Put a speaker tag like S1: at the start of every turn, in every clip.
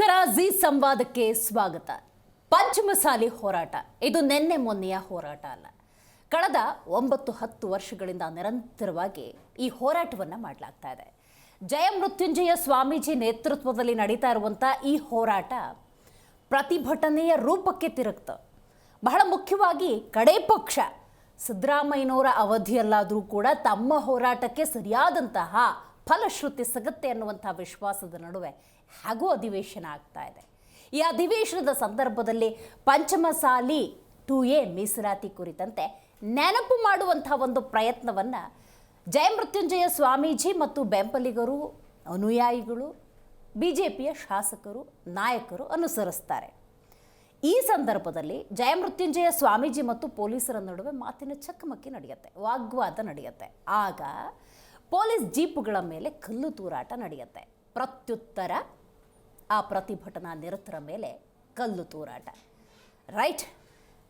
S1: ನಮಸ್ಕಾರ. ಜಿ ಸಂವಾದಕ್ಕೆ ಸ್ವಾಗತ. ಪಂಚಮಸಾಲಿ ಹೋರಾಟ ಇದು ನಿನ್ನೆ ಮೊನ್ನೆಯ ಹೋರಾಟ ಅಲ್ಲ. ಕಳೆದ 9-10 ವರ್ಷಗಳಿಂದ ನಿರಂತರವಾಗಿ ಈ ಹೋರಾಟವನ್ನು ಮಾಡಲಾಗ್ತಾ ಇದೆ. ಜಯಮೃತ್ಯುಂಜಯ ಸ್ವಾಮೀಜಿ ನೇತೃತ್ವದಲ್ಲಿ ನಡೀತಾ ಇರುವಂಥ ಈ ಹೋರಾಟ ಪ್ರತಿಭಟನೆಯ ರೂಪಕ್ಕೆ ತಿರುಗ್ತ. ಬಹಳ ಮುಖ್ಯವಾಗಿ ಕಡೆ ಪಕ್ಷ ಸಿದ್ದರಾಮಯ್ಯನವರ ಅವಧಿಯಲ್ಲಾದರೂ ಕೂಡ ತಮ್ಮ ಹೋರಾಟಕ್ಕೆ ಸರಿಯಾದಂತಹ ಫಲಶ್ರುತಿ ಸಿಗುತ್ತೆ ಅನ್ನುವಂಥ ವಿಶ್ವಾಸದ ನಡುವೆ ಹಾಗೂ ಅಧಿವೇಶನ ಆಗ್ತಾ ಇದೆ. ಈ ಅಧಿವೇಶನದ ಸಂದರ್ಭದಲ್ಲಿ ಪಂಚಮಸಾಲಿ 2A ಮೀಸಲಾತಿ ಕುರಿತಂತೆ ನೆನಪು ಮಾಡುವಂಥ ಒಂದು ಪ್ರಯತ್ನವನ್ನು ಜಯಮೃತ್ಯುಂಜಯ ಸ್ವಾಮೀಜಿ ಮತ್ತು ಬೆಂಬಲಿಗರು, ಅನುಯಾಯಿಗಳು, BJPಯ ಶಾಸಕರು, ನಾಯಕರು ಅನುಸರಿಸ್ತಾರೆ. ಈ ಸಂದರ್ಭದಲ್ಲಿ ಜಯಮೃತ್ಯುಂಜಯ ಸ್ವಾಮೀಜಿ ಮತ್ತು ಪೊಲೀಸರ ನಡುವೆ ಮಾತಿನ ಚಕಮಕಿ ನಡೆಯುತ್ತೆ, ವಾಗ್ವಾದ ನಡೆಯುತ್ತೆ. ಆಗ ಪೊಲೀಸ್ ಜೀಪುಗಳ ಮೇಲೆ ಕಲ್ಲು ತೂರಾಟ ನಡೆಯುತ್ತೆ. ಪ್ರತ್ಯುತ್ತರ ಆ ಪ್ರತಿಭಟನಾ ನಿರತರ ಮೇಲೆ ಕಲ್ಲು ತೂರಾಟ. ರೈಟ್,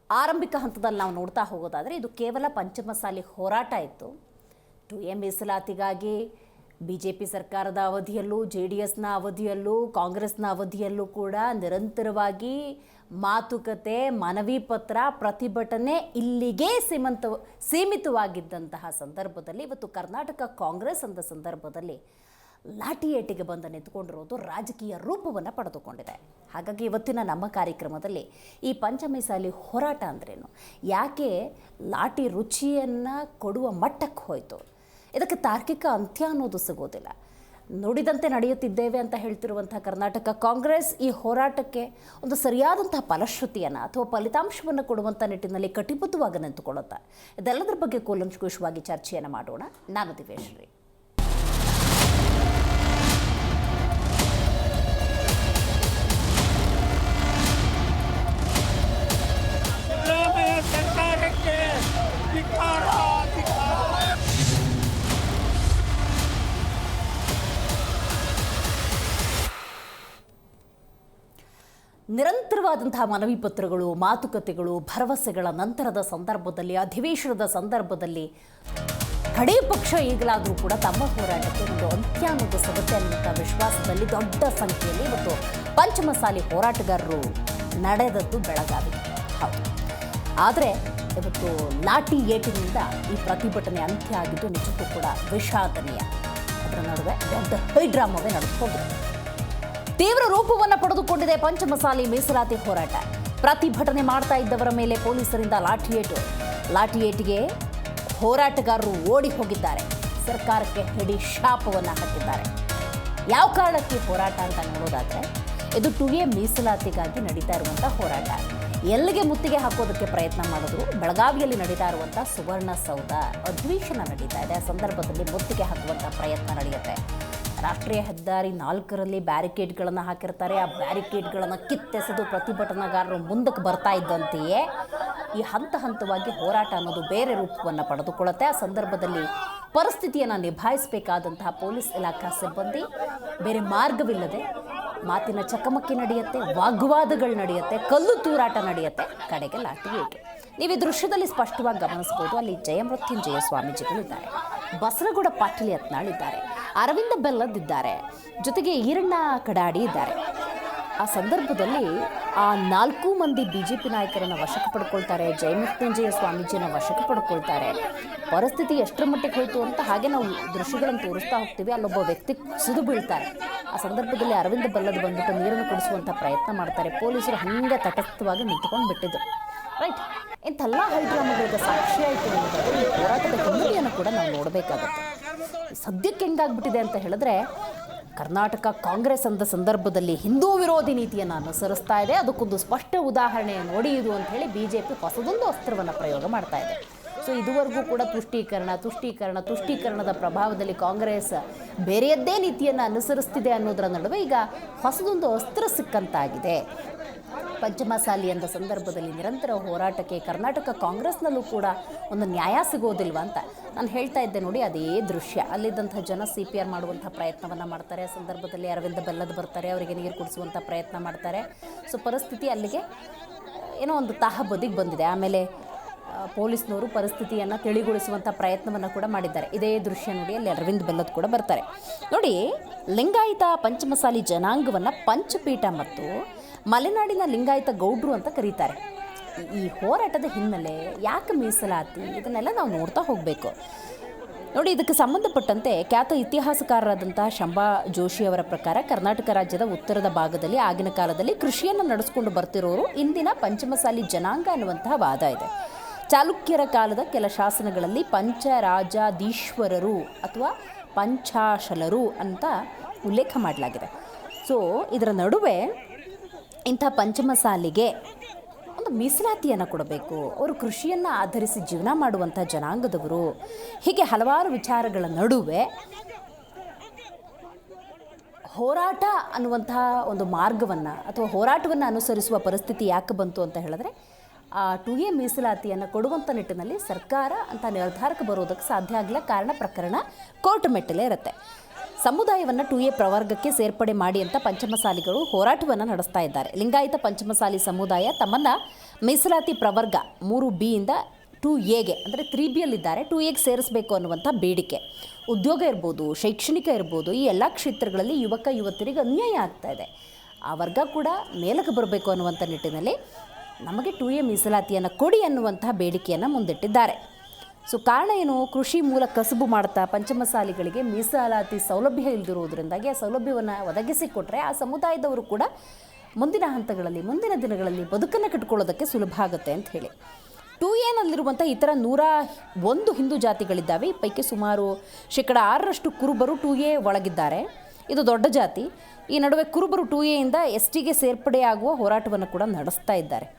S1: ಆರಂಭಿಕ ಹಂತದಲ್ಲಿ ನಾವು ನೋಡ್ತಾ ಹೋಗೋದಾದರೆ ಇದು ಕೇವಲ ಪಂಚಮಸಾಲಿ ಹೋರಾಟ ಇತ್ತು. 2A ಮೀಸಲಾತಿಗಾಗಿ BJP ಸರ್ಕಾರದ ಅವಧಿಯಲ್ಲೂ, JDSನ ಅವಧಿಯಲ್ಲೂ, ಕಾಂಗ್ರೆಸ್ನ ಅವಧಿಯಲ್ಲೂ ಕೂಡ ನಿರಂತರವಾಗಿ ಮಾತುಕತೆ, ಮನವಿ ಪತ್ರ, ಪ್ರತಿಭಟನೆ ಇಲ್ಲಿಗೆ ಸೀಮಿತವಾಗಿದ್ದಂತಹ ಸಂದರ್ಭದಲ್ಲಿ ಇವತ್ತು ಕರ್ನಾಟಕ ಕಾಂಗ್ರೆಸ್ ಅಂದ ಸಂದರ್ಭದಲ್ಲಿ ಲಾಠಿ ಏಟಿಗೆ ಬಂದು ನಿಂತ್ಕೊಂಡಿರೋದು ರಾಜಕೀಯ ರೂಪವನ್ನು ಪಡೆದುಕೊಂಡಿದೆ. ಹಾಗಾಗಿ ಇವತ್ತಿನ ನಮ್ಮ ಕಾರ್ಯಕ್ರಮದಲ್ಲಿ ಈ ಪಂಚಮಸಾಲಿ ಹೋರಾಟ ಅಂದ್ರೇನು, ಯಾಕೆ ಲಾಠಿ ರುಚಿಯನ್ನು ಕೊಡುವ ಮಟ್ಟಕ್ಕೆ ಹೋಯಿತು, ಇದಕ್ಕೆ ತಾರ್ಕಿಕ ಅಂತ್ಯ ಅನ್ನೋದು ಸಿಗೋದಿಲ್ಲ. ನುಡಿದಂತೆ ನಡೆಯುತ್ತಿದ್ದೇವೆ ಅಂತ ಹೇಳ್ತಿರುವಂಥ ಕರ್ನಾಟಕ ಕಾಂಗ್ರೆಸ್ ಈ ಹೋರಾಟಕ್ಕೆ ಒಂದು ಸರಿಯಾದಂತಹ ಫಲಶ್ರುತಿಯನ್ನು ಅಥವಾ ಫಲಿತಾಂಶವನ್ನು ಕೊಡುವಂಥ ನಿಟ್ಟಿನಲ್ಲಿ ಕಟಿಬದ್ಧವಾಗಿ ನಿಂತುಕೊಳ್ಳುತ್ತಾ. ಇದೆಲ್ಲದರ ಬಗ್ಗೆ ಕೂಲಂಕುಷವಾಗಿ ಚರ್ಚೆಯನ್ನು ಮಾಡೋಣ. ನಾನು ದಿವೇಶ್ರೀ. ನಿರಂತರವಾದಂತಹ ಮನವಿ ಪತ್ರಗಳು, ಮಾತುಕತೆಗಳು, ಭರವಸೆಗಳ ನಂತರದ ಸಂದರ್ಭದಲ್ಲಿ, ಅಧಿವೇಶನದ ಸಂದರ್ಭದಲ್ಲಿ ಕಡೇ ಪಕ್ಷ ಈಗಲಾದರೂ ಕೂಡ ತಮ್ಮ ಹೋರಾಟಕ್ಕೆ ಒಂದು ಅಂತ್ಯ ಅನ್ನೋದು ಸಿಗುತ್ತೆ ಅನ್ನುವಂಥ ವಿಶ್ವಾಸದಲ್ಲಿ ದೊಡ್ಡ ಸಂಖ್ಯೆಯಲ್ಲಿ ಇವತ್ತು ಪಂಚಮಸಾಲಿ ಹೋರಾಟಗಾರರು ನಡೆದದ್ದು ಬೆಳಗಾವಿ. ಹೌದು, ಆದರೆ ಇವತ್ತು ಲಾಠಿ ಏಟಿನಿಂದ ಈ ಪ್ರತಿಭಟನೆ ಅಂತ್ಯ ಆಗಿದ್ದು ನಿಜಕ್ಕೂ ಕೂಡ ವಿಷಾದನೀಯ. ಅದರ ನಡುವೆ ದೊಡ್ಡ ಹೈಡ್ರಾಮವೇ ನಡೆದುಕೊಂಡಿದೆ. ತೀವ್ರ ರೂಪವನ್ನು ಪಡೆದುಕೊಂಡಿದೆ ಪಂಚಮಸಾಲಿ ಮೀಸಲಾತಿ ಹೋರಾಟ. ಪ್ರತಿಭಟನೆ ಮಾಡ್ತಾ ಇದ್ದವರ ಮೇಲೆ ಪೊಲೀಸರಿಂದ ಲಾಠಿ ಏಟಿಗೆ ಹೋರಾಟಗಾರರು ಓಡಿ ಹೋಗಿದ್ದಾರೆ. ಸರ್ಕಾರಕ್ಕೆ ಹಿಡಿ ಶಾಪವನ್ನು ಹಾಕಿದ್ದಾರೆ. ಯಾವ ಕಾರಣಕ್ಕೆ ಹೋರಾಟ ಅಂತ ನೋಡೋದಾದರೆ ಇದು 2A ಮೀಸಲಾತಿಗಾಗಿ ನಡೀತಾ ಇರುವಂಥ ಹೋರಾಟ. ಎಲ್ಲಿಗೆ ಮುತ್ತಿಗೆ ಹಾಕೋದಕ್ಕೆ ಪ್ರಯತ್ನ ಮಾಡಿದ್ರು, ಬೆಳಗಾವಿಯಲ್ಲಿ ನಡೀತಾ ಇರುವಂಥ ಸುವರ್ಣಸೌಧ ಅಧಿವೇಶನ ನಡೀತಾ ಇದೆ. ಆ ಸಂದರ್ಭದಲ್ಲಿ ಮುತ್ತಿಗೆ ಹಾಕುವಂಥ ಪ್ರಯತ್ನ ನಡೆಯುತ್ತೆ. ರಾಷ್ಟ್ರೀಯ ಹೆದ್ದಾರಿ 4ರಲ್ಲಿ ಬ್ಯಾರಿಕೇಡ್ಗಳನ್ನು ಹಾಕಿರ್ತಾರೆ. ಆ ಬ್ಯಾರಿಕೇಡ್ಗಳನ್ನು ಕಿತ್ತೆಸೆದು ಪ್ರತಿಭಟನಾಗಾರರು ಮುಂದಕ್ಕೆ ಬರ್ತಾ ಇದ್ದಂತೆಯೇ ಈ ಹಂತವಾಗಿ ಹೋರಾಟ ಅನ್ನೋದು ಬೇರೆ ರೂಪವನ್ನು ಪಡೆದುಕೊಳ್ಳುತ್ತೆ. ಆ ಸಂದರ್ಭದಲ್ಲಿ ಪರಿಸ್ಥಿತಿಯನ್ನು ನಿಭಾಯಿಸಬೇಕಾದಂತಹ ಪೊಲೀಸ್ ಇಲಾಖಾ ಸಿಬ್ಬಂದಿ ಬೇರೆ ಮಾರ್ಗವಿಲ್ಲದೆ ಮಾತಿನ ಚಕಮಕಿ ನಡೆಯುತ್ತೆ, ವಾಗ್ವಾದಗಳು ನಡೆಯುತ್ತೆ, ಕಲ್ಲು ತೂರಾಟ ನಡೆಯುತ್ತೆ, ಕಡೆಗೆ ಲಾಠಿ ಏಟು. ನೀವು ಈ ದೃಶ್ಯದಲ್ಲಿ ಸ್ಪಷ್ಟವಾಗಿ ಗಮನಿಸಬಹುದು. ಅಲ್ಲಿ ಜಯಮೃತ್ಯುಂಜಯ ಸ್ವಾಮೀಜಿಗಳಿದ್ದಾರೆ, ಬಸನಗೌಡ ಪಾಟೀಲ್ ಯತ್ನಾಳ್ ಇದ್ದಾರೆ, ಅರವಿಂದ ಬೆಲ್ಲದಿದ್ದಾರೆ, ಜೊತೆಗೆ ಈರಣ್ಣ ಕಡಾಡಿ ಇದ್ದಾರೆ. ಆ ಸಂದರ್ಭದಲ್ಲಿ ಆ 4 ಮಂದಿ BJP ನಾಯಕರನ್ನು ವಶಕ್ಕೆ ಪಡ್ಕೊಳ್ತಾರೆ, ಜಯಮೃತ್ಯುಂಜಯ ಸ್ವಾಮೀಜಿಯನ್ನು ವಶಕ್ಕೆ ಪಡ್ಕೊಳ್ತಾರೆ. ಪರಿಸ್ಥಿತಿ ಎಷ್ಟರ ಮಟ್ಟಿಗೆ ಹೋಯಿತು ಅಂತ ಹಾಗೆ ನಾವು ದೃಶ್ಯಗಳನ್ನು ತೋರಿಸ್ತಾ ಹೋಗ್ತೀವಿ. ಅಲ್ಲೊಬ್ಬ ವ್ಯಕ್ತಿ ಸಿದು ಬೀಳ್ತಾರೆ. ಆ ಸಂದರ್ಭದಲ್ಲಿ ಅರವಿಂದ ಬೆಲ್ಲದ್ ಬಂದ್ಬಿಟ್ಟು ನೀರನ್ನು ಕುಡಿಸುವಂಥ ಪ್ರಯತ್ನ ಮಾಡ್ತಾರೆ. ಪೊಲೀಸರು ಹಾಗೆ ತಟಸ್ಥವಾಗಿ ನಿಂತ್ಕೊಂಡು ಬಿಟ್ಟಿದ್ರು. ರೈಟ್, ಇಂಥೆಲ್ಲ ಹೈಡ್ರಾಮಗಳಿಗೆ ಸಾಕ್ಷಿ ಆಯಿತು ಅನ್ನೋದಾದರೆ ಈ ಹೋರಾಟದ ಹಿನ್ನೆಲೆಯನ್ನು ಕೂಡ ನಾವು ನೋಡಬೇಕಾಗತ್ತೆ. ಸದ್ಯಕ್ಕೆ ಹೆಂಗಾಗ್ಬಿಟ್ಟಿದೆ ಅಂತ ಹೇಳಿದ್ರೆ, ಕರ್ನಾಟಕ ಕಾಂಗ್ರೆಸ್ ಅಂದ ಸಂದರ್ಭದಲ್ಲಿ ಹಿಂದೂ ವಿರೋಧಿ ನೀತಿಯನ್ನು ಅನುಸರಿಸ್ತಾ ಇದೆ. ಅದಕ್ಕೊಂದು ಸ್ಪಷ್ಟ ಉದಾಹರಣೆ ನೋಡಿ ಇದು ಅಂತ ಹೇಳಿ BJP ಹೊಸದೊಂದು ಅಸ್ತ್ರವನ್ನು ಪ್ರಯೋಗ ಮಾಡ್ತಾ ಇದೆ. ಸೊ ಇದುವರೆಗೂ ಕೂಡ ತುಷ್ಟೀಕರಣದ ಪ್ರಭಾವದಲ್ಲಿ ಕಾಂಗ್ರೆಸ್ ಬೇರೆಯದ್ದೇ ನೀತಿಯನ್ನು ಅನುಸರಿಸ್ತಿದೆ ಅನ್ನೋದರ ನಡುವೆ ಈಗ ಹೊಸದೊಂದು ಅಸ್ತ್ರ ಸಿಕ್ಕಂತಾಗಿದೆ. ಪಂಚಮಸಾಲಿ ಅಂದ ಸಂದರ್ಭದಲ್ಲಿ ನಿರಂತರ ಹೋರಾಟಕ್ಕೆ ಕರ್ನಾಟಕ ಕಾಂಗ್ರೆಸ್ನಲ್ಲೂ ಕೂಡ ಒಂದು ನ್ಯಾಯ ಸಿಗೋದಿಲ್ವ ಅಂತ ನಾನು ಹೇಳ್ತಾ ಇದ್ದೆ. ನೋಡಿ, ಅದೇ ದೃಶ್ಯ. ಅಲ್ಲಿದ್ದಂಥ ಜನ CPR ಮಾಡುವಂಥ ಪ್ರಯತ್ನವನ್ನು ಮಾಡ್ತಾರೆ. ಆ ಸಂದರ್ಭದಲ್ಲಿ ಅರವಿಂದ ಬೆಲ್ಲದ್ ಬರ್ತಾರೆ, ಅವರಿಗೆ ನೀರು ಕುಡಿಸುವಂಥ ಪ್ರಯತ್ನ ಮಾಡ್ತಾರೆ. ಸೊ ಪರಿಸ್ಥಿತಿ ಅಲ್ಲಿಗೆ ಏನೋ ಒಂದು ಬದಿಗೆ ಬಂದಿದೆ. ಆಮೇಲೆ ಪೊಲೀಸ್ನವರು ಪರಿಸ್ಥಿತಿಯನ್ನು ತಿಳಿಗೊಳಿಸುವಂಥ ಪ್ರಯತ್ನವನ್ನು ಕೂಡ ಮಾಡಿದ್ದಾರೆ. ಇದೇ ದೃಶ್ಯ ನೋಡಿ, ಅಲ್ಲಿ ಅರವಿಂದ್ ಬೆಲ್ಲದ್ ಕೂಡ ಬರ್ತಾರೆ ನೋಡಿ. ಲಿಂಗಾಯತ ಪಂಚಮಸಾಲಿ ಜನಾಂಗವನ್ನು ಪಂಚಪೀಠ ಮತ್ತು ಮಲೆನಾಡಿನ ಲಿಂಗಾಯತ ಗೌಡ್ರು ಅಂತ ಕರೀತಾರೆ. ಈ ಹೋರಾಟದ ಹಿನ್ನೆಲೆ, ಯಾಕೆ ಮೀಸಲಾತಿ, ಇದನ್ನೆಲ್ಲ ನಾವು ನೋಡ್ತಾ ಹೋಗಬೇಕು ನೋಡಿ. ಇದಕ್ಕೆ ಸಂಬಂಧಪಟ್ಟಂತೆ ಖ್ಯಾತ ಇತಿಹಾಸಕಾರರಾದಂಥ ಶಂಭಾ ಜೋಶಿ ಅವರ ಪ್ರಕಾರ ಕರ್ನಾಟಕ ರಾಜ್ಯದ ಉತ್ತರದ ಭಾಗದಲ್ಲಿ ಆಗಿನ ಕಾಲದಲ್ಲಿ ಕೃಷಿಯನ್ನು ನಡೆಸಿಕೊಂಡು ಬರ್ತಿರೋರು ಇಂದಿನ ಪಂಚಮಸಾಲಿ ಜನಾಂಗ ಅನ್ನುವಂತಹ ವಾದ ಇದೆ. ಚಾಲುಕ್ಯರ ಕಾಲದ ಕೆಲ ಶಾಸನಗಳಲ್ಲಿ ಪಂಚರಾಜಾಧೀಶ್ವರರು ಅಥವಾ ಪಂಚಾಶಲರು ಅಂತ ಉಲ್ಲೇಖ ಮಾಡಲಾಗಿದೆ. ಸೊ ಇದರ ನಡುವೆ ಇಂಥ ಪಂಚಮಸಾಲಿಗೆ ಒಂದು ಮೀಸಲಾತಿಯನ್ನು ಕೊಡಬೇಕು, ಅವರು ಕೃಷಿಯನ್ನು ಆಧರಿಸಿ ಜೀವನ ಮಾಡುವಂಥ ಜನಾಂಗದವರು, ಹೀಗೆ ಹಲವಾರು ವಿಚಾರಗಳ ನಡುವೆ ಹೋರಾಟ ಅನ್ನುವಂತಹ ಒಂದು ಮಾರ್ಗವನ್ನು ಅಥವಾ ಹೋರಾಟವನ್ನು ಅನುಸರಿಸುವ ಪರಿಸ್ಥಿತಿ ಯಾಕೆ ಬಂತು ಅಂತ ಹೇಳಿದ್ರೆ, ಆ 2A ಮೀಸಲಾತಿಯನ್ನು ಕೊಡುವಂಥ ನಿಟ್ಟಿನಲ್ಲಿ ಸರ್ಕಾರ ಅಂತ ನಿರ್ಧಾರಕ್ಕೆ ಬರೋದಕ್ಕೆ ಸಾಧ್ಯ ಆಗಲಿಲ್ಲ. ಕಾರಣ ಪ್ರಕರಣ ಕೋರ್ಟ್ ಮೆಟ್ಟಲೇ ಇರುತ್ತೆ. ಸಮುದಾಯವನ್ನು 2A ಪ್ರವರ್ಗಕ್ಕೆ ಸೇರ್ಪಡೆ ಮಾಡಿ ಅಂತ ಪಂಚಮಸಾಲಿಗಳು ಹೋರಾಟವನ್ನು ನಡೆಸ್ತಾ ಇದ್ದಾರೆ. ಲಿಂಗಾಯತ ಪಂಚಮಸಾಲಿ ಸಮುದಾಯ ತಮ್ಮನ್ನು ಮೀಸಲಾತಿ ಪ್ರವರ್ಗ 3Bಯಿಂದ 2Aಗೆ ಅಂದರೆ 3Bಯಲ್ಲಿದ್ದಾರೆ 2Aಗೆ ಸೇರಿಸಬೇಕು ಅನ್ನುವಂಥ ಬೇಡಿಕೆ. ಉದ್ಯೋಗ ಇರ್ಬೋದು, ಶೈಕ್ಷಣಿಕ ಇರ್ಬೋದು, ಈ ಎಲ್ಲ ಕ್ಷೇತ್ರಗಳಲ್ಲಿ ಯುವಕ ಯುವತಿಯರಿಗೆ ಅನ್ಯಾಯ ಆಗ್ತಾ ಇದೆ. ಆ ವರ್ಗ ಕೂಡ ಮೇಲಕ್ಕೆ ಬರಬೇಕು ಅನ್ನುವಂಥ ನಿಟ್ಟಿನಲ್ಲಿ ನಮಗೆ 2A ಮೀಸಲಾತಿಯನ್ನು ಕೊಡಿ ಅನ್ನುವಂಥ ಬೇಡಿಕೆಯನ್ನು ಮುಂದಿಟ್ಟಿದ್ದಾರೆ. ಸೊ ಕಾರಣ ಏನು? ಕೃಷಿ ಮೂಲ ಕಸುಬು ಮಾಡ್ತಾ ಪಂಚಮಸಾಲಿಗಳಿಗೆ ಮೀಸಲಾತಿ ಸೌಲಭ್ಯ ಇಲ್ಲದಿರುವುದರಿಂದಾಗಿ ಆ ಸೌಲಭ್ಯವನ್ನು ಒದಗಿಸಿಕೊಟ್ರೆ ಆ ಸಮುದಾಯದವರು ಕೂಡ ಮುಂದಿನ ಹಂತಗಳಲ್ಲಿ, ಮುಂದಿನ ದಿನಗಳಲ್ಲಿ ಬದುಕನ್ನು ಕಟ್ಕೊಳ್ಳೋದಕ್ಕೆ ಸುಲಭ ಆಗುತ್ತೆ ಅಂತ ಹೇಳಿ. 2Aನಲ್ಲಿರುವಂಥ ಇತರ 101 ಹಿಂದೂ ಜಾತಿಗಳಿದ್ದಾವೆ. ಈ ಪೈಕಿ ಸುಮಾರು 6% ಕುರುಬರು 2A ಒಳಗಿದ್ದಾರೆ. ಇದು ದೊಡ್ಡ ಜಾತಿ. ಈ ನಡುವೆ ಕುರುಬರು 2Aಯಿಂದ STಗೆ ಸೇರ್ಪಡೆಯಾಗುವ ಹೋರಾಟವನ್ನು ಕೂಡ ನಡೆಸ್ತಾ ಇದ್ದಾರೆ.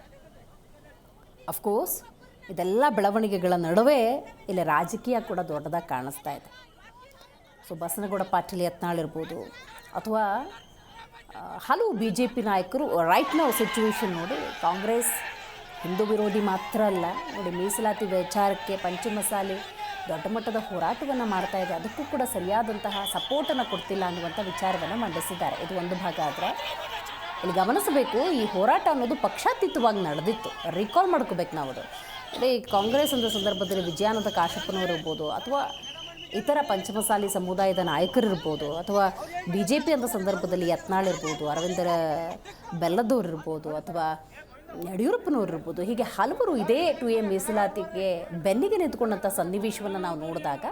S1: ಅಫ್ಕೋರ್ಸ್ ಇದೆಲ್ಲ ಬೆಳವಣಿಗೆಗಳ ನಡುವೆ ಇಲ್ಲಿ ರಾಜಕೀಯ ಕೂಡ ದೊಡ್ಡದಾಗಿ ಕಾಣಿಸ್ತಾ ಇದೆ. ಸೊ ಬಸನಗೌಡ ಪಾಟೀಲ್ ಯತ್ನಾಳ್ ಇರ್ಬೋದು ಅಥವಾ ಹಲವು BJP ನಾಯಕರು ರೈಟ್ ನೌ ಸಿಚುವೇಶನ್ ನೋಡಿ, ಕಾಂಗ್ರೆಸ್ ಹಿಂದೂ ವಿರೋಧಿ ಮಾತ್ರ ಅಲ್ಲ ನೋಡಿ, ಮೀಸಲಾತಿ ವಿಚಾರಕ್ಕೆ ಪಂಚಮಸಾಲಿ ದೊಡ್ಡ ಮಟ್ಟದ ಹೋರಾಟವನ್ನು ಮಾಡ್ತಾ ಇದೆ. ಅದಕ್ಕೂ ಕೂಡ ಸರಿಯಾದಂತಹ ಸಪೋರ್ಟನ್ನು ಕೊಡ್ತಿಲ್ಲ ಅನ್ನುವಂಥ ವಿಚಾರವನ್ನು ಮಂಡಿಸಿದ್ದಾರೆ. ಇದು ಒಂದು ಭಾಗ. ಆದರೆ ಇಲ್ಲಿ ಗಮನಿಸಬೇಕು, ಈ ಹೋರಾಟ ಅನ್ನೋದು ಪಕ್ಷಾತೀತವಾಗಿ ನಡೆದಿತ್ತು. ರೀಕಾಲ್ ಮಾಡ್ಕೋಬೇಕು ನಾವು. ಅದು ಅದೇ ಕಾಂಗ್ರೆಸ್ ಅಂದ ಸಂದರ್ಭದಲ್ಲಿ ವಿಜಯಾನಂದ ಕಾಶಪ್ಪನವರು ಇರ್ಬೋದು ಅಥವಾ ಇತರ ಪಂಚಮಸಾಲಿ ಸಮುದಾಯದ ನಾಯಕರಿರ್ಬೋದು ಅಥವಾ BJP ಅಂದ ಸಂದರ್ಭದಲ್ಲಿ ಯತ್ನಾಳ್ ಇರ್ಬೋದು, ಅರವಿಂದರ ಬೆಲ್ಲದವ್ರು ಇರ್ಬೋದು ಅಥವಾ ಯಡಿಯೂರಪ್ಪನವ್ರು ಇರ್ಬೋದು, ಹೀಗೆ ಹಲವರು ಇದೇ 2A ಮೀಸಲಾತಿಗೆ ಬೆನ್ನಿಗೆ ನಿಂತ್ಕೊಂಡಂಥ ಸನ್ನಿವೇಶವನ್ನು ನಾವು ನೋಡಿದಾಗ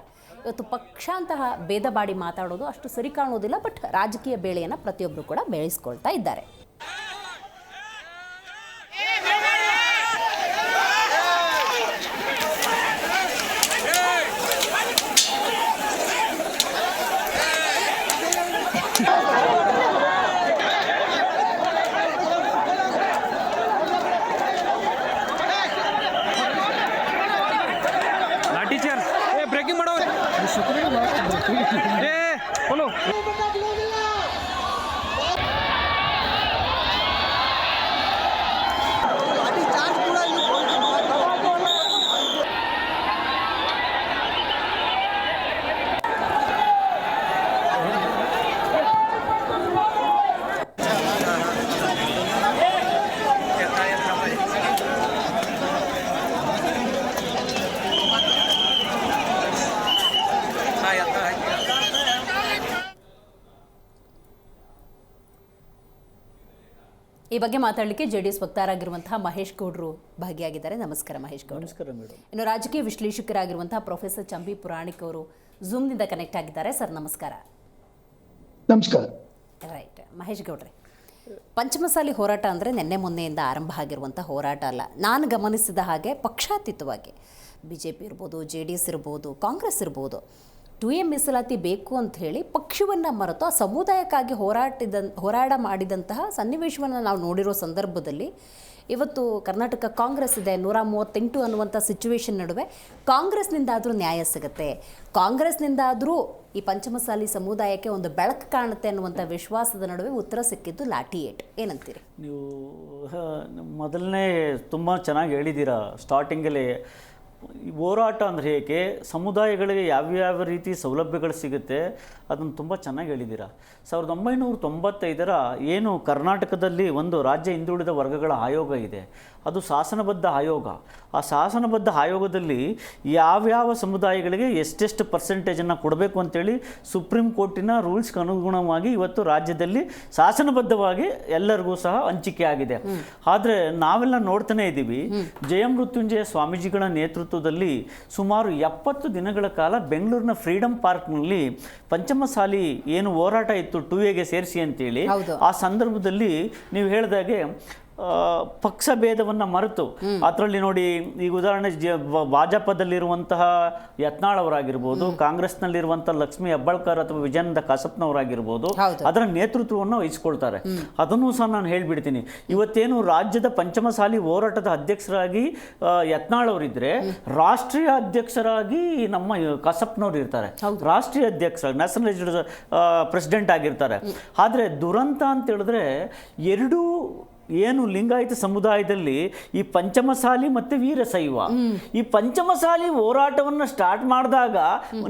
S1: ಇವತ್ತು ಪಕ್ಷ ಅಂತಹ ಭೇದ ಬಾಡಿ ಮಾತಾಡೋದು ಅಷ್ಟು ಸರಿ ಕಾಣೋದಿಲ್ಲ. ಬಟ್ ರಾಜಕೀಯ ಬೇಳೆಯನ್ನು ಪ್ರತಿಯೊಬ್ಬರು ಕೂಡ ಬೆಳೆಸ್ಕೊಳ್ತಾ ಇದ್ದಾರೆ. ಈ ಬಗ್ಗೆ ಮಾತಾಡಲಿಕ್ಕೆ JDS ವಕ್ತಾರರಾಗಿರುವಂತಹ ಮಹೇಶ್ ಗೌಡ್ರು ಭಾಗಿಯಾಗಿದ್ದಾರೆ. ನಮಸ್ಕಾರ ಮಹೇಶ್ ಗೌಡ್ರು.
S2: ನಮಸ್ಕಾರ ಮೇಡಮ್.
S1: ಇನ್ನು ರಾಜಕೀಯ ವಿಶ್ಲೇಷಕರಾಗಿರುವಂತಹ ಪ್ರೊಫೆಸರ್ ಚಂಬಿ ಪುರಾಣಿಕ್ ಅವರು ಝೂಮ್ನಿಂದ ಕನೆಕ್ಟ್ ಆಗಿದ್ದಾರೆ. ಸರ್ ನಮಸ್ಕಾರ.
S2: ನಮಸ್ಕಾರ.
S1: ರೈಟ್ ಮಹೇಶ್ ಗೌಡ್ರೆ, ಪಂಚಮಸಾಲಿ ಹೋರಾಟ ಅಂದರೆ ನಿನ್ನೆ ಮೊನ್ನೆಯಿಂದ ಆರಂಭ ಆಗಿರುವಂಥ ಹೋರಾಟ ಅಲ್ಲ. ನಾನು ಗಮನಿಸಿದ ಹಾಗೆ ಪಕ್ಷಾತೀತವಾಗಿ BJP ಇರ್ಬೋದು, JDS ಇರ್ಬೋದು, ಕಾಂಗ್ರೆಸ್ ಇರ್ಬೋದು, 2A ಮೀಸಲಾತಿ ಬೇಕು ಅಂತ ಹೇಳಿ ಪಕ್ಷವನ್ನು ಮರೆತು ಆ ಸಮುದಾಯಕ್ಕಾಗಿ ಹೋರಾಟ ಮಾಡಿದಂತಹ ಸನ್ನಿವೇಶವನ್ನು ನಾವು ನೋಡಿರೋ ಸಂದರ್ಭದಲ್ಲಿ ಇವತ್ತು ಕರ್ನಾಟಕ ಕಾಂಗ್ರೆಸ್ ಇದೆ 138 ಅನ್ನುವಂಥ ಸಿಚುವೇಶನ್ ನಡುವೆ ಕಾಂಗ್ರೆಸ್ನಿಂದಾದರೂ ನ್ಯಾಯ ಸಿಗುತ್ತೆ, ಕಾಂಗ್ರೆಸ್ನಿಂದಾದರೂ ಈ ಪಂಚಮಸಾಲಿ ಸಮುದಾಯಕ್ಕೆ ಒಂದು ಬೆಳಕು ಕಾಣುತ್ತೆ ಅನ್ನುವಂಥ ವಿಶ್ವಾಸದ ನಡುವೆ ಉತ್ತರ ಸಿಕ್ಕಿದ್ದು ಲಾಠಿ ಏಟ್. ಏನಂತೀರಿ
S2: ನೀವು? ಮೊದಲನೇ ತುಂಬ ಚೆನ್ನಾಗಿ ಹೇಳಿದ್ದೀರಾ ಸ್ಟಾರ್ಟಿಂಗಲ್ಲಿ. ಹೋರಾಟ ಅಂದರೆ ಹೇಗೆ, ಸಮುದಾಯಗಳಿಗೆ ಯಾವ್ಯಾವ ರೀತಿ ಸೌಲಭ್ಯಗಳು ಸಿಗುತ್ತೆ ಅದನ್ನು ತುಂಬ ಚೆನ್ನಾಗಿ ಹೇಳಿದ್ದೀರಾ. 1995 ಏನು ಕರ್ನಾಟಕದಲ್ಲಿ ಒಂದು ರಾಜ್ಯ ಹಿಂದುಳಿದ ವರ್ಗಗಳ ಆಯೋಗ ಇದೆ, ಅದು ಶಾಸನಬದ್ಧ ಆಯೋಗ. ಆ ಶಾಸನಬದ್ಧ ಆಯೋಗದಲ್ಲಿ ಯಾವ್ಯಾವ ಸಮುದಾಯಗಳಿಗೆ ಎಷ್ಟೆಷ್ಟು ಪರ್ಸೆಂಟೇಜನ್ನು ಕೊಡಬೇಕು ಅಂತೇಳಿ ಸುಪ್ರೀಂ ಕೋರ್ಟಿನ ರೂಲ್ಸ್ಗೆ ಅನುಗುಣವಾಗಿ ಇವತ್ತು ರಾಜ್ಯದಲ್ಲಿ ಶಾಸನಬದ್ಧವಾಗಿ ಎಲ್ಲರಿಗೂ ಸಹ ಹಂಚಿಕೆ ಆಗಿದೆ. ಆದರೆ ನಾವೆಲ್ಲ ನೋಡ್ತಾನೆ ಇದ್ದೀವಿ, ಜಯಮೃತ್ಯುಂಜಯ ಸ್ವಾಮೀಜಿಗಳ ನೇತೃತ್ವದಲ್ಲಿ ಸುಮಾರು 70 ದಿನಗಳ ಕಾಲ ಬೆಂಗಳೂರಿನ ಫ್ರೀಡಂ ಪಾರ್ಕ್ನಲ್ಲಿ ಪಂಚಮಸಾಲಿ ಏನು ಹೋರಾಟ ಇತ್ತು 2A ಸೇರಿಸಿ ಅಂತೇಳಿ, ಆ ಸಂದರ್ಭದಲ್ಲಿ ನೀವು ಹೇಳಿದಾಗೆ ಪಕ್ಷ ಭೇದವನ್ನು ಮರೆತು ಅದರಲ್ಲಿ ನೋಡಿ, ಈಗ ಉದಾಹರಣೆ ಭಾಜಪದಲ್ಲಿರುವಂತಹ ಯತ್ನಾಳ್ ಅವರಾಗಿರ್ಬೋದು, ಕಾಂಗ್ರೆಸ್ನಲ್ಲಿರುವಂಥ ಲಕ್ಷ್ಮೀ ಹೆಬ್ಬಾಳ್ಕರ್ ಅಥವಾ ವಿಜಯಾನಂದ ಕಾಸಪ್ಪನವರಾಗಿರ್ಬೋದು, ಅದರ ನೇತೃತ್ವವನ್ನು ವಹಿಸ್ಕೊಳ್ತಾರೆ. ಅದನ್ನು ಸಹ ನಾನು ಹೇಳ್ಬಿಡ್ತೀನಿ. ಇವತ್ತೇನು ರಾಜ್ಯದ ಪಂಚಮಸಾಲಿ ಹೋರಾಟದ ಅಧ್ಯಕ್ಷರಾಗಿ ಯತ್ನಾಳ್ ಅವರಿದ್ರೆ, ರಾಷ್ಟ್ರೀಯ ಅಧ್ಯಕ್ಷರಾಗಿ ನಮ್ಮ ಕಾಸಪ್ಪನವ್ರು ಇರ್ತಾರೆ, ರಾಷ್ಟ್ರೀಯ ಅಧ್ಯಕ್ಷ ನ್ಯಾಷನಲ್ ಪ್ರೆಸಿಡೆಂಟ್ ಆಗಿರ್ತಾರೆ. ಆದರೆ ದುರಂತ ಅಂತ ಹೇಳಿದ್ರೆ, ಎರಡೂ ಏನು ಲಿಂಗಾಯತ ಸಮುದಾಯದಲ್ಲಿ ಈ ಪಂಚಮಸಾಲಿ ಮತ್ತು ವೀರಶೈವ, ಈ ಪಂಚಮಸಾಲಿ ಹೋರಾಟವನ್ನು ಸ್ಟಾರ್ಟ್ ಮಾಡಿದಾಗ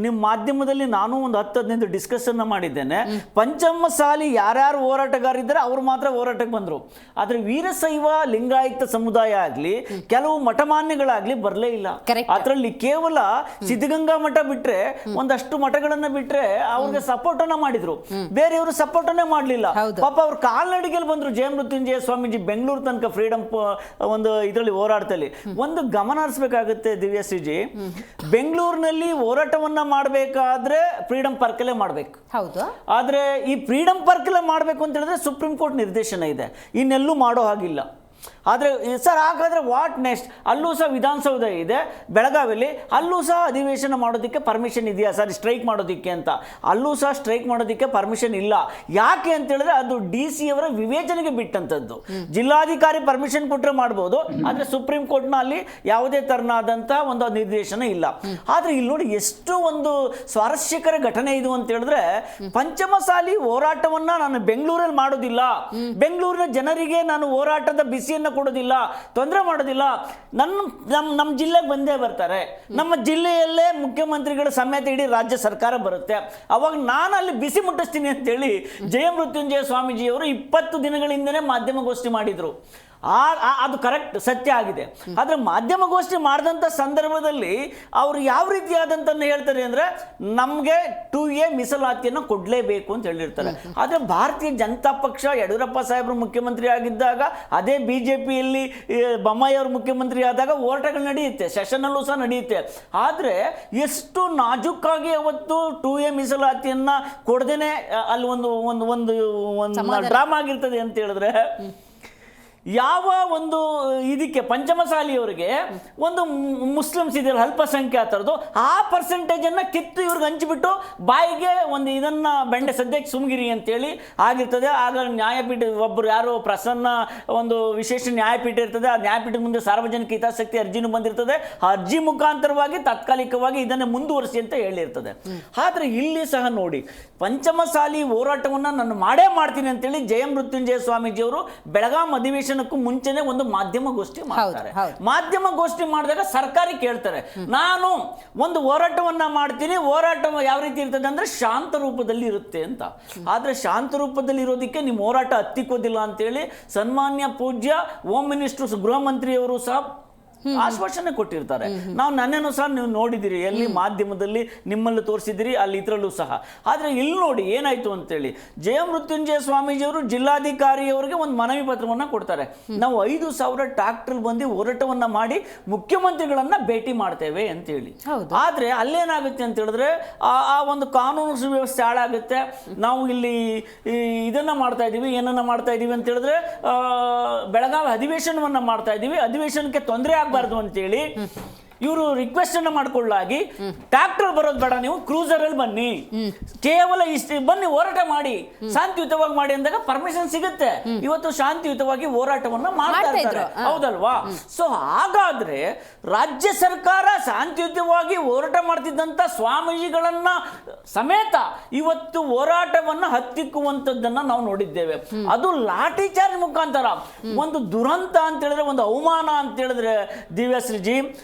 S2: ನಿಮ್ಮ ಮಾಧ್ಯಮದಲ್ಲಿ ನಾನು ಒಂದು 10-15 ಡಿಸ್ಕಷನ್ ಮಾಡಿದ್ದೇನೆ. ಪಂಚಮಸಾಲಿ ಯಾರ್ಯಾರು ಹೋರಾಟಗಾರಿದ್ದಾರೆ ಅವ್ರು ಮಾತ್ರ ಹೋರಾಟಕ್ಕೆ ಬಂದರು. ಆದರೆ ವೀರಶೈವ ಲಿಂಗಾಯತ ಸಮುದಾಯ ಆಗಲಿ ಕೆಲವು ಮಠಮಾನ್ಯಗಳಾಗಲಿ ಬರಲೇ ಇಲ್ಲ. ಅದರಲ್ಲಿ ಕೇವಲ ಸಿದ್ಧಗಂಗಾ ಮಠ ಬಿಟ್ಟರೆ, ಒಂದಷ್ಟು ಮಠಗಳನ್ನು ಬಿಟ್ಟರೆ ಅವ್ರಿಗೆ ಸಪೋರ್ಟನ್ನು ಮಾಡಿದ್ರು, ಬೇರೆಯವರು ಸಪೋರ್ಟನ್ನೇ ಮಾಡಲಿಲ್ಲ. ಪಾಪ ಅವ್ರು ಕಾಲ್ನಡಿಗೆಯಲ್ಲಿ ಬಂದರು. ಜಯಮೃತ್ಯುಂಜಯ ಸ್ವಾಮೀಜಿ ಬೆಂಗಳೂರು ತನಕ ಫ್ರೀಡಂ ಒಂದು ಇದರಲ್ಲಿ ಹೋರಾಟದಲ್ಲಿ ಒಂದು ಗಮನ ಹರಿಸಬೇಕಾಗುತ್ತೆ ದಿವ್ಯಶ್ರೀಜಿ. ಬೆಂಗಳೂರಿನಲ್ಲಿ ಹೋರಾಟವನ್ನ ಮಾಡಬೇಕಾದ್ರೆ ಫ್ರೀಡಂ ಪಾರ್ಕಲ್ಲೇ ಮಾಡಬೇಕು.
S1: ಹೌದು.
S2: ಆದ್ರೆ ಈ ಫ್ರೀಡಂ ಪಾರ್ಕಲ್ಲೇ ಮಾಡಬೇಕು ಅಂತ ಹೇಳಿದ್ರೆ ಸುಪ್ರೀಂ ಕೋರ್ಟ್ ನಿರ್ದೇಶನ ಇದೆ, ಇನ್ನೆಲ್ಲೂ ಮಾಡೋ ಹಾಗಿಲ್ಲ. ಆದರೆ ಸರ್ ಹಾಗಾದರೆ ವಾಟ್ ನೆಕ್ಸ್ಟ್? ಅಲ್ಲೂ ಸಹ ವಿಧಾನಸೌಧ ಇದೆ ಬೆಳಗಾವಿಯಲ್ಲಿ, ಅಲ್ಲೂ ಸಹ ಅಧಿವೇಶನ ಮಾಡೋದಕ್ಕೆ ಪರ್ಮಿಷನ್ ಇದೆಯಾ ಸರ್ ಸ್ಟ್ರೈಕ್ ಮಾಡೋದಕ್ಕೆ ಅಂತ? ಅಲ್ಲೂ ಸಹ ಸ್ಟ್ರೈಕ್ ಮಾಡೋದಕ್ಕೆ ಪರ್ಮಿಷನ್ ಇಲ್ಲ. ಯಾಕೆ ಅಂತ ಹೇಳಿದ್ರೆ ಅದು DC ಅವರ ವಿವೇಚನೆಗೆ ಬಿಟ್ಟಂಥದ್ದು. ಜಿಲ್ಲಾಧಿಕಾರಿ ಪರ್ಮಿಷನ್ ಕೊಟ್ಟರೆ ಮಾಡ್ಬೋದು, ಆದರೆ ಸುಪ್ರೀಂ ಕೋರ್ಟ್ನ ಅಲ್ಲಿ ಯಾವುದೇ ತರನಾದಂಥ ಒಂದು ನಿರ್ದೇಶನ ಇಲ್ಲ. ಆದರೆ ಇಲ್ಲಿ ನೋಡಿ ಎಷ್ಟು ಒಂದು ಸ್ವಾರಸ್ಯಕರ ಘಟನೆ ಇದು ಅಂತ ಹೇಳಿದ್ರೆ, ಪಂಚಮಸಾಲಿ ಹೋರಾಟವನ್ನು ನಾನು ಬೆಂಗಳೂರಲ್ಲಿ ಮಾಡೋದಿಲ್ಲ, ಬೆಂಗಳೂರಿನ ಜನರಿಗೆ ನಾನು ಹೋರಾಟದ ಬಿಸಿಯನ್ನು ಕೊಡೋದಿಲ್ಲ, ತೊಂದರೆ ಮಾಡೋದಿಲ್ಲ, ನಮ್ಮ ಜಿಲ್ಲೆಗೆ ಬಂದೇ ಬರ್ತಾರೆ, ನಮ್ಮ ಜಿಲ್ಲೆಯಲ್ಲೇ ಮುಖ್ಯಮಂತ್ರಿಗಳ ಸಮೇತ ಇಡೀ ರಾಜ್ಯ ಸರ್ಕಾರ ಬರುತ್ತೆ, ಅವಾಗ ನಾನು ಅಲ್ಲಿ ಬಿಸಿ ಮುಟ್ಟಿಸ್ತೀನಿ ಅಂತೇಳಿ ಜಯಮೃತ್ಯುಂಜಯ ಸ್ವಾಮೀಜಿಯವರು 20 ದಿನಗಳಿಂದನೇ ಮಾಧ್ಯಮಗೋಷ್ಠಿ ಮಾಡಿದರು. ಅದು ಕರೆಕ್ಟ್, ಸತ್ಯ ಆಗಿದೆ. ಆದರೆ ಮಾಧ್ಯಮಗೋಷ್ಠಿ ಮಾಡಿದಂಥ ಸಂದರ್ಭದಲ್ಲಿ ಅವರು ಯಾವ ರೀತಿಯಾದಂಥನ್ನು ಹೇಳ್ತಾರೆ ಅಂದರೆ, ನಮಗೆ 2A ಮೀಸಲಾತಿಯನ್ನು ಕೊಡಲೇಬೇಕು ಅಂತ ಹೇಳಿರ್ತಾರೆ. ಆದರೆ ಭಾರತೀಯ ಜನತಾ ಪಕ್ಷ ಯಡಿಯೂರಪ್ಪ ಸಾಹೇಬರು ಮುಖ್ಯಮಂತ್ರಿ ಆಗಿದ್ದಾಗ, ಅದೇ BJPಯಲ್ಲಿ ಬೊಮ್ಮಾಯಿ ಅವರು ಮುಖ್ಯಮಂತ್ರಿ ಆದಾಗ ಹೋರಾಟಗಳು ನಡೆಯುತ್ತೆ, ಸೆಷನಲ್ಲೂ ಸಹ ನಡೆಯುತ್ತೆ. ಆದರೆ ಎಷ್ಟು ನಾಜೂಕಾಗಿ ಅವತ್ತು 2A ಮೀಸಲಾತಿಯನ್ನು ಕೊಡದೇನೆ ಅಲ್ಲಿ ಒಂದು ಡ್ರಾಮಾ ಆಗಿರ್ತದೆ ಅಂತ ಹೇಳಿದ್ರೆ, ಯಾವ ಒಂದು ಇದಕ್ಕೆ ಪಂಚಮಸಾಲಿಯವರಿಗೆ ಒಂದು ಮುಸ್ಲಿಮ್ಸ್ ಇದೆಯಲ್ಲ ಅಲ್ಪಸಂಖ್ಯಾತರದು, ಆ ಪರ್ಸೆಂಟೇಜನ್ನು ಕಿತ್ತು ಇವ್ರಿಗೆ ಹಂಚಿಬಿಟ್ಟು ಬಾಯಿಗೆ ಒಂದು ಇದನ್ನು ಬೆಂಡೆ ಸದ್ಯಕ್ಕೆ ಸುಮ್ಗಿರಿ ಅಂತೇಳಿ ಆಗಿರ್ತದೆ. ಆಗ ನ್ಯಾಯಪೀಠ ಒಬ್ಬರು ಯಾರೋ ಪ್ರಸನ್ನ ಒಂದು ವಿಶೇಷ ನ್ಯಾಯಪೀಠ ಇರ್ತದೆ, ಆ ನ್ಯಾಯಪೀಠದ ಮುಂದೆ ಸಾರ್ವಜನಿಕ ಹಿತಾಸಕ್ತಿ ಅರ್ಜಿನೂ ಬಂದಿರ್ತದೆ, ಆ ಅರ್ಜಿ ಮುಖಾಂತರವಾಗಿ ತಾತ್ಕಾಲಿಕವಾಗಿ ಇದನ್ನೇ ಮುಂದುವರಿಸಿ ಅಂತ ಹೇಳಿರ್ತದೆ. ಆದರೆ ಇಲ್ಲಿ ಸಹ ನೋಡಿ, ಪಂಚಮಸಾಲಿ ಹೋರಾಟವನ್ನು ನಾನು ಮಾಡೇ ಮಾಡ್ತೀನಿ ಅಂತೇಳಿ ಜಯಮೃತ್ಯುಂಜಯ ಸ್ವಾಮೀಜಿಯವರು ಬೆಳಗಾಂ ಅಧಿವೇಶನ ಮುಂಚೆನೆ ಒಂದು ಮಾಧ್ಯಮಗೋಷ್ಠಿ ಮಾಡ್ತಾರೆ. ಮಾಧ್ಯಮಗೋಷ್ಠಿ ಮಾಡಿದಾಗ ಸರ್ಕಾರ ಕೇಳ್ತಾರೆ, ನಾನು ಒಂದು ಹೋರಾಟವನ್ನ ಮಾಡ್ತೀನಿ, ಹೋರಾಟ ಯಾವ ರೀತಿ ಇರ್ತದೆ ಅಂದ್ರೆ ಶಾಂತ ರೂಪದಲ್ಲಿ ಇರುತ್ತೆ ಅಂತ. ಆದ್ರೆ ಶಾಂತ ರೂಪದಲ್ಲಿ ಇರೋದಕ್ಕೆ ನಿಮ್ಮ ಹೋರಾಟ ಹತ್ತಿಕ್ಕೋದಿಲ್ಲ ಅಂತೇಳಿ ಸನ್ಮಾನ್ಯ ಪೂಜ್ಯ ಹೋಮ್ ಮಿನಿಸ್ಟರ್ ಗೃಹ ಮಂತ್ರಿಯವರು ಸಹ ಆಶ್ವಾಸನೆ ಕೊಟ್ಟಿರ್ತಾರೆ. ನಾವು ನನ್ನೇನು ಸಹ ನೀವು ನೋಡಿದಿರಿ, ಎಲ್ಲಿ ಮಾಧ್ಯಮದಲ್ಲಿ ನಿಮ್ಮಲ್ಲಿ ತೋರಿಸಿದಿರಿ, ಅಲ್ಲಿ ಇದರಲ್ಲೂ ಸಹ. ಆದರೆ ಇಲ್ಲಿ ನೋಡಿ ಏನಾಯ್ತು ಅಂತೇಳಿ, ಜಯಮೃತ್ಯುಂಜಯ ಸ್ವಾಮೀಜಿಯವರು ಜಿಲ್ಲಾಧಿಕಾರಿಯವರಿಗೆ ಒಂದು ಮನವಿ ಪತ್ರವನ್ನು ಕೊಡ್ತಾರೆ, ನಾವು 5,000 ಟ್ರಾಕ್ಟರ್ ಬಂದು ಹೋರಾಟವನ್ನ ಮಾಡಿ ಮುಖ್ಯಮಂತ್ರಿಗಳನ್ನ ಭೇಟಿ ಮಾಡ್ತೇವೆ ಅಂತೇಳಿ. ಆದರೆ ಅಲ್ಲೇನಾಗುತ್ತೆ ಅಂತ ಹೇಳಿದ್ರೆ, ಆ ಒಂದು ಕಾನೂನು ಸುವ್ಯವಸ್ಥೆ ಹಾಳಾಗುತ್ತೆ. ನಾವು ಇಲ್ಲಿ ಇದನ್ನ ಮಾಡ್ತಾ ಇದೀವಿ, ಏನನ್ನ ಮಾಡ್ತಾ ಇದೀವಿ ಅಂತ ಹೇಳಿದ್ರೆ, ಬೆಳಗಾವಿ ಅಧಿವೇಶನವನ್ನ ಮಾಡ್ತಾ ಇದೀವಿ, ಅಧಿವೇಶನಕ್ಕೆ ತೊಂದರೆ ಆಗಬಾರ್ದು ಅಂತೇಳಿ ಇವರು ರಿಕ್ವೆಸ್ಟ್ ಅನ್ನ ಮಾಡ್ಕೊಳ್ಳಾಗಿ, ಟ್ರಾಕ್ಟರ್ ಬರೋದು ಬೇಡ, ನೀವು ಕ್ರೂಸರ್ ಅಲ್ಲಿ ಬನ್ನಿ, ಕೇವಲ ಇಷ್ಟು ಬನ್ನಿ ಹೋರಾಟ ಮಾಡಿ, ಶಾಂತಿಯುತವಾಗಿ ಮಾಡಿ ಅಂದಾಗ ಪರ್ಮಿಷನ್ ಸಿಗುತ್ತೆ. ಇವತ್ತು ಶಾಂತಿಯುತವಾಗಿ ಹೋರಾಟವನ್ನ ಮಾಡ್ತಾ ಇದ್ದಾರೆ, ಹೌದಲ್ವಾ? ಸೊ ಹಾಗಾದ್ರೆ ರಾಜ್ಯ ಸರ್ಕಾರ ಶಾಂತಿಯುತವಾಗಿ ಹೋರಾಟ ಮಾಡ್ತಿದ್ದಂತ ಸ್ವಾಮೀಜಿಗಳನ್ನ ಸಮೇತ ಇವತ್ತು ಹೋರಾಟವನ್ನ ಹತ್ತಿಕ್ಕುವಂತದ್ದನ್ನ ನಾವು ನೋಡಿದ್ದೇವೆ. ಅದು ಲಾಠಿ ಚಾರ್ಜ್ ಮುಖಾಂತರ. ಒಂದು ದುರಂತ ಅಂತ ಹೇಳಿದ್ರೆ, ಒಂದು ಅವಮಾನ ಅಂತ ಹೇಳಿದ್ರೆ ದಿವ್ಯಶ್ರೀಜಿ,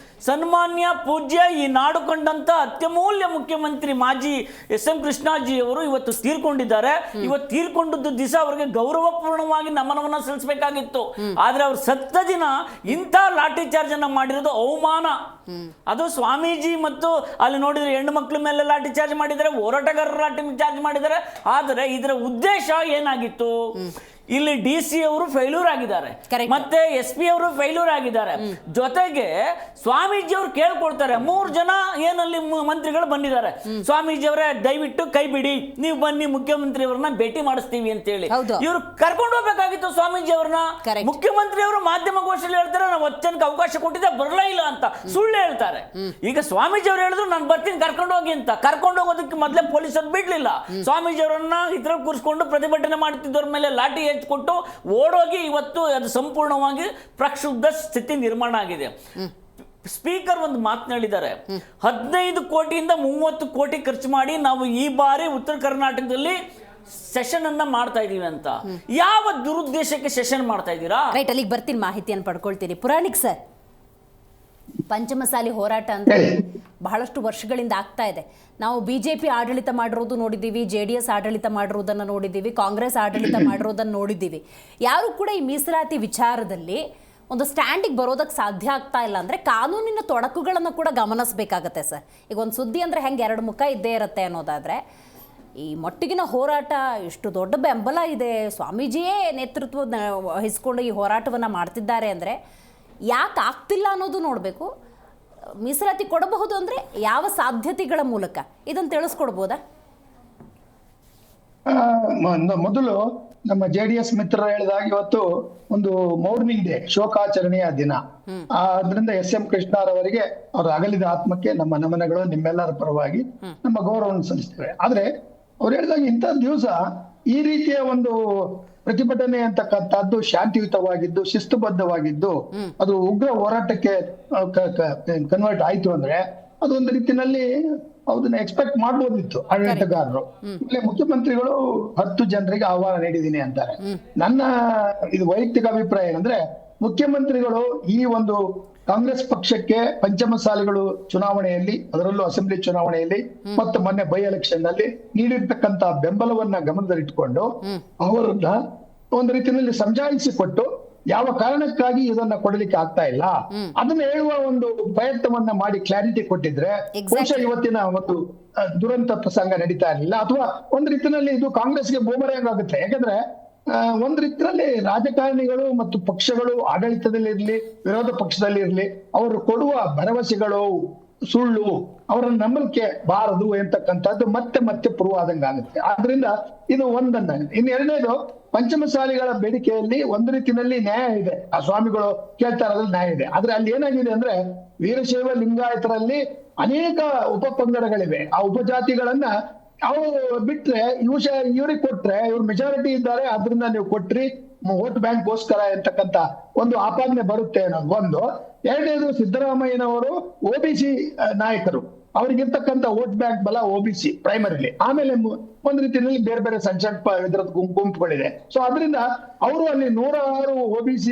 S2: ಸನ್ಮಾನ್ಯ ಸನ್ಮಾನ್ಯ ಪೂಜ್ಯ ಈ ನಾಡು ಕಂಡಂತ ಅತ್ಯಮೂಲ್ಯ ಮುಖ್ಯಮಂತ್ರಿ ಮಾಜಿ ಎಸ್.ಎಂ. ಕೃಷ್ಣಾಜಿ ಅವರು ಇವತ್ತು ತೀರ್ಕೊಂಡಿದ್ದಾರೆ. ಇವತ್ತು ತೀರ್ಕೊಂಡದ್ದು ದಿವಸ ಅವರಿಗೆ ಗೌರವಪೂರ್ಣವಾಗಿ ನಮನವನ್ನ ಸಲ್ಲಿಸಬೇಕಾಗಿತ್ತು. ಆದ್ರೆ ಅವ್ರು ಸತ್ತ ದಿನ ಇಂಥ ಲಾಠಿ ಚಾರ್ಜ್ ಅನ್ನ ಮಾಡಿರೋದು ಅವಮಾನ. ಅದು ಸ್ವಾಮೀಜಿ ಮತ್ತು ಅಲ್ಲಿ ನೋಡಿದ್ರೆ ಹೆಣ್ಣು ಮಕ್ಕಳ ಮೇಲೆ ಲಾಠಿ ಚಾರ್ಜ್ ಮಾಡಿದ್ದಾರೆ, ಹೋರಾಟಗಾರರ ಲಾಠಿ ಚಾರ್ಜ್ ಮಾಡಿದ್ದಾರೆ. ಆದರೆ ಇದರ ಉದ್ದೇಶ ಏನಾಗಿತ್ತು? ಇಲ್ಲಿ DC ಅವರು ಫೇಲ್ಯೂರ್ ಆಗಿದ್ದಾರೆ, ಮತ್ತೆ SP ಅವರು ಫೇಲ್ಯೂರ್ ಆಗಿದ್ದಾರೆ. ಜೊತೆಗೆ ಸ್ವಾಮೀಜಿ ಅವರು ಕೇಳ್ಕೊಳ್ತಾರೆ, 3 ಜನ ಏನಲ್ಲಿ ಮಂತ್ರಿಗಳು ಬಂದಿದ್ದಾರೆ, ಸ್ವಾಮೀಜಿ ಅವರೇ ದಯವಿಟ್ಟು ಕೈ ಬಿಡಿ, ನೀವು ಬನ್ನಿ ಮುಖ್ಯಮಂತ್ರಿ ಅವರನ್ನ ಭೇಟಿ ಮಾಡಿಸ್ತೀವಿ ಅಂತ ಹೇಳಿ ಇವರು ಕರ್ಕೊಂಡು ಹೋಗ್ಬೇಕಾಗಿತ್ತು ಸ್ವಾಮೀಜಿ ಅವ್ರನ್ನ. ಮುಖ್ಯಮಂತ್ರಿ ಅವರು ಮಾಧ್ಯಮಗೋಷ್ಠಿಯಲ್ಲಿ ಹೇಳ್ತಾರೆ, ನಾವು ವಚನಕ್ಕೆ ಅವಕಾಶ ಕೊಟ್ಟಿದ್ದೆ ಬರಲೇ ಇಲ್ಲ ಅಂತ ಸುಳ್ಳು ಹೇಳ್ತಾರೆ. ಈಗ ಸ್ವಾಮೀಜಿ ಅವರು ಹೇಳಿದ್ರು ನಾನು ಬರ್ತೀನಿ ಕರ್ಕೊಂಡು ಹೋಗಿ ಅಂತ. ಕರ್ಕೊಂಡು ಹೋಗೋದಕ್ಕೆ ಮೊದಲೇ ಪೊಲೀಸರು ಬಿಡ್ಲಿಲ್ಲ. ಸ್ವಾಮೀಜಿ ಅವರನ್ನ ಇದ್ರಲ್ಲಿ ಕೂರಿಸ್ಕೊಂಡು ಪ್ರತಿಭಟನೆ ಮಾಡ್ತಿದ್ದವ್ರ ಮೇಲೆ ಲಾಠಿ ಕೊಟ್ಟು ಓಡೋಗಿ ಇವತ್ತು ಅದು ಸಂಪೂರ್ಣವಾಗಿ ಪ್ರಕ್ಷುಬ್ಧ ಸ್ಥಿತಿ ನಿರ್ಮಾಣ ಆಗಿದೆ. ಸ್ಪೀಕರ್ ಒಂದು ಮಾತನಾಡಿದ್ದಾರೆ, 15 ಕೋಟಿಯಿಂದ 30 ಕೋಟಿ ಖರ್ಚು ಮಾಡಿ ನಾವು ಈ ಬಾರಿ ಉತ್ತರ ಕರ್ನಾಟಕದಲ್ಲಿ ಸೆಷನ್ ಅನ್ನ ಮಾಡ್ತಾ ಇದೀವಿ ಅಂತ. ಯಾವ ದುರುದ್ದೇಶಕ್ಕೆ ಸೆಷನ್ ಮಾಡ್ತಾ ಇದ್ದೀರಾ?
S1: ರೈಟ್, ಅಲ್ಲಿಗೆ ಬರ್ತೀನಿ, ಮಾಹಿತಿಯನ್ನು ಪಡ್ಕೊಳ್ತೀನಿ. ಪುರಾಣಿಕ್ ಸರ್, ಪಂಚಮಸಾಲಿ ಹೋರಾಟ ಅಂದ್ರೆ ಬಹಳಷ್ಟು ವರ್ಷಗಳಿಂದ ಆಗ್ತಾ ಇದೆ. ನಾವು BJP ಆಡಳಿತ ಮಾಡಿರೋದು ನೋಡಿದ್ದೀವಿ, JDS ಆಡಳಿತ ಮಾಡಿರೋದನ್ನು ನೋಡಿದ್ದೀವಿ, ಕಾಂಗ್ರೆಸ್ ಆಡಳಿತ ಮಾಡಿರೋದನ್ನು ನೋಡಿದ್ದೀವಿ. ಯಾರು ಕೂಡ ಈ ಮೀಸಲಾತಿ ವಿಚಾರದಲ್ಲಿ ಒಂದು ಸ್ಟ್ಯಾಂಡಿಗೆ ಬರೋದಕ್ಕೆ ಸಾಧ್ಯ ಆಗ್ತಾ ಇಲ್ಲ ಅಂದರೆ ಕಾನೂನಿನ ತೊಡಕುಗಳನ್ನು ಕೂಡ ಗಮನಿಸಬೇಕಾಗತ್ತೆ ಸರ್. ಈಗ ಒಂದು ಸುದ್ದಿ ಅಂದರೆ ಹೆಂಗೆ 2 ಮುಖ ಇದ್ದೇ ಇರುತ್ತೆ ಅನ್ನೋದಾದರೆ, ಈ ಮಟ್ಟಿಗಿನ ಹೋರಾಟ, ಇಷ್ಟು ದೊಡ್ಡ ಬೆಂಬಲ ಇದೆ, ಸ್ವಾಮೀಜಿಯೇ ನೇತೃತ್ವ ವಹಿಸ್ಕೊಂಡು ಈ ಹೋರಾಟವನ್ನು ಮಾಡ್ತಿದ್ದಾರೆ ಅಂದರೆ ಯಾಕೆ ಆಗ್ತಿಲ್ಲ ಅನ್ನೋದು ನೋಡಬೇಕು. ಮೀಸಲಾತಿ ಕೊಡಬಹುದು ಅಂದರೆ ಯಾವ ಸಾಧ್ಯತೆಗಳ ಮೂಲಕ ಇದನ್ನು ತಿಳಿಸ್ಕೊಡ್ಬೋದಾ?
S3: ಮೊದಲು ನಮ್ಮ JDS ಮಿತ್ರರು ಹೇಳಿದಾಗ ಇವತ್ತು ಒಂದು ಮೌರ್ನಿಂಗ್ ಡೇ, ಶೋಕಾಚರಣೆಯ ದಿನ. ಅದರಿಂದ SM ಕೃಷ್ಣರವರಿಗೆ ಅವರ ಅಗಲಿದ ಆತ್ಮಕ್ಕೆ ನಮ್ಮ ನಮನಗಳು ನಿಮ್ಮೆಲ್ಲರ ಪರವಾಗಿ ನಮ್ಮ ಗೌರವವನ್ನು ಸಲ್ಲಿಸ್ತೇವೆ. ಆದ್ರೆ ಅವ್ರು ಹೇಳಿದಾಗ ಇಂಥ ದಿವಸ ಈ ರೀತಿಯ ಒಂದು ಪ್ರತಿಭಟನೆ ಅಂತಕ್ಕಂಥದ್ದು ಶಾಂತಿಯುತವಾಗಿದ್ದು ಶಿಸ್ತುಬದ್ಧವಾಗಿದ್ದು ಅದು ಉಗ್ರ ಹೋರಾಟಕ್ಕೆ ಕನ್ವರ್ಟ್ ಆಯ್ತು ಅಂದ್ರೆ ಅದೊಂದು ರೀತಿಯಲ್ಲಿ ಅದನ್ನ ಎಕ್ಸ್ಪೆಕ್ಟ್ ಮಾಡ್ಬೋದಿತ್ತು ಆಡಳಿತಗಾರರು. ಇಲ್ಲಿ ಮುಖ್ಯಮಂತ್ರಿಗಳು 10 ಜನರಿಗೆ ಆಹ್ವಾನ ನೀಡಿದ್ದೀನಿ ಅಂತಾರೆ. ನನ್ನ ಇದು ವೈಯಕ್ತಿಕ ಅಭಿಪ್ರಾಯ ಏನಂದ್ರೆ, ಮುಖ್ಯಮಂತ್ರಿಗಳು ಈ ಒಂದು ಕಾಂಗ್ರೆಸ್ ಪಕ್ಷಕ್ಕೆ ಪಂಚಮಸಾಲಿಗಳು ಚುನಾವಣೆಯಲ್ಲಿ, ಅದರಲ್ಲೂ ಅಸೆಂಬ್ಲಿ ಚುನಾವಣೆಯಲ್ಲಿ ಮತ್ತು ಮೊನ್ನೆ ಬೈ ಎಲೆಕ್ಷನ್ ನಲ್ಲಿ ನೀಡಿರ್ತಕ್ಕಂತ ಬೆಂಬಲವನ್ನ ಗಮನದಲ್ಲಿಟ್ಟುಕೊಂಡು ಅವರನ್ನ ಒಂದು ರೀತಿಯಲ್ಲಿ ಸಮಜಾಯಿಸಿಕೊಟ್ಟು ಯಾವ ಕಾರಣಕ್ಕಾಗಿ ಇದನ್ನ ಕೊಡಲಿಕ್ಕೆ ಆಗ್ತಾ ಇಲ್ಲ ಅದನ್ನ ಹೇಳುವ ಒಂದು ಪ್ರಯತ್ನವನ್ನ ಮಾಡಿ ಕ್ಲಾರಿಟಿ ಕೊಟ್ಟಿದ್ರೆ ಬಹುಶಃ ಇವತ್ತಿನ ಒಂದು ದುರಂತ ಪ್ರಸಂಗ ನಡೀತಾ ಇರಲಿಲ್ಲ. ಅಥವಾ ಒಂದ್ ರೀತಿಯಲ್ಲಿ ಇದು ಕಾಂಗ್ರೆಸ್ಗೆ ಬೂಮರಂಗ್ ಆಗುತ್ತೆ. ಯಾಕಂದ್ರೆ ಒಂದ್ ರೀತಿಯಲ್ಲಿ ರಾಜಕಾರಣಿಗಳು ಮತ್ತು ಪಕ್ಷಗಳು ಆಡಳಿತದಲ್ಲಿ ಇರ್ಲಿ ವಿರೋಧ ಪಕ್ಷದಲ್ಲಿ ಇರ್ಲಿ ಅವರು ಕೊಡುವ ಭರವಸೆಗಳು ಸುಳ್ಳು, ಅವರನ್ನ ನಂಬಲಿಕ್ಕೆ ಬಾರದು ಎಂತಕ್ಕಂಥದ್ದು ಮತ್ತೆ ಮತ್ತೆ ಪ್ರೂವ್ ಆದಂಗ ಆಗುತ್ತೆ. ಆದ್ರಿಂದ ಇದು ಒಂದನ್ನ. ಇನ್ನು ಎರಡನೇದು, ಪಂಚಮಸಾಲಿಗಳ ಬೇಡಿಕೆಯಲ್ಲಿ ಒಂದು ರೀತಿಯಲ್ಲಿ ನ್ಯಾಯ ಇದೆ, ಆ ಸ್ವಾಮಿಗಳು ಕೇಳ್ತಾ ಇರೋದ್ರಲ್ಲಿ ನ್ಯಾಯ ಇದೆ. ಆದ್ರೆ ಅಲ್ಲಿ ಏನಾಗಿದೆ ಅಂದ್ರೆ ವೀರಶೈವ ಲಿಂಗಾಯತರಲ್ಲಿ ಅನೇಕ ಉಪಪಂಗಡಗಳಿವೆ. ಆ ಉಪಜಾತಿಗಳನ್ನ ಅವು ಬಿಟ್ರೆ ಇವ್ರಿಗೆ ಕೊಟ್ರೆ ಇವ್ರು ಮೆಜಾರಿಟಿ ಇದ್ದಾರೆ, ಆದ್ರಿಂದ ನೀವು ಕೊಟ್ರಿ ವೋಟ್ ಬ್ಯಾಂಕ್ ಗೋಸ್ಕರ ಎಂತಕ್ಕಂತ ಒಂದು ಆಪಾದನೆ ಬರುತ್ತೆ ಅನ್ನೋದು ಒಂದು. ಎರಡನೇದು, ಸಿದ್ದರಾಮಯ್ಯನವರು OBC ನಾಯಕರು, ಅವ್ರಿಗಿರ್ತಕ್ಕಂಥ ವೋಟ್ ಬ್ಯಾಂಕ್ ಬಲ OBC ಪ್ರೈಮರಿಲಿ. ಆಮೇಲೆ ಒಂದ್ ರೀತಿಯಲ್ಲಿ ಬೇರೆ ಬೇರೆ ಸಣ್ಣ ಸಣ್ಣ ಇದ್ರದ್ದು ಗುಂಪುಗಳಿದೆ. ಸೊ ಅದರಿಂದ ಅವರು ಅಲ್ಲಿ 106 OBC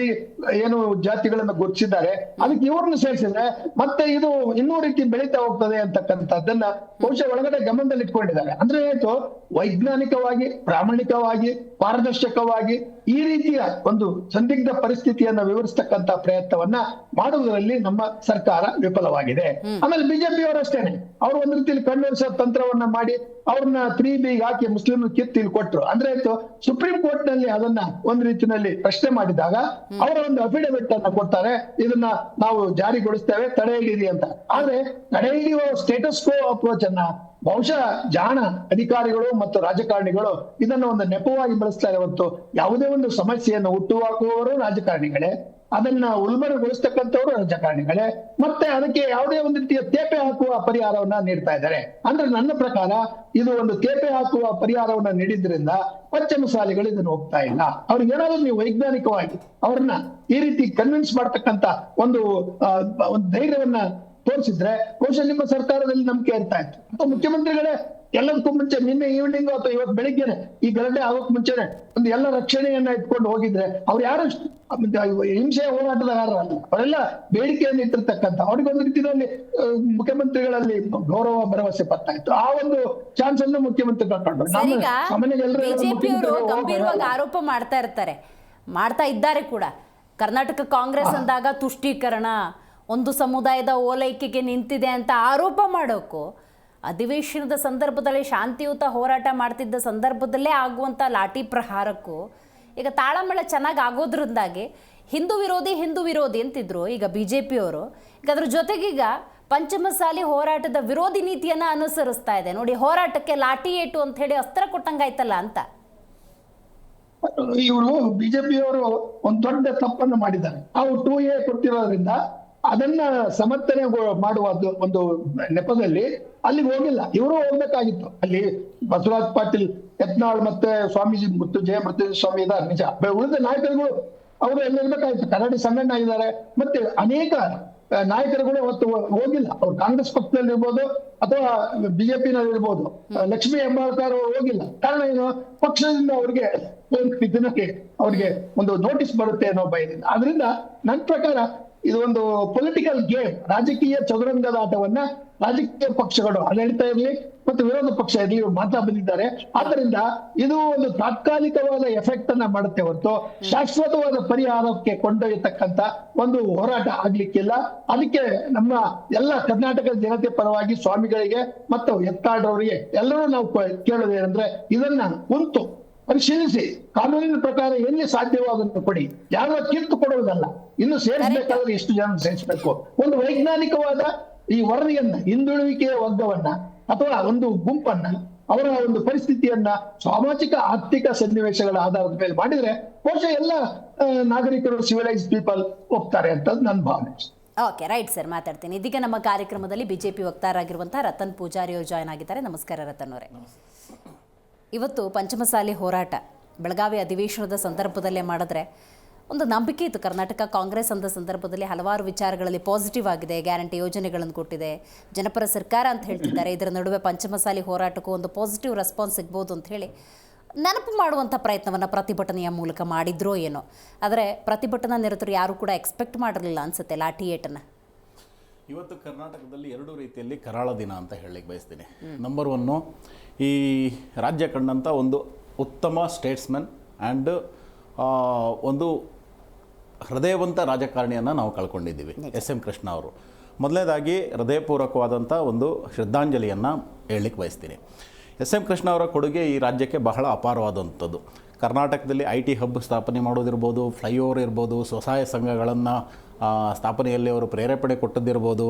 S3: ಏನು ಜಾತಿಗಳನ್ನ ಗುರುತಿಸಿದ್ದಾರೆ, ಅದಕ್ಕೆ ಇವ್ರನ್ನ ಸೇರಿಸಿದ್ರೆ ಮತ್ತೆ ಇದು ಇನ್ನೂ ರೀತಿ ಬೆಳೀತಾ ಹೋಗ್ತದೆ ಅಂತಕ್ಕಂಥದ್ದನ್ನ ಬಹುಶಃ ಒಳಗಡೆ ಗಮನದಲ್ಲಿ ಇಟ್ಕೊಂಡಿದ್ದಾರೆ. ಅಂದ್ರೆ ಏನಾಯ್ತು, ವೈಜ್ಞಾನಿಕವಾಗಿ ಪ್ರಾಮಾಣಿಕವಾಗಿ ಪಾರದರ್ಶಕವಾಗಿ ಈ ರೀತಿಯ ಒಂದು ಸಂದಿಗ್ಧ ಪರಿಸ್ಥಿತಿಯನ್ನ ವಿವರಿಸ್ತಕ್ಕಂತ ಪ್ರಯತ್ನವನ್ನ ಮಾಡುವುದರಲ್ಲಿ ನಮ್ಮ ಸರ್ಕಾರ ವಿಫಲವಾಗಿದೆ. ಆಮೇಲೆ BJP ಅವರಷ್ಟೇನೆ, ಅವರು ಒಂದು ರೀತಿಯಲ್ಲಿ ಕಣ್ಣೊರೆಸೋ ತಂತ್ರವನ್ನ ಮಾಡಿ ಅವ್ರನ್ನ 3B ಹಾಕಿ ಮುಸ್ಲಿಂ ಕಿತ್ತು ಇಲ್ಲಿ ಕೊಟ್ರು. ಅಂದ್ರೆ ಆಯ್ತು, ಸುಪ್ರೀಂ ಕೋರ್ಟ್ ನಲ್ಲಿ ಅದನ್ನ ಒಂದು ರೀತಿಯಲ್ಲಿ ಪ್ರಶ್ನೆ ಮಾಡಿದಾಗ ಅವರ ಒಂದು ಅಫಿಡವಿಟ್ ಅನ್ನ ಕೊಡ್ತಾರೆ, ಇದನ್ನ ನಾವು ಜಾರಿಗೊಳಿಸ್ತೇವೆ, ತಡೆ ಹಿಡೀರಿ ಅಂತ. ಆದ್ರೆ ತಡೆ ಹಿಡಿಯುವ ಸ್ಟೇಟಸ್ ಕೋ ಅಪ್ರೋಚ್ ಅನ್ನ ಬಹುಶಃ ಜಾಣ ಅಧಿಕಾರಿಗಳು ಮತ್ತು ರಾಜಕಾರಣಿಗಳು ಇದನ್ನ ಒಂದು ನೆಪವಾಗಿ ಬಳಸ್ತಾರೆ ಹೊರತು ಯಾವುದೇ ಒಂದು ಸಮಸ್ಯೆಯನ್ನು ಹುಟ್ಟುಹಾಕುವವರು ರಾಜಕಾರಣಿಗಳೇ, ಅದನ್ನ ಉಲ್ಬಣಗೊಳಿಸ್ತಕ್ಕಂಥವ್ರು ರಾಜಕಾರಣಿಗಳೇ, ಮತ್ತೆ ಅದಕ್ಕೆ ಯಾವುದೇ ಒಂದು ರೀತಿಯ ತೇಪೆ ಹಾಕುವ ಪರಿಹಾರವನ್ನ ನೀಡ್ತಾ ಇದ್ದಾರೆ. ಅಂದ್ರೆ ನನ್ನ ಪ್ರಕಾರ ಇದು ಒಂದು ತೇಪೆ ಹಾಕುವ ಪರಿಹಾರವನ್ನ ನೀಡಿದ್ರಿಂದ ಪಂಚಮಸಾಲಿಗಳು ಇದನ್ನು ಹೋಗ್ತಾ ಇಲ್ಲ. ಅವ್ರಿಗೆ ಏನಾದ್ರು ನೀವು ವೈಜ್ಞಾನಿಕವಾಗಿ ಅವ್ರನ್ನ ಈ ರೀತಿ ಕನ್ವಿನ್ಸ್ ಮಾಡ್ತಕ್ಕಂತ ಒಂದು ಧೈರ್ಯವನ್ನ ತೋರಿಸಿದ್ರೆ ಬಹುಶಃ ನಿಮ್ಮ ಸರ್ಕಾರದಲ್ಲಿ ನಂಬಿಕೆ ಇರ್ತಾ ಇತ್ತು. ಮುಖ್ಯಮಂತ್ರಿಗಳೇ ಎಲ್ಲದಕ್ಕೂ ಮುಂಚೆ ನಿನ್ನೆ ಈವ್ನಿಂಗ್ ಅಥವಾ ಇವತ್ತು ಬೆಳಿಗ್ಗೆನೆ ಈ ಗಲಾಟೆ ಆಗೋಕ್ ಮುಂಚೆನೆ ಒಂದು ಎಲ್ಲ ರಕ್ಷಣೆಯನ್ನ ಇಟ್ಕೊಂಡು ಹೋಗಿದ್ರೆ ಅವ್ರು ಯಾರು ಹಿಂಸೆ ಹೋರಾಟಗಾರರಲ್ಲ, ಅವರೆಲ್ಲ ಬೇಡಿಕೆಯನ್ನು ಇಟ್ಟಿರ್ತಕ್ಕಂಥ ಅವ್ರಿಗೊಂದು ರೀತಿಯಲ್ಲಿ ಮುಖ್ಯಮಂತ್ರಿಗಳಲ್ಲಿ ಗೌರವ ಭರವಸೆ ಬರ್ತಾ ಇತ್ತು. ಆ ಒಂದು ಚಾನ್ಸ್ ಅನ್ನು ಮುಖ್ಯಮಂತ್ರಿ ತಗೊಂಡ್ರು.
S1: ಬಿಜೆಪಿಯವರು ಗಂಭೀರವಾಗಿ ಆರೋಪ ಮಾಡ್ತಾ ಇದ್ದಾರೆ ಕೂಡ. ಕರ್ನಾಟಕ ಕಾಂಗ್ರೆಸ್ ಅಂದಾಗ ತುಷ್ಟೀಕರಣ, ಒಂದು ಸಮುದಾಯದ ಓಲೈಕೆಗೆ ನಿಂತಿದೆ ಅಂತ ಆರೋಪ ಮಾಡೋಕ್ಕೂ, ಅಧಿವೇಶನದ ಸಂದರ್ಭದಲ್ಲಿ ಶಾಂತಿಯುತ ಹೋರಾಟ ಮಾಡ್ತಿದ್ದ ಸಂದರ್ಭದಲ್ಲೇ ಆಗುವಂಥ ಲಾಠಿ ಪ್ರಹಾರಕ್ಕೂ ಈಗ ತಾಳಮೇಳ ಚೆನ್ನಾಗಿ ಆಗೋದ್ರಿಂದಾಗಿ ಹಿಂದೂ ವಿರೋಧಿ ಅಂತಿದ್ರು ಈಗ ಬಿಜೆಪಿಯವರು. ಈಗ ಅದ್ರ ಜೊತೆಗೀಗ ಪಂಚಮಸಾಲಿ ಹೋರಾಟದ ವಿರೋಧಿ ನೀತಿಯನ್ನು ಅನುಸರಿಸ್ತಾ ಇದೆ. ನೋಡಿ, ಹೋರಾಟಕ್ಕೆ ಲಾಠಿ ಏಟು ಅಂತ ಹೇಳಿ ಅಸ್ತ್ರ ಕೊಟ್ಟಂಗಾಯ್ತಲ್ಲ ಅಂತ.
S3: ಇವರು ಬಿಜೆಪಿಯವರು ಒಂದು ದೊಡ್ಡ ತಪ್ಪನ್ನು ಮಾಡಿದ್ದಾರೆ. ಅವ್ರು 2A ಕೊಡ್ತಿರೋದ್ರಿಂದ ಅದನ್ನ ಸಮರ್ಥನೆ ಮಾಡುವ ಒಂದು ನೆಪದಲ್ಲಿ ಅಲ್ಲಿಗೆ ಹೋಗಿಲ್ಲ. ಇವರು ಹೋಗ್ಬೇಕಾಗಿತ್ತು. ಅಲ್ಲಿ ಬಸವರಾಜ್ ಪಾಟೀಲ್, ಯತ್ನಾಳ್ ಮತ್ತೆ ಸ್ವಾಮೀಜಿ ಜಯ ಮೃತ್ಯುಂಜಯ ಸ್ವಾಮಿ ಇದ್ದಾರೆ ನಿಜ. ಉಳಿದ ನಾಯಕರುಗಳು ಅವರು ಎಲ್ಲ ಇರ್ಬೇಕಾಗಿತ್ತು. ಕನ್ನಡಿ ಸಂಗಣ್ಣ ಇದ್ದಾರೆ, ಮತ್ತೆ ಅನೇಕ ನಾಯಕರುಗಳು ಅವತ್ತು ಹೋಗಿಲ್ಲ. ಅವ್ರು ಕಾಂಗ್ರೆಸ್ ಪಕ್ಷದಲ್ಲಿ ಇರ್ಬೋದು ಅಥವಾ ಬಿಜೆಪಿನಲ್ಲಿ ಇರ್ಬೋದು. ಲಕ್ಷ್ಮೀ ಹೆಬ್ಬಾಳ್ಕರ್ ಹೋಗಿಲ್ಲ. ಕಾರಣ ಏನು? ಪಕ್ಷದಿಂದ ಅವ್ರಿಗೆ ಒಂದು ನೋಟಿಸ್ ಬರುತ್ತೆ ಅನ್ನೋ ಭಯದಿಂದ. ಆದ್ರಿಂದ ನನ್ನ ಪ್ರಕಾರ ಇದು ಒಂದು ಪೊಲಿಟಿಕಲ್ ಗೇಮ್, ರಾಜಕೀಯ ಚದುರಂಗದ ಆಟವನ್ನ ರಾಜಕೀಯ ಪಕ್ಷಗಳು ಆಡಳಿತ ಇರಲಿ ಮತ್ತು ವಿರೋಧ ಪಕ್ಷ ಇರಲಿ ಮಾತ್ರ ಬಂದಿದ್ದಾರೆ. ಆದ್ರಿಂದ ಇದು ಒಂದು ತಾತ್ಕಾಲಿಕವಾದ ಎಫೆಕ್ಟ್ ಅನ್ನ ಮಾಡುತ್ತೆ ಹೊರತು ಶಾಶ್ವತವಾದ ಪರಿಹಾರಕ್ಕೆ ಕೊಂಡೊಯ್ಯತಕ್ಕಂತ ಒಂದು ಹೋರಾಟ ಆಗ್ಲಿಕ್ಕಿಲ್ಲ. ಅದಕ್ಕೆ ನಮ್ಮ ಎಲ್ಲ ಕರ್ನಾಟಕದ ಜನತೆ ಪರವಾಗಿ ಸ್ವಾಮಿಗಳಿಗೆ ಮತ್ತು ಯತ್ನಾಳ್ ಎಲ್ಲರೂ ನಾವು ಕೇಳೋದೇನೆಂದ್ರೆ, ಇದನ್ನ ಕುಂತು ಪರಿಶೀಲಿಸಿ ಕಾನೂನಿನ ಪ್ರಕಾರ ಎಲ್ಲಿ ಸಾಧ್ಯವೋ ಅದನ್ನು ಕೊಡಿ. ಯಾರೋ ಕಿತ್ತು ಕೊಡುವುದಲ್ಲ. ಇನ್ನು ಸೇರಿಸಬೇಕಾದ್ರೆ ಎಷ್ಟು ಜನ ಸೇರಿಸಬೇಕು? ಒಂದು ವೈಜ್ಞಾನಿಕವಾದ ಈ ವರದಿಯನ್ನ, ಹಿಂದುಳುವಿಕೆಯ ವರ್ಗವನ್ನ ಅಥವಾ ಒಂದು ಗುಂಪನ್ನ, ಅವರ ಒಂದು ಪರಿಸ್ಥಿತಿಯನ್ನ ಸಾಮಾಜಿಕ ಆರ್ಥಿಕ ಸನ್ನಿವೇಶಗಳ ಆಧಾರದ ಮೇಲೆ ಮಾಡಿದ್ರೆ ಬಹುಶಃ ಎಲ್ಲ ನಾಗರಿಕರು, ಸಿವಿಲೈಸ್ ಪೀಪಲ್ ಹೋಗ್ತಾರೆ ಅಂತ ನನ್ನ ಭಾವನೆ.
S1: ಓಕೆ, ರೈಟ್ ಸರ್, ಮಾತಾಡ್ತೀನಿ. ಇದೀಗ ನಮ್ಮ ಕಾರ್ಯಕ್ರಮದಲ್ಲಿ ಬಿಜೆಪಿ ವಕ್ತಾರರಾಗಿರುವಂತಹ ರತನ್ ಪೂಜಾರಿ ಅವರು ಜಾಯ್ನ್ ಆಗಿದ್ದಾರೆ. ನಮಸ್ಕಾರ ರತನ್ ಅವರೇ. ಇವತ್ತು ಪಂಚಮಸಾಲಿ ಹೋರಾಟ ಬೆಳಗಾವಿ ಅಧಿವೇಶನದ ಸಂದರ್ಭದಲ್ಲೇ ಮಾಡಿದ್ರೆ ಒಂದು ನಂಬಿಕೆ ಇತ್ತು. ಕರ್ನಾಟಕ ಕಾಂಗ್ರೆಸ್ ಅಂದ ಸಂದರ್ಭದಲ್ಲಿ ಹಲವಾರು ವಿಚಾರಗಳಲ್ಲಿ ಪಾಸಿಟಿವ್ ಆಗಿದೆ, ಗ್ಯಾರಂಟಿ ಯೋಜನೆಗಳನ್ನು ಕೊಟ್ಟಿದೆ, ಜನಪರ ಸರ್ಕಾರ ಅಂತ ಹೇಳ್ತಿದ್ದಾರೆ. ಇದರ ನಡುವೆ ಪಂಚಮಸಾಲಿ ಹೋರಾಟಕ್ಕೂ ಒಂದು ಪಾಸಿಟಿವ್ ರೆಸ್ಪಾನ್ಸ್ ಸಿಗ್ಬೋದು ಅಂತ ಹೇಳಿ ನೆನಪು ಮಾಡುವಂಥ ಪ್ರಯತ್ನವನ್ನು ಪ್ರತಿಭಟನೆಯ ಮೂಲಕ ಮಾಡಿದ್ರೋ ಏನೋ. ಆದರೆ ಪ್ರತಿಭಟನಾ ನಿರತರು ಯಾರು ಕೂಡ ಎಕ್ಸ್ಪೆಕ್ಟ್ ಮಾಡಿರಲಿಲ್ಲ ಅನ್ಸುತ್ತೆ ಲಾಠಿ ಏಟನ್ನು.
S4: ಇವತ್ತು ಕರ್ನಾಟಕದಲ್ಲಿ ಎರಡು ರೀತಿಯಲ್ಲಿ ಕರಾಳ ದಿನ ಅಂತ ಹೇಳಲಿಕ್ಕೆ ಬಯಸ್ತೀನಿ. ನಂಬರ್ 1, ಈ ರಾಜ್ಯ ಕಂಡಂಥ ಒಂದು ಉತ್ತಮ ಸ್ಟೇಟ್ಸ್ಮನ್ ಆ್ಯಂಡ್ ಒಂದು ಹೃದಯವಂತ ರಾಜಕಾರಣಿಯನ್ನು ನಾವು ಕಳ್ಕೊಂಡಿದ್ದೀವಿ, SM ಕೃಷ್ಣ ಅವರು. ಮೊದಲನೇದಾಗಿ ಹೃದಯಪೂರ್ವಕವಾದಂಥ ಒಂದು ಶ್ರದ್ಧಾಂಜಲಿಯನ್ನು ಹೇಳಲಿಕ್ಕೆ ಬಯಸ್ತೀನಿ. SM ಕೃಷ್ಣ ಅವರ ಕೊಡುಗೆ ಈ ರಾಜ್ಯಕ್ಕೆ ಬಹಳ ಅಪಾರವಾದಂಥದ್ದು. ಕರ್ನಾಟಕದಲ್ಲಿ IT ಹಬ್ ಸ್ಥಾಪನೆ ಮಾಡೋದಿರ್ಬೋದು, ಫ್ಲೈಓವರ್ ಇರ್ಬೋದು, ಸ್ವಸಹಾಯ ಸಂಘಗಳನ್ನು ಸ್ಥಾಪನೆಯಲ್ಲಿ ಅವರು ಪ್ರೇರೇಪಣೆ ಕೊಟ್ಟದ್ದಿರ್ಬೋದು,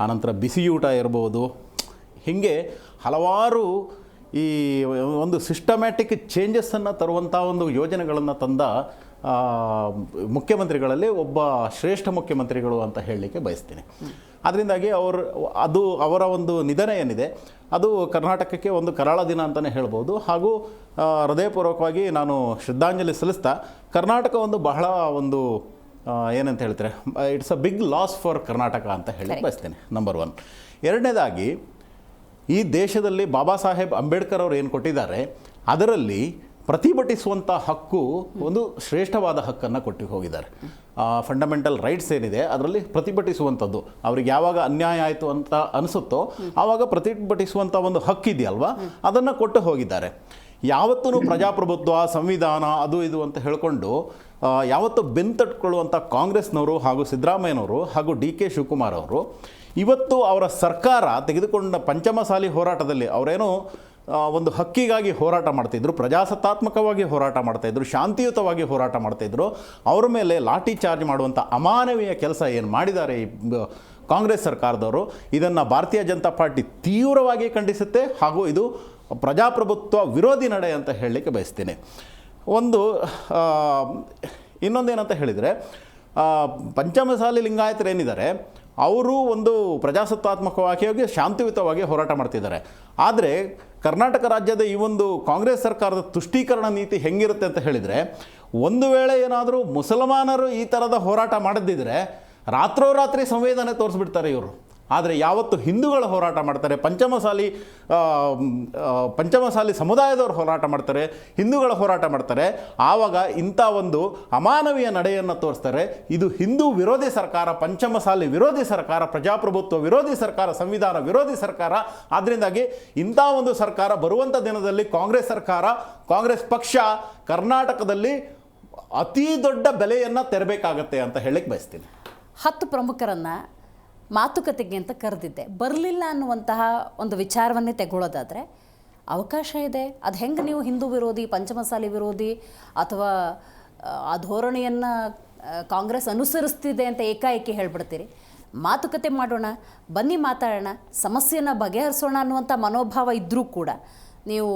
S4: ಆನಂತರ ಬಿಸಿಯೂಟ ಇರ್ಬೋದು. ಹೀಗೆ ಹಲವಾರು ಈ ಒಂದು ಸಿಸ್ಟಮ್ಯಾಟಿಕ್ ಚೇಂಜಸ್ಸನ್ನು ತರುವಂಥ ಒಂದು ಯೋಜನೆಗಳನ್ನು ತಂದ ಮುಖ್ಯಮಂತ್ರಿಗಳಲ್ಲಿ ಒಬ್ಬ ಶ್ರೇಷ್ಠ ಮುಖ್ಯಮಂತ್ರಿಗಳು ಅಂತ ಹೇಳಲಿಕ್ಕೆ ಬಯಸ್ತೀನಿ. ಅದರಿಂದಾಗಿ ಅವರ ಒಂದು ನಿಧನ ಏನಿದೆ ಅದು ಕರ್ನಾಟಕಕ್ಕೆ ಒಂದು ಕರಾಳ ದಿನ ಅಂತಲೇ ಹೇಳ್ಬೋದು. ಹಾಗೂ ಹೃದಯಪೂರ್ವಕವಾಗಿ ನಾನು ಶ್ರದ್ಧಾಂಜಲಿ ಸಲ್ಲಿಸ್ತಾ, ಕರ್ನಾಟಕ ಒಂದು ಬಹಳ ಒಂದು ಏನಂತ ಹೇಳ್ತಾರೆ, it's a big loss for Karnataka ಅಂತ ಹೇಳಿ ಬಯಸ್ತೇನೆ, ನಂಬರ್ 1. ಎರಡನೇದಾಗಿ, ಈ ದೇಶದಲ್ಲಿ ಬಾಬಾ ಸಾಹೇಬ್ ಅಂಬೇಡ್ಕರ್ ಅವರು ಏನು ಕೊಟ್ಟಿದ್ದಾರೆ ಅದರಲ್ಲಿ ಪ್ರತಿಭಟಿಸುವಂಥ ಹಕ್ಕು ಒಂದು ಶ್ರೇಷ್ಠವಾದ ಹಕ್ಕನ್ನು ಕೊಟ್ಟು ಹೋಗಿದ್ದಾರೆ. ಫಂಡಮೆಂಟಲ್ ರೈಟ್ಸ್ ಏನಿದೆ ಅದರಲ್ಲಿ ಪ್ರತಿಭಟಿಸುವಂಥದ್ದು, ಅವ್ರಿಗೆ ಯಾವಾಗ ಅನ್ಯಾಯ ಆಯಿತು ಅಂತ ಅನಿಸುತ್ತೋ ಆವಾಗ ಪ್ರತಿಭಟಿಸುವಂಥ ಒಂದು ಹಕ್ಕಿದೆಯಲ್ವಾ, ಅದನ್ನು ಕೊಟ್ಟು ಹೋಗಿದ್ದಾರೆ. ಯಾವತ್ತೂ ಪ್ರಜಾಪ್ರಭುತ್ವ, ಸಂವಿಧಾನ, ಅದು ಇದು ಅಂತ ಹೇಳಿಕೊಂಡು ಯಾವತ್ತೂ ಬೆಂತಟ್ಕೊಳ್ಳುವಂಥ ಕಾಂಗ್ರೆಸ್ನವರು ಹಾಗೂ ಸಿದ್ದರಾಮಯ್ಯನವರು ಹಾಗೂ DK ಶಿವಕುಮಾರ್ ಅವರು ಇವತ್ತು ಅವರ ಸರ್ಕಾರ ತೆಗೆದುಕೊಂಡ ಪಂಚಮಸಾಲಿ ಹೋರಾಟದಲ್ಲಿ ಅವರೇನೋ ಒಂದು ಹಕ್ಕಿಗಾಗಿ ಹೋರಾಟ ಮಾಡ್ತಾಯಿದ್ರು, ಪ್ರಜಾಸತ್ತಾತ್ಮಕವಾಗಿ ಹೋರಾಟ ಮಾಡ್ತಾಯಿದ್ರು, ಶಾಂತಿಯುತವಾಗಿ ಹೋರಾಟ ಮಾಡ್ತಾಯಿದ್ರು. ಅವರ ಮೇಲೆ ಲಾಠಿ ಚಾರ್ಜ್ ಮಾಡುವಂಥ ಅಮಾನವೀಯ ಕೆಲಸ ಏನು ಮಾಡಿದ್ದಾರೆ ಈ ಕಾಂಗ್ರೆಸ್ ಸರ್ಕಾರದವರು, ಇದನ್ನು ಭಾರತೀಯ ಜನತಾ ಪಾರ್ಟಿ ತೀವ್ರವಾಗಿ ಖಂಡಿಸುತ್ತೆ. ಹಾಗೂ ಇದು ಪ್ರಜಾಪ್ರಭುತ್ವ ವಿರೋಧಿ ನಡೆ ಅಂತ ಹೇಳಲಿಕ್ಕೆ ಬಯಸ್ತೀನಿ. ಇನ್ನೊಂದೇನಂತ ಹೇಳಿದರೆ, ಪಂಚಮಸಾಲಿ ಲಿಂಗಾಯತರು ಏನಿದ್ದಾರೆ ಅವರು ಒಂದು ಪ್ರಜಾಸತ್ತಾತ್ಮಕವಾಗಿ ಶಾಂತಿಯುತವಾಗಿ ಹೋರಾಟ ಮಾಡ್ತಿದ್ದಾರೆ. ಆದರೆ ಕರ್ನಾಟಕ ರಾಜ್ಯದ ಈ ಒಂದು ಕಾಂಗ್ರೆಸ್ ಸರ್ಕಾರದ ತುಷ್ಟೀಕರಣ ನೀತಿ ಹೆಂಗಿರುತ್ತೆ ಅಂತ ಹೇಳಿದರೆ, ಒಂದು ವೇಳೆ ಏನಾದರೂ ಮುಸಲ್ಮಾನರು ಈ ಥರದ ಹೋರಾಟ ಮಾಡದಿದ್ದರೆ ರಾತ್ರೋರಾತ್ರಿ ಸಂವೇದನೆ ತೋರಿಸ್ಬಿಡ್ತಾರೆ ಇವರು. ಆದರೆ ಯಾವತ್ತು ಹಿಂದೂಗಳ ಹೋರಾಟ ಮಾಡ್ತಾರೆ, ಪಂಚಮಸಾಲಿ ಸಮುದಾಯದವರು ಹೋರಾಟ ಮಾಡ್ತಾರೆ, ಹಿಂದೂಗಳ ಹೋರಾಟ ಮಾಡ್ತಾರೆ, ಆವಾಗ ಇಂಥ ಒಂದು ಅಮಾನವೀಯ ನಡೆಯನ್ನು ತೋರಿಸ್ತಾರೆ. ಇದು ಹಿಂದೂ ವಿರೋಧಿ ಸರ್ಕಾರ, ಪಂಚಮಸಾಲಿ ವಿರೋಧಿ ಸರ್ಕಾರ, ಪ್ರಜಾಪ್ರಭುತ್ವ ವಿರೋಧಿ ಸರ್ಕಾರ, ಸಂವಿಧಾನ ವಿರೋಧಿ ಸರ್ಕಾರ. ಆದ್ದರಿಂದಾಗಿ ಇಂಥ ಒಂದು ಸರ್ಕಾರ ಬರುವಂಥ ದಿನದಲ್ಲಿ ಕಾಂಗ್ರೆಸ್ ಸರ್ಕಾರ, ಕಾಂಗ್ರೆಸ್ ಪಕ್ಷ ಕರ್ನಾಟಕದಲ್ಲಿ ಅತಿ ದೊಡ್ಡ ಬೆಲೆಯನ್ನು ತೆರಬೇಕಾಗತ್ತೆ ಅಂತ ಹೇಳಕ್ಕೆ ಬಯಸ್ತೀನಿ.
S1: 10 ಪ್ರಮುಖರನ್ನು ಮಾತುಕತೆಗೆ ಅಂತ ಕರೆದಿದ್ದೆ, ಬರಲಿಲ್ಲ ಅನ್ನುವಂತಹ ಒಂದು ವಿಚಾರವನ್ನೇ ತೆಗೊಳ್ಳೋದಾದರೆ ಅವಕಾಶ ಇದೆ. ಅದು ಹೆಂಗೆ ನೀವು ಹಿಂದೂ ವಿರೋಧಿ, ಪಂಚಮಸಾಲಿ ವಿರೋಧಿ ಅಥವಾ ಆ ಧೋರಣೆಯನ್ನು ಕಾಂಗ್ರೆಸ್ ಅನುಸರಿಸ್ತಿದೆ ಅಂತ ಏಕಾಏಕಿ ಹೇಳ್ಬಿಡ್ತೀರಿ? ಮಾತುಕತೆ ಮಾಡೋಣ, ಬನ್ನಿ ಮಾತಾಡೋಣ, ಸಮಸ್ಯೆಯನ್ನು ಬಗೆಹರಿಸೋಣ ಅನ್ನುವಂಥ ಮನೋಭಾವ ಇದ್ದರೂ ಕೂಡ ನೀವು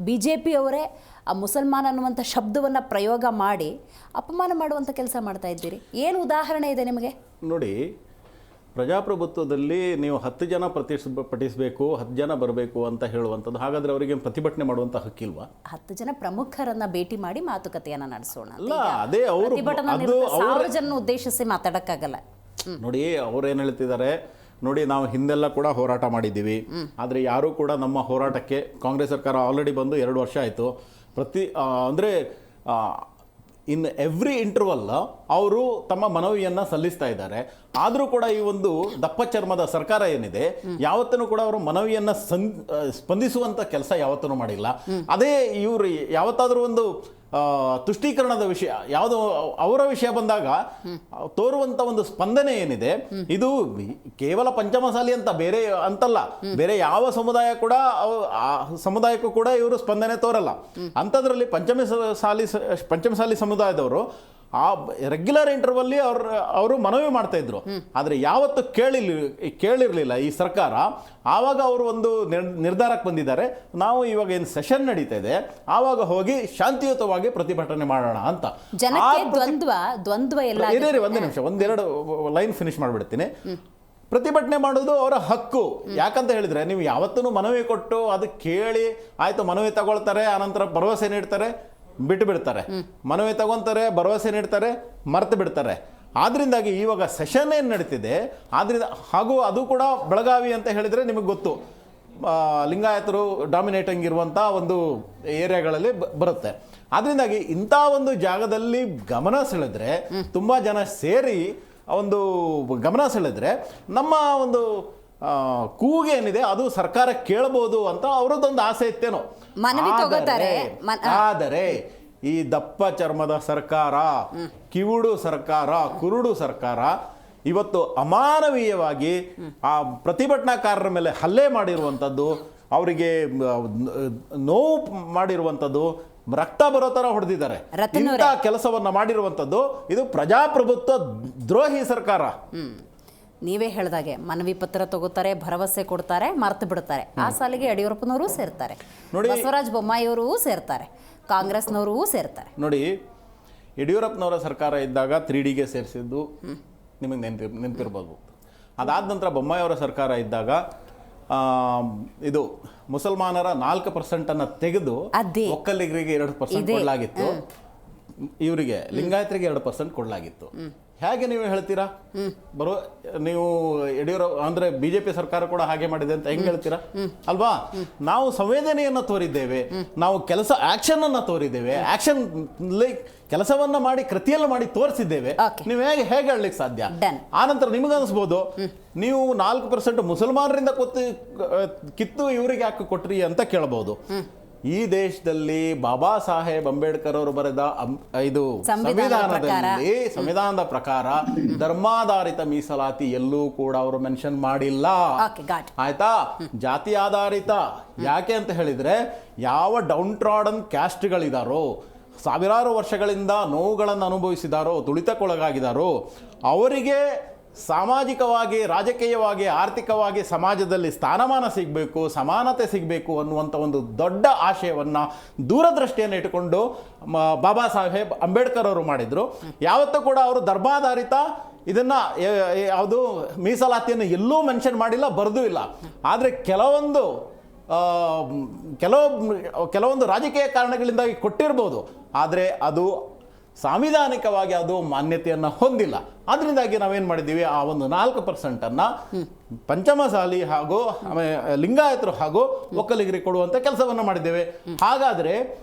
S1: BJP ಅವರೇ ಆ ಮುಸಲ್ಮಾನ್ ಅನ್ನುವಂಥ ಶಬ್ದವನ್ನು ಪ್ರಯೋಗ ಮಾಡಿ ಅಪಮಾನ ಮಾಡುವಂಥ ಕೆಲಸ ಮಾಡ್ತಾ ಇದ್ದೀರಿ. ಏನು ಉದಾಹರಣೆ ಇದೆ ನಿಮಗೆ?
S4: ನೋಡಿ, ಪ್ರಜಾಪ್ರಭುತ್ವದಲ್ಲಿ ನೀವು 10 ಜನ ಪಠಿಸಬೇಕು, 10 ಜನ ಬರಬೇಕು ಅಂತ ಹೇಳುವಂಥದ್ದು, ಹಾಗಾದರೆ ಅವರಿಗೆ ಪ್ರತಿಭಟನೆ ಮಾಡುವಂಥ ಹಕ್ಕಿಲ್ವಾ?
S1: 10 ಜನ ಪ್ರಮುಖರನ್ನ ಭೇಟಿ ಮಾಡಿ ಮಾತುಕತೆಯನ್ನು ನಡೆಸೋಣ.
S4: ಅಲ್ಲ, ಅದೇ ಅವರು
S1: ಸಾವಿರ ಜನ ಉದ್ದೇಶಿಸಿ ಮಾತಾಡೋಕ್ಕಾಗಲ್ಲ.
S4: ನೋಡಿ, ಅವ್ರು ಏನು ಹೇಳ್ತಿದ್ದಾರೆ ನೋಡಿ, ನಾವು ಹಿಂದೆಲ್ಲ ಕೂಡ ಹೋರಾಟ ಮಾಡಿದ್ದೀವಿ, ಆದರೆ ಯಾರೂ ಕೂಡ ನಮ್ಮ ಹೋರಾಟಕ್ಕೆ, ಕಾಂಗ್ರೆಸ್ ಸರ್ಕಾರ ಆಲ್ರೆಡಿ ಬಂದು 2 ವರ್ಷ ಆಯಿತು, ಅಂದರೆ ಇನ್ ಎವ್ರಿ ಇಂಟರ್ವಲ್ ಅವರು ತಮ್ಮ ಮನವಿಯನ್ನು ಸಲ್ಲಿಸ್ತಾ ಇದ್ದಾರೆ. ಆದರೂ ಕೂಡ ಈ ಒಂದು ದಪ್ಪ ಚರ್ಮದ ಸರ್ಕಾರ ಏನಿದೆ, ಯಾವತ್ತೂ ಕೂಡ ಅವರು ಮನವಿಯನ್ನು ಸ್ಪಂದಿಸುವಂಥ ಕೆಲಸ ಯಾವತ್ತೂ ಮಾಡಿಲ್ಲ. ಅದೇ ಇವರು ಯಾವತ್ತಾದರೂ ಒಂದು ತುಷ್ಟೀಕರಣದ ವಿಷಯ ಯಾವುದೋ ಅವರ ವಿಷಯ ಬಂದಾಗ ತೋರುವಂಥ ಒಂದು ಸ್ಪಂದನೆ ಏನಿದೆ, ಇದು ಕೇವಲ ಪಂಚಮಸಾಲಿ ಅಂತ ಬೇರೆ ಅಂತಲ್ಲ, ಬೇರೆ ಯಾವ ಸಮುದಾಯಕ್ಕೂ ಕೂಡ ಇವರು ಸ್ಪಂದನೆ ತೋರಲ್ಲ. ಅಂಥದ್ರಲ್ಲಿ ಪಂಚಮಸಾಲಿ ಸಮುದಾಯದವರು ಆ ರೆಗ್ಯುಲರ್ ಇಂಟರ್ವಲ್ಲಿ ಅವರು ಮನವಿ ಮಾಡ್ತಾ ಇದ್ರು. ಆದರೆ ಯಾವತ್ತು ಕೇಳಿರಲಿಲ್ಲ ಈ ಸರ್ಕಾರ. ಆವಾಗ ಅವರು ಒಂದು ನಿರ್ಧಾರಕ್ಕೆ ಬಂದಿದ್ದಾರೆ, ನಾವು ಇವಾಗ ಏನು ಸೆಷನ್ ನಡೀತಾ ಇದೆ ಆವಾಗ ಹೋಗಿ ಶಾಂತಿಯುತವಾಗಿ ಪ್ರತಿಭಟನೆ ಮಾಡೋಣ ಅಂತ. ಒಂದು ನಿಮಿಷ, ಒಂದೆರಡು ಲೈನ್ ಫಿನಿಶ್ ಮಾಡಿಬಿಡ್ತೀನಿ. ಪ್ರತಿಭಟನೆ ಮಾಡೋದು ಅವರ ಹಕ್ಕು. ಯಾಕಂತ ಹೇಳಿದ್ರೆ, ನೀವು ಯಾವತ್ತೂ ಮನವಿ ಕೊಟ್ಟು ಅದು ಕೇಳಿ ಆಯ್ತು, ಮನವಿ ತಗೊಳ್ತಾರೆ, ಆನಂತರ ಭರವಸೆ ನೀಡ್ತಾರೆ, ಬಿಟ್ಟು ಬಿಡ್ತಾರೆ, ಮನವಿ ತಗೊಂತಾರೆ, ಭರವಸೆ ನೀಡ್ತಾರೆ, ಮರ್ತು ಬಿಡ್ತಾರೆ. ಆದ್ರಿಂದಾಗಿ ಇವಾಗ ಸೆಷನ್ ಏನು ನಡೀತಿದೆ, ಆದ್ರಿಂದ ಹಾಗೂ ಅದು ಕೂಡ ಬೆಳಗಾವಿ ಅಂತ ಹೇಳಿದರೆ ನಿಮಗೆ ಗೊತ್ತು, ಲಿಂಗಾಯತರು ಡಾಮಿನೇಟಿಂಗ್ ಇರುವಂಥ ಒಂದು ಏರಿಯಾಗಳಲ್ಲಿ ಬರುತ್ತೆ. ಆದ್ರಿಂದಾಗಿ ಇಂಥ ಒಂದು ಜಾಗದಲ್ಲಿ ಗಮನ ಸೆಳೆದ್ರೆ, ತುಂಬ ಜನ ಸೇರಿ ಒಂದು ಗಮನ ಸೆಳೆದ್ರೆ ನಮ್ಮ ಒಂದು ಕೂಗೇನಿದೆ ಅದು ಸರ್ಕಾರ ಕೇಳಬಹುದು ಅಂತ ಅವರದೊಂದು ಆಸೆ ಇತ್ತೇನೋ. ಆದರೆ ಈ ದಪ್ಪ ಚರ್ಮದ ಸರ್ಕಾರ, ಕಿವುಡು ಸರ್ಕಾರ, ಕುರುಡು ಸರ್ಕಾರ ಇವತ್ತು ಅಮಾನವೀಯವಾಗಿ ಆ ಪ್ರತಿಭಟನಾಕಾರರ ಮೇಲೆ ಹಲ್ಲೆ ಮಾಡಿರುವಂಥದ್ದು, ಅವರಿಗೆ ನೋವು ಮಾಡಿರುವಂಥದ್ದು, ರಕ್ತ ಬರೋ ಥರ ಹೊಡೆದಿದ್ದಾರೆ. ಇಂಥ ಕೆಲಸವನ್ನ ಮಾಡಿರುವಂಥದ್ದು ಇದು ಪ್ರಜಾಪ್ರಭುತ್ವ ದ್ರೋಹಿ ಸರ್ಕಾರ.
S1: ನೀವೇ ಹೇಳ್ದಾಗೆ ಮನವಿ ಪತ್ರ ತಗೋತಾರೆ, ಭರವಸೆ ಕೊಡ್ತಾರೆ, ಮರ್ತು ಬಿಡ್ತಾರೆ. ಆ ಸಾಲಿಗೆ ಯಡಿಯೂರಪ್ಪನವರು ಸೇರ್ತಾರೆ, ಬಸವರಾಜ ಬೊಮ್ಮಾಯಿಯವರು ಸೇರ್ತಾರೆ, ಕಾಂಗ್ರೆಸ್ನವರು ಸೇರ್ತಾರೆ.
S4: ನೋಡಿ, ಯಡಿಯೂರಪ್ಪನವರ ಸರ್ಕಾರ ಇದ್ದಾಗ 3Dಗೆ ಸೇರಿಸಿದ್ದು ನಿಮಗೆ ನೆನಪಿರ್ಬೋದು. ಅದಾದ ನಂತರ ಬೊಮ್ಮಾಯಿಯವರ ಸರ್ಕಾರ ಇದ್ದಾಗ ಇದು ಮುಸಲ್ಮಾನರ 4% ತೆಗೆದು ಒಕ್ಕಲಿಗರಿಗೆ 2% ಕೊಡಲಾಗಿತ್ತು, ಇವರಿಗೆ ಲಿಂಗಾಯತರಿಗೆ 2% ಕೊಡಲಾಗಿತ್ತು. ಹೇಗೆ ನೀವು ಹೇಳ್ತೀರಾ? ನೀವು ಯಡಿಯೂರಪ್ಪ ಅಂದ್ರೆ BJP ಸರ್ಕಾರ ಕೂಡ ಹಾಗೆ ಮಾಡಿದೆ ಅಂತ ಹೆಂಗೆ ಹೇಳ್ತೀರಾ? ಅಲ್ವಾ? ನಾವು ಸಂವೇದನೆಯನ್ನು ತೋರಿದ್ದೇವೆ, ನಾವು ಆಕ್ಷನ್ ಅನ್ನ ತೋರಿದ್ದೇವೆ, ಆಕ್ಷನ್ ಕೆಲಸವನ್ನ ಮಾಡಿ ಕೃತಿಯಲ್ಲಿ ಮಾಡಿ ತೋರಿಸಿದ್ದೇವೆ. ನೀವು ಹೇಗೆ ಹೇಳಲಿಕ್ಕೆ ಸಾಧ್ಯ? ಆನಂತರ ನಿಮಗನ್ನಿಸ್ಬೋದು, ನೀವು 4% ಮುಸಲ್ಮಾನರಿಂದ ಕಿತ್ತು ಇವರಿಗೆ ಯಾಕೆ ಕೊಟ್ರಿ ಅಂತ ಕೇಳಬಹುದು. ಈ ದೇಶದಲ್ಲಿ ಬಾಬಾ ಸಾಹೇಬ್ ಅಂಬೇಡ್ಕರ್ ಅವರು ಬರೆದ ಇದು ಸಂವಿಧಾನದ ಪ್ರಕಾರ ಧರ್ಮಾಧಾರಿತ ಮೀಸಲಾತಿ ಎಲ್ಲೂ ಕೂಡ ಅವರು ಮೆನ್ಷನ್ ಮಾಡಿಲ್ಲ. ಆಯ್ತಾ? ಜಾತಿ ಆಧಾರಿತ. ಯಾಕೆ ಅಂತ ಹೇಳಿದ್ರೆ, ಯಾವ ಡೌನ್ ಟ್ರಾಡನ್ ಕ್ಯಾಸ್ಟ್ಗಳಿದಾರೋ, ಸಾವಿರಾರು ವರ್ಷಗಳಿಂದ ನೋವುಗಳನ್ನು ಅನುಭವಿಸಿದಾರೋ, ತುಳಿತಕ್ಕೊಳಗಾಗಿದಾರೋ, ಅವರಿಗೆ ಸಾಮಾಜಿಕವಾಗಿ, ರಾಜಕೀಯವಾಗಿ, ಆರ್ಥಿಕವಾಗಿ ಸಮಾಜದಲ್ಲಿ ಸ್ಥಾನಮಾನ ಸಿಗಬೇಕು, ಸಮಾನತೆ ಸಿಗಬೇಕು ಅನ್ನುವಂಥ ಒಂದು ದೊಡ್ಡ ಆಶಯವನ್ನು, ದೂರದೃಷ್ಟಿಯನ್ನು ಇಟ್ಟುಕೊಂಡು ಬಾಬಾ ಸಾಹೇಬ್ ಅಂಬೇಡ್ಕರ್ ಅವರು ಮಾಡಿದರು. ಯಾವತ್ತೂ ಕೂಡ ಅವರು ಧರ್ಮಾಧಾರಿತ ಇದನ್ನು ಯಾವುದು ಮೀಸಲಾತಿಯನ್ನು ಎಲ್ಲೂ ಮೆನ್ಷನ್ ಮಾಡಿಲ್ಲ, ಬರೆದೂ ಇಲ್ಲ. ಆದರೆ ಕೆಲವೊಂದು ರಾಜಕೀಯ ಕಾರಣಗಳಿಂದಾಗಿ ಕೊಟ್ಟಿರ್ಬೋದು, ಆದರೆ ಅದು ಸಾಂವಿಧಾನಿಕವಾಗಿ ಅದು ಮಾನ್ಯತೆಯನ್ನು ಹೊಂದಿಲ್ಲ. ಅದರಿಂದಾಗಿ ನಾವೇನು ಮಾಡಿದ್ದೀವಿ, ಆ ಒಂದು 4%ಅನ್ನು ಪಂಚಮಸಾಲಿ ಹಾಗೂ ಲಿಂಗಾಯತರು ಹಾಗೂ ಒಕ್ಕಲಿಗರಿಗೆ ಕೊಡುವಂಥ ಕೆಲಸವನ್ನು ಮಾಡಿದ್ದೇವೆ. ಹಾಗಾದರೆ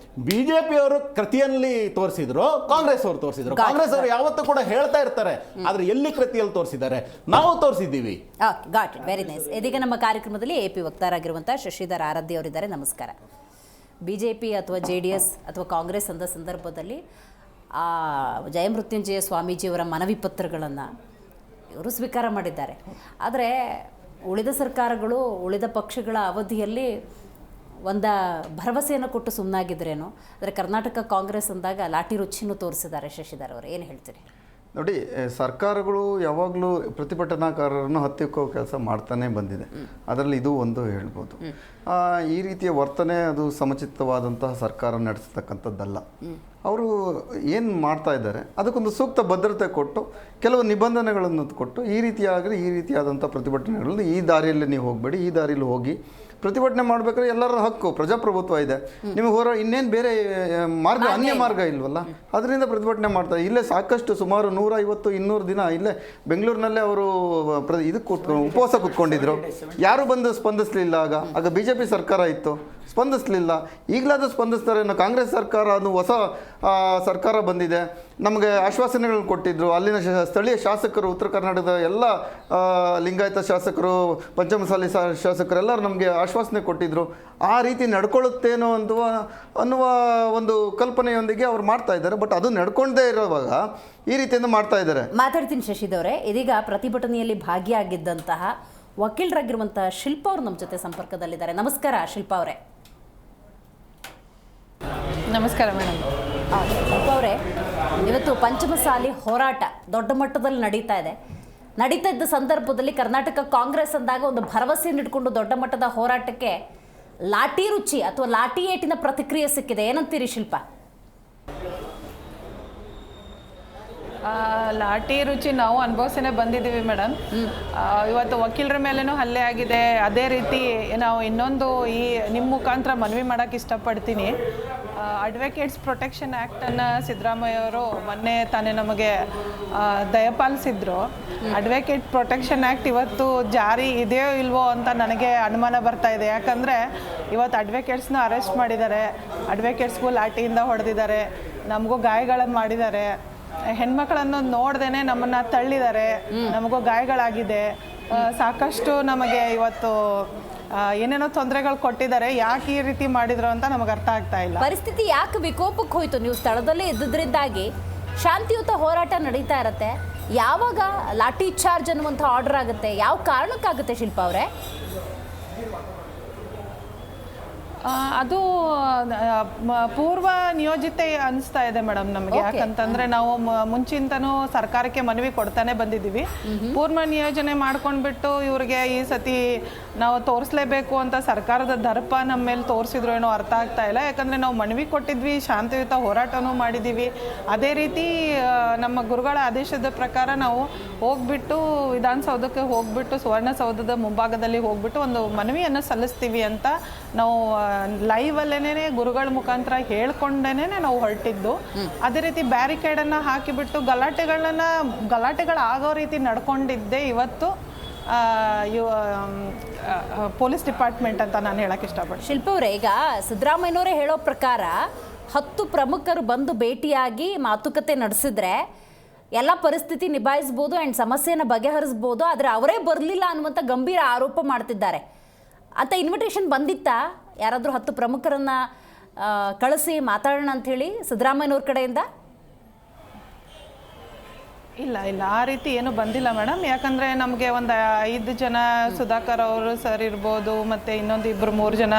S4: BJPಯವರು ಕೃತಿಯಲ್ಲಿ ತೋರಿಸಿದ್ರು, ಕಾಂಗ್ರೆಸ್ ಅವರು ತೋರಿಸಿದ್ರು. ಕಾಂಗ್ರೆಸ್ ಅವರು ಯಾವತ್ತೂ ಕೂಡ ಹೇಳ್ತಾ ಇರ್ತಾರೆ, ಆದರೆ ಎಲ್ಲಿ ಕೃತಿಯಲ್ಲಿ ತೋರಿಸಿದ್ದಾರೆ? ನಾವು ತೋರಿಸಿದ್ದೀವಿ.
S1: Got it, very nice. ಇದೀಗ ನಮ್ಮ ಕಾರ್ಯಕ್ರಮದಲ್ಲಿ AP ವಕ್ತಾರಾಗಿರುವಂಥ ಶಶಿಧರ್ ಆರಾಧ್ಯ ಅವರಿದ್ದಾರೆ. ನಮಸ್ಕಾರ. BJP ಅಥವಾ JDS ಅಥವಾ ಕಾಂಗ್ರೆಸ್ ಅಂದ ಸಂದರ್ಭದಲ್ಲಿ ಆ ಜಯಮೃತ್ಯುಂಜಯ ಸ್ವಾಮೀಜಿಯವರ ಮನವಿ ಪತ್ರಗಳನ್ನು ಇವರು ಸ್ವೀಕಾರ ಮಾಡಿದ್ದಾರೆ. ಆದರೆ ಉಳಿದ ಸರ್ಕಾರಗಳು, ಉಳಿದ ಪಕ್ಷಗಳ ಅವಧಿಯಲ್ಲಿ ಒಂದು ಭರವಸೆಯನ್ನು ಕೊಟ್ಟು ಸುಮ್ಮನಾಗಿದ್ರೇನು, ಆದರೆ ಕರ್ನಾಟಕ ಕಾಂಗ್ರೆಸ್ ಅಂದಾಗ ಲಾಠಿ ರುಚಿನೂ ತೋರಿಸಿದ್ದಾರೆ. ಶಶಿಧರ್ ಅವರು ಏನು ಹೇಳ್ತೀರಿ?
S5: ನೋಡಿ, ಸರ್ಕಾರಗಳು ಯಾವಾಗಲೂ ಪ್ರತಿಭಟನಾಕಾರರನ್ನು ಹತ್ತಿಕ್ಕೋ ಕೆಲಸ ಮಾಡ್ತಾನೆ ಬಂದಿದೆ. ಅದರಲ್ಲಿ ಇದು ಒಂದು ಹೇಳ್ಬೋದು. ಈ ರೀತಿಯ ವರ್ತನೆ ಅದು ಸಮಚಿತ್ತವಾದಂತಹ ಸರ್ಕಾರ ನಡೆಸತಕ್ಕಂಥದ್ದಲ್ಲ. ಅವರು ಏನು ಮಾಡ್ತಾ ಇದ್ದಾರೆ ಅದಕ್ಕೊಂದು ಸೂಕ್ತ ಭದ್ರತೆ ಕೊಟ್ಟು, ಕೆಲವು ನಿಬಂಧನೆಗಳನ್ನು ಕೊಟ್ಟು, ಈ ರೀತಿಯಾದಂಥ ಪ್ರತಿಭಟನೆಗಳಲ್ಲಿ ಈ ದಾರಿಯಲ್ಲಿ ನೀವು ಹೋಗಬೇಡಿ, ಈ ದಾರಿಯಲ್ಲಿ ಹೋಗಿ ಪ್ರತಿಭಟನೆ ಮಾಡಬೇಕಾದ್ರೆ ಎಲ್ಲರ ಹಕ್ಕು, ಪ್ರಜಾಪ್ರಭುತ್ವ ಇದೆ. ನಿಮಗೆ ಇನ್ನೇನು ಬೇರೆ ಮಾರ್ಗ, ಅನ್ಯ ಮಾರ್ಗ ಇಲ್ವಲ್ಲ, ಅದರಿಂದ ಪ್ರತಿಭಟನೆ ಮಾಡ್ತಾರೆ. ಇಲ್ಲೇ ಸಾಕಷ್ಟು ಸುಮಾರು 150-200 ದಿನ ಇಲ್ಲೇ ಬೆಂಗಳೂರಿನಲ್ಲೇ ಅವರು ಉಪವಾಸ ಕೂತ್ಕೊಂಡಿದ್ರು. ಯಾರು ಬಂದು ಸ್ಪಂದಿಸಲಿಲ್ಲ. ಆಗ BJP ಸರ್ಕಾರ ಇತ್ತು, ಸ್ಪಂದಿಸಲಿಲ್ಲ. ಈಗಲಾದರೂ ಸ್ಪಂದಿಸ್ತಾರೆ. ಕಾಂಗ್ರೆಸ್ ಸರ್ಕಾರ, ಅದು ಹೊಸ ಸರ್ಕಾರ ಬಂದಿದೆ, ನಮಗೆ ಆಶ್ವಾಸನೆಗಳನ್ನು ಕೊಟ್ಟಿದ್ದರು. ಅಲ್ಲಿನ ಸ್ಥಳೀಯ ಶಾಸಕರು, ಉತ್ತರ ಕರ್ನಾಟಕದ ಎಲ್ಲ ಲಿಂಗಾಯತ ಶಾಸಕರು, ಪಂಚಮಸಾಲಿ ಶಾಸಕರು ಎಲ್ಲರೂ ನಮಗೆ ಆಶ್ವಾಸನೆ ಕೊಟ್ಟಿದ್ದರು. ಆ ರೀತಿ ನಡ್ಕೊಳ್ಳುತ್ತೇನೋ ಅನ್ನುವ ಒಂದು ಕಲ್ಪನೆಯೊಂದಿಗೆ ಅವ್ರು ಮಾಡ್ತಾ ಇದ್ದಾರೆ. ಬಟ್ ಅದು ನಡ್ಕೊಂಡೇ ಇರೋವಾಗ ಈ ರೀತಿಯಿಂದ ಮಾಡ್ತಾ ಇದ್ದಾರೆ.
S1: ಮಾತಾಡ್ತೀನಿ ಶಶಿದವರೇ. ಇದೀಗ ಪ್ರತಿಭಟನೆಯಲ್ಲಿ ಭಾಗಿಯಾಗಿದ್ದಂತಹ ವಕೀಲರಾಗಿರುವಂತಹ ಶಿಲ್ಪಾ ಅವರು ನಮ್ಮ ಜೊತೆ ಸಂಪರ್ಕದಲ್ಲಿದ್ದಾರೆ. ನಮಸ್ಕಾರ ಶಿಲ್ಪಾ ಅವರೇ.
S6: ನಮಸ್ಕಾರ ಮೇಡಮ್.
S1: ಶಿಲ್ಪಾ ಅವರೇ, ಇವತ್ತು ಪಂಚಮಸಾಲಿ ಹೋರಾಟ ದೊಡ್ಡ ಮಟ್ಟದಲ್ಲಿ ನಡೀತಾ ಇದ್ದ ಸಂದರ್ಭದಲ್ಲಿ ಕರ್ನಾಟಕ ಕಾಂಗ್ರೆಸ್ ಅಂದಾಗ ಒಂದು ಭರವಸೆಯನ್ನು ಇಟ್ಕೊಂಡು ದೊಡ್ಡ ಮಟ್ಟದ ಹೋರಾಟಕ್ಕೆ ಲಾಠಿ ರುಚಿ ಅಥವಾ ಲಾಠಿ ಏಟಿನ ಪ್ರತಿಕ್ರಿಯೆ ಸಿಕ್ಕಿದೆ. ಏನಂತೀರಿ ಶಿಲ್ಪಾ?
S6: ಲಾಠಿ ರುಚಿ ನಾವು ಅನುಭವಿಸೇ ಬಂದಿದ್ದೀವಿ ಮೇಡಮ್. ಇವತ್ತು ವಕೀಲರ ಮೇಲೇನೂ ಹಲ್ಲೆ ಆಗಿದೆ. ಅದೇ ರೀತಿ ನಾವು ಇನ್ನೊಂದು ನಿಮ್ಮ ಮುಖಾಂತರ ಮನವಿ ಮಾಡೋಕ್ಕೆ ಇಷ್ಟಪಡ್ತೀನಿ. ಅಡ್ವೊಕೇಟ್ಸ್ ಪ್ರೊಟೆಕ್ಷನ್ ಆ್ಯಕ್ಟನ್ನು ಸಿದ್ದರಾಮಯ್ಯವರು ಮೊನ್ನೆ ತಾನೇ ನಮಗೆ ದಯಪಾಲಿಸಿದ್ರು. ಅಡ್ವೊಕೇಟ್ ಪ್ರೊಟೆಕ್ಷನ್ ಆ್ಯಕ್ಟ್ ಇವತ್ತು ಜಾರಿ ಇದೆಯೋ ಇಲ್ವೋ ಅಂತ ನನಗೆ ಅನುಮಾನ ಬರ್ತಾ ಇದೆ. ಯಾಕಂದರೆ ಇವತ್ತು ಅಡ್ವೊಕೇಟ್ಸ್ನ ಅರೆಸ್ಟ್ ಮಾಡಿದ್ದಾರೆ, ಅಡ್ವೊಕೇಟ್ಸ್ಗೂ ಲಾಠಿಯಿಂದ ಹೊಡೆದಿದ್ದಾರೆ, ನಮಗೂ ಗಾಯಗಳನ್ನು ಮಾಡಿದ್ದಾರೆ, ಹೆಣ್ಮಕ್ಳನ್ನು ನೋಡ್ದೇನೆ ನಮ್ಮನ್ನು ತಳ್ಳಿದ್ದಾರೆ, ನಮಗೂ ಗಾಯಗಳಾಗಿದೆ, ಸಾಕಷ್ಟು ನಮಗೆ ಇವತ್ತು ಏನೇನೋ ತೊಂದರೆಗಳು ಕೊಟ್ಟಿದ್ದಾರೆ. ಯಾಕೆ ಈ ರೀತಿ ಮಾಡಿದ್ರು ಅಂತ ನಮಗೆ ಅರ್ಥ ಆಗ್ತಾ ಇಲ್ಲ.
S1: ಪರಿಸ್ಥಿತಿ ಯಾಕೆ ವಿಕೋಪಕ್ಕೆ ಹೋಯ್ತು? ನೀವು ಸ್ಥಳದಲ್ಲೇ ಇದ್ದಿದ್ರಿಂದಾಗಿ ಶಾಂತಿಯುತ ಹೋರಾಟ ನಡೀತಾ ಇರತ್ತೆ, ಯಾವಾಗ ಲಾಠಿ ಚಾರ್ಜ್ ಅನ್ನುವಂಥ ಆರ್ಡರ್ ಆಗುತ್ತೆ? ಯಾವ ಕಾರಣಕ್ಕಾಗುತ್ತೆ ಶಿಲ್ಪಾ ಅವರೇ?
S6: ಅದು ಪೂರ್ವ ನಿಯೋಜಿತೆ ಅನಿಸ್ತಾ ಇದೆ ಮೇಡಮ್ ನಮಗೆ. ಯಾಕಂತಂದ್ರೆ ನಾವು ಮುಂಚಿಂತನೂ ಸರ್ಕಾರಕ್ಕೆ ಮನವಿ ಕೊಡ್ತಾನೆ ಬಂದಿದ್ದೀವಿ. ಪೂರ್ವ ನಿಯೋಜನೆ ಮಾಡ್ಕೊಂಡ್ಬಿಟ್ಟು ಇವ್ರಿಗೆ ಈ ಸತಿ ನಾವು ತೋರಿಸ್ಲೇಬೇಕು ಅಂತ ಸರ್ಕಾರದ ದರ್ಪ ನಮ್ಮ ಮೇಲೆ ತೋರಿಸಿದ್ರು ಏನೋ ಅರ್ಥ ಆಗ್ತಾ ಇಲ್ಲ. ಯಾಕಂದರೆ ನಾವು ಮನವಿ ಕೊಟ್ಟಿದ್ವಿ, ಶಾಂತಿಯುತ ಹೋರಾಟನೂ ಮಾಡಿದ್ದೀವಿ. ಅದೇ ರೀತಿ ನಮ್ಮ ಗುರುಗಳ ಆದೇಶದ ಪ್ರಕಾರ ನಾವು ಹೋಗ್ಬಿಟ್ಟು ವಿಧಾನಸೌಧಕ್ಕೆ ಹೋಗ್ಬಿಟ್ಟು ಸುವರ್ಣಸೌಧದ ಮುಂಭಾಗದಲ್ಲಿ ಹೋಗ್ಬಿಟ್ಟು ಒಂದು ಮನವಿಯನ್ನು ಸಲ್ಲಿಸ್ತೀವಿ ಅಂತ ನಾವು ಲೈವಲ್ಲೇನೆ ಗುರುಗಳ ಮುಖಾಂತರ ಹೇಳ್ಕೊಂಡೇನೆ ನಾವು ಹೊರಟಿದ್ದು. ಅದೇ ರೀತಿ ಬ್ಯಾರಿಕೇಡನ್ನು ಹಾಕಿಬಿಟ್ಟು ಗಲಾಟೆಗಳಾಗೋ ರೀತಿ ನಡ್ಕೊಂಡಿದ್ದೆ ಇವತ್ತು ಪೊಲೀಸ್ ಡಿಪಾರ್ಟ್ಮೆಂಟ್ ಅಂತ ನಾನು ಹೇಳಕ್ಕೆ ಇಷ್ಟಪಡ್ತೀನಿ.
S1: ಶಿಲ್ಪಾ ಅವರೇ, ಈಗ ಸಿದ್ದರಾಮಯ್ಯನವರೇ ಹೇಳೋ ಪ್ರಕಾರ 10 ಪ್ರಮುಖರು ಬಂದು ಭೇಟಿಯಾಗಿ ಮಾತುಕತೆ ನಡೆಸಿದ್ರೆ ಎಲ್ಲ ಪರಿಸ್ಥಿತಿ ನಿಭಾಯಿಸ್ಬೋದು ಆ್ಯಂಡ್ ಸಮಸ್ಯೆನ ಬಗೆಹರಿಸ್ಬೋದು, ಆದರೆ ಅವರೇ ಬರಲಿಲ್ಲ ಅನ್ನುವಂಥ ಗಂಭೀರ ಆರೋಪ ಮಾಡ್ತಿದ್ದಾರೆ. ಅಂತ ಇನ್ವಿಟೇಷನ್ ಬಂದಿತ್ತಾ? ಯಾರಾದರೂ 10 ಪ್ರಮುಖರನ್ನು ಕಳಿಸಿ ಮಾತಾಡೋಣ ಅಂಥೇಳಿ ಸಿದ್ದರಾಮಯ್ಯನವ್ರ ಕಡೆಯಿಂದ?
S6: ಇಲ್ಲ, ಆ ರೀತಿ ಏನು ಬಂದಿಲ್ಲ ಮೇಡಮ್. ಯಾಕಂದರೆ ನಮಗೆ ಒಂದು 5 ಜನ ಸುಧಾಕರ್ ಅವರು ಸರ್ ಇರ್ಬೋದು, ಮತ್ತು ಇನ್ನೊಂದು 2-3 ಜನ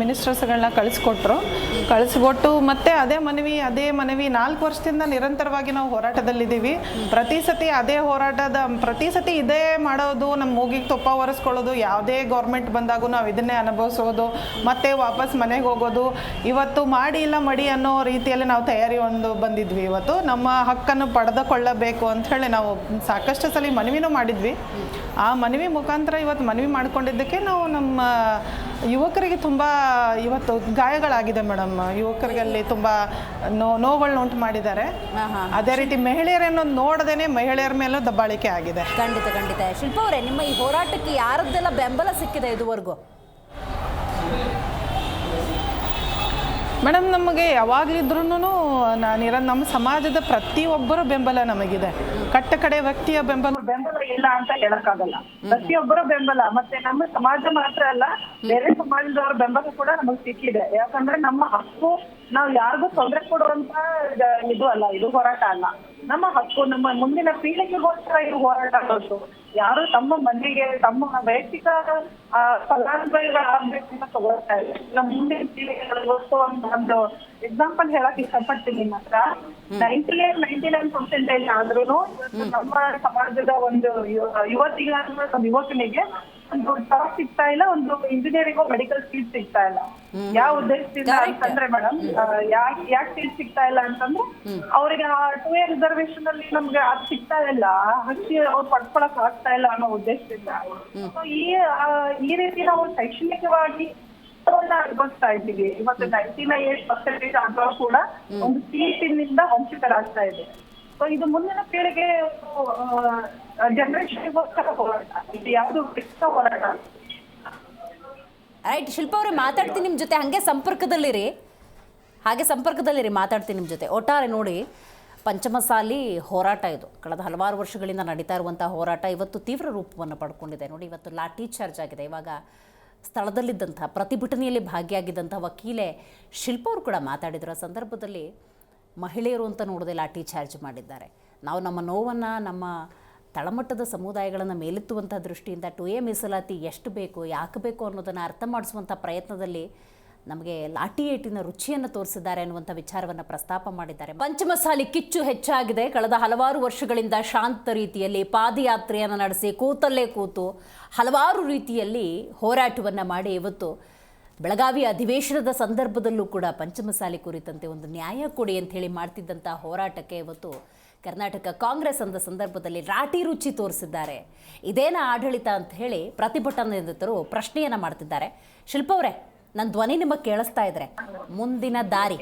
S6: ಮಿನಿಸ್ಟರ್ಸ್ಗಳನ್ನ ಕಳಿಸ್ಕೊಟ್ಟು ಮತ್ತೆ ಅದೇ ಮನವಿ 4 ವರ್ಷದಿಂದ ನಿರಂತರವಾಗಿ ನಾವು ಹೋರಾಟದಲ್ಲಿದ್ದೀವಿ. ಪ್ರತಿ ಸತಿ ಇದೇ ಮಾಡೋದು, ನಮ್ಮ ಮೂಗಿಗೆ ತುಪ್ಪ ಒರೆಸ್ಕೊಳ್ಳೋದು, ಯಾವುದೇ ಗೌರ್ಮೆಂಟ್ ಬಂದಾಗೂ ನಾವು ಇದನ್ನೇ ಅನುಭವಿಸೋದು, ಮತ್ತೆ ವಾಪಸ್ ಮನೆಗೆ ಹೋಗೋದು. ಇವತ್ತು ಮಾಡಿ ಇಲ್ಲ ಮಡಿ ಅನ್ನೋ ರೀತಿಯಲ್ಲಿ ನಾವು ತಯಾರಿ ಬಂದಿದ್ವಿ. ಇವತ್ತು ನಮ್ಮ ಹಕ್ಕನ್ನು ಪಡೆದುಕೊಳ್ಳಬೇಕು ಅಂತ ಹೇಳಿ ನಾವು ಸಾಕಷ್ಟು ಸಲ ಮನವಿನೂ ಮಾಡಿದ್ವಿ. ಆ ಮನವಿ ಮುಖಾಂತರ ಇವತ್ತು ಮನವಿ ಮಾಡ್ಕೊಂಡಿದ್ದಕ್ಕೆ ನಾವು ನಮ್ಮ ಯುವಕರಿಗೆ ತುಂಬ ಇವತ್ತು ಗಾಯಗಳಾಗಿದೆ ಮೇಡಮ್. ಯುವಕರಲ್ಲಿ ತುಂಬ ನೋವುಗಳನ್ನ ಉಂಟು ಮಾಡಿದ್ದಾರೆ. ಅದೇ ರೀತಿ ಮಹಿಳೆಯರನ್ನು ನೋಡದೇನೆ ಮಹಿಳೆಯರ ಮೇಲೂ ದಬ್ಬಾಳಿಕೆ ಆಗಿದೆ.
S1: ಖಂಡಿತ ಖಂಡಿತ. ಶಿಲ್ಪಾ ಅವರೇ, ನಿಮ್ಮ ಈ ಹೋರಾಟಕ್ಕೆ ಯಾರದ್ದೆಲ್ಲ ಬೆಂಬಲ ಸಿಕ್ಕಿದೆ ಇದುವರೆಗೂ?
S6: ಮೇಡಮ್, ನಮಗೆ ಯಾವಾಗಲಿದ್ರೂ ನಮ್ಮ ಸಮಾಜದ ಪ್ರತಿಯೊಬ್ಬರ ಬೆಂಬಲ ನಮಗಿದೆ. ಕಟ್ಟ ಕಡೆ ವ್ಯಕ್ತಿಯ ಬೆಂಬಲ
S7: ಇಲ್ಲ ಅಂತ ಹೇಳಕ್ಕಾಗಲ್ಲ. ಪ್ರತಿಯೊಬ್ಬರ ಬೆಂಬಲ, ಮತ್ತೆ ನಮ್ಮ ಸಮಾಜ ಮಾತ್ರ ಅಲ್ಲ, ಬೇರೆ ಸಮಾಜದವರ ಬೆಂಬಲ ಕೂಡ ನಮಗ್ ಸಿಕ್ಕಿದೆ. ಯಾಕಂದ್ರೆ ನಮ್ಮ ಹಕ್ಕು ನಾವು ಯಾರಿಗೂ ತೊಂದರೆ ಕೊಡುವಂತ ಇದು ಅಲ್ಲ, ಇದು ಹೋರಾಟ ಅಲ್ಲ. ನಮ್ಮ ಹಕ್ಕು, ನಮ್ಮ ಮುಂದಿನ ಪೀಳಿಗೆಗೋಸ್ಕರ ಇದು ಹೋರಾಟ ಆಗೋದು. ಯಾರು ತಮ್ಮ ಮನೆಗೆ ತಮ್ಮ ವೈಯಕ್ತಿಕ ಫಲಾನುಭವಿಗಳಾಗ್ಬೇಕು ಅಂತ ತಗೊಳ್ತಾ ಇದೆ. ನಮ್ಮ ಮುಂದಿನ ಪೀಳಿಗೆಗಳಿಗೋಸ್ಕರ ಒಂದು ಎಕ್ಸಾಂಪಲ್ ಹೇಳಕ್ ಇಷ್ಟಪಡ್ತೀನಿ. ಮಾತ್ರ 98-99% ಆದ್ರೂ ನಮ್ಮ ಸಮಾಜದ ಒಂದು ಯುವಕನಿಗೆ ಒಂದು ಜಾಬ್ ಸಿಗ್ತಾ ಇಲ್ಲ, ಒಂದು ಇಂಜಿನಿಯರಿಂಗ್ ಮೆಡಿಕಲ್ ಸೀಟ್ ಸಿಗ್ತಾ ಇಲ್ಲ. ಯಾವ ಉದ್ದೇಶದಿಂದ ಅಂತಂದ್ರೆ ಮೇಡಮ್, ಯಾಕೆ ಸೀಟ್ ಸಿಗ್ತಾ ಇಲ್ಲ ಅಂತಂದ್ರೆ ಅವ್ರಿಗೆ ಆ 2A ರಿಸರ್ವೇಶನ್ ಅಲ್ಲಿ ನಮ್ಗೆ ಅದು ಸಿಗ್ತಾ ಇಲ್ಲ, ಹಕ್ಕಿ ಅವ್ರು ಪಡ್ಕೊಳಕ್ ಆಗ್ತಾ ಇಲ್ಲ ಅನ್ನೋ ಉದ್ದೇಶದಿಂದ ಈ ರೀತಿ ನಾವು ಶೈಕ್ಷಣಿಕವಾಗಿ ಅನುಭವಿಸ್ತಾ ಇದ್ದೀವಿ. ಇವತ್ತು 98% ಆದ್ರೂ ಕೂಡ ಒಂದು ಸೀಟಿನಿಂದ ವಂಚಿತರಾಗ್ತಾ ಇದೆ. ಸೊ ಇದು ಮುಂದಿನ ಪೀಳಿಗೆ ಜನರೇಷನ್ಗೋಸ್ಕರ ಹೋರಾಟ, ಇದು ಯಾವುದು ಹೋರಾಟ.
S1: ರೈಟ್. ಶಿಲ್ಪಾ ಅವರೇ, ಮಾತಾಡ್ತೀನಿ ನಿಮ್ಮ ಜೊತೆ, ಹಾಗೆ ಸಂಪರ್ಕದಲ್ಲಿರಿ, ಮಾತಾಡ್ತೀನಿ ನಿಮ್ಮ ಜೊತೆ. ಒಟ್ಟಾರೆ ನೋಡಿ, ಪಂಚಮಸಾಲಿ ಹೋರಾಟ ಇದು ಕಳೆದ ಹಲವಾರು ವರ್ಷಗಳಿಂದ ನಡೀತಾ ಇರುವಂಥ ಹೋರಾಟ ಇವತ್ತು ತೀವ್ರ ರೂಪವನ್ನು ಪಡ್ಕೊಂಡಿದೆ. ನೋಡಿ, ಇವತ್ತು ಲಾಠಿ ಚಾರ್ಜ್ ಆಗಿದೆ. ಇವಾಗ ಸ್ಥಳದಲ್ಲಿದ್ದಂಥ ಪ್ರತಿಭಟನೆಯಲ್ಲಿ ಭಾಗಿಯಾಗಿದ್ದಂಥ ವಕೀಲೆ ಶಿಲ್ಪಾ ಅವರು ಕೂಡ ಮಾತಾಡಿದ್ರು. ಆ ಸಂದರ್ಭದಲ್ಲಿ ಮಹಿಳೆಯರು ಅಂತ ನೋಡದೆ ಲಾಠಿ ಚಾರ್ಜ್ ಮಾಡಿದ್ದಾರೆ. ನಾವು ನಮ್ಮ ನೋವನ್ನು, ನಮ್ಮ ತಳಮಟ್ಟದ ಸಮುದಾಯಗಳನ್ನು ಮೇಲೆತ್ತುವಂಥ ದೃಷ್ಟಿಯಿಂದ 2A ಮೀಸಲಾತಿ ಎಷ್ಟು ಬೇಕು, ಯಾಕೆ ಬೇಕು ಅನ್ನೋದನ್ನು ಅರ್ಥ ಮಾಡಿಸುವಂಥ ಪ್ರಯತ್ನದಲ್ಲಿ ನಮಗೆ ಲಾಠಿ ಏಟಿನ ರುಚಿಯನ್ನು ತೋರಿಸಿದ್ದಾರೆ ಅನ್ನುವಂಥ ವಿಚಾರವನ್ನು ಪ್ರಸ್ತಾಪ ಮಾಡಿದ್ದಾರೆ. ಪಂಚಮಸಾಲಿ ಕಿಚ್ಚು ಹೆಚ್ಚಾಗಿದೆ. ಕಳೆದ ಹಲವಾರು ವರ್ಷಗಳಿಂದ ಶಾಂತ ರೀತಿಯಲ್ಲಿ ಪಾದಯಾತ್ರೆಯನ್ನು ನಡೆಸಿ ಕೂತಲ್ಲೇ ಕೂತು ಹಲವಾರು ರೀತಿಯಲ್ಲಿ ಹೋರಾಟವನ್ನು ಮಾಡಿ ಇವತ್ತು ಬೆಳಗಾವಿ ಅಧಿವೇಶನದ ಸಂದರ್ಭದಲ್ಲೂ ಕೂಡ ಪಂಚಮಸಾಲಿ ಕುರಿತಂತೆ ಒಂದು ನ್ಯಾಯ ಕೊಡಿ ಅಂಥೇಳಿ ಮಾಡ್ತಿದ್ದಂಥ ಹೋರಾಟಕ್ಕೆ ಇವತ್ತು ಕರ್ನಾಟಕ ಕಾಂಗ್ರೆಸ್ ಅಂದ ಸಂದರ್ಭದಲ್ಲಿ ಲಾಠಿ ರುಚಿ ತೋರಿಸಿದ್ದಾರೆ. ಇದೇನ ಆಡಳಿತ ಅಂತ ಹೇಳಿ ಪ್ರತಿಭಟನಾನಿರತರು ಪ್ರಶ್ನೆಯನ್ನು ಮಾಡ್ತಿದ್ದಾರೆ. ಶಿಲ್ಪಾ ಅವರೇ, ನನ್ನ ಧ್ವನಿ ನಿಮಗೆ ಕೇಳಿಸ್ತಾ ಇದ್ರೆ, ಮುಂದಿನ ದಾರಿ,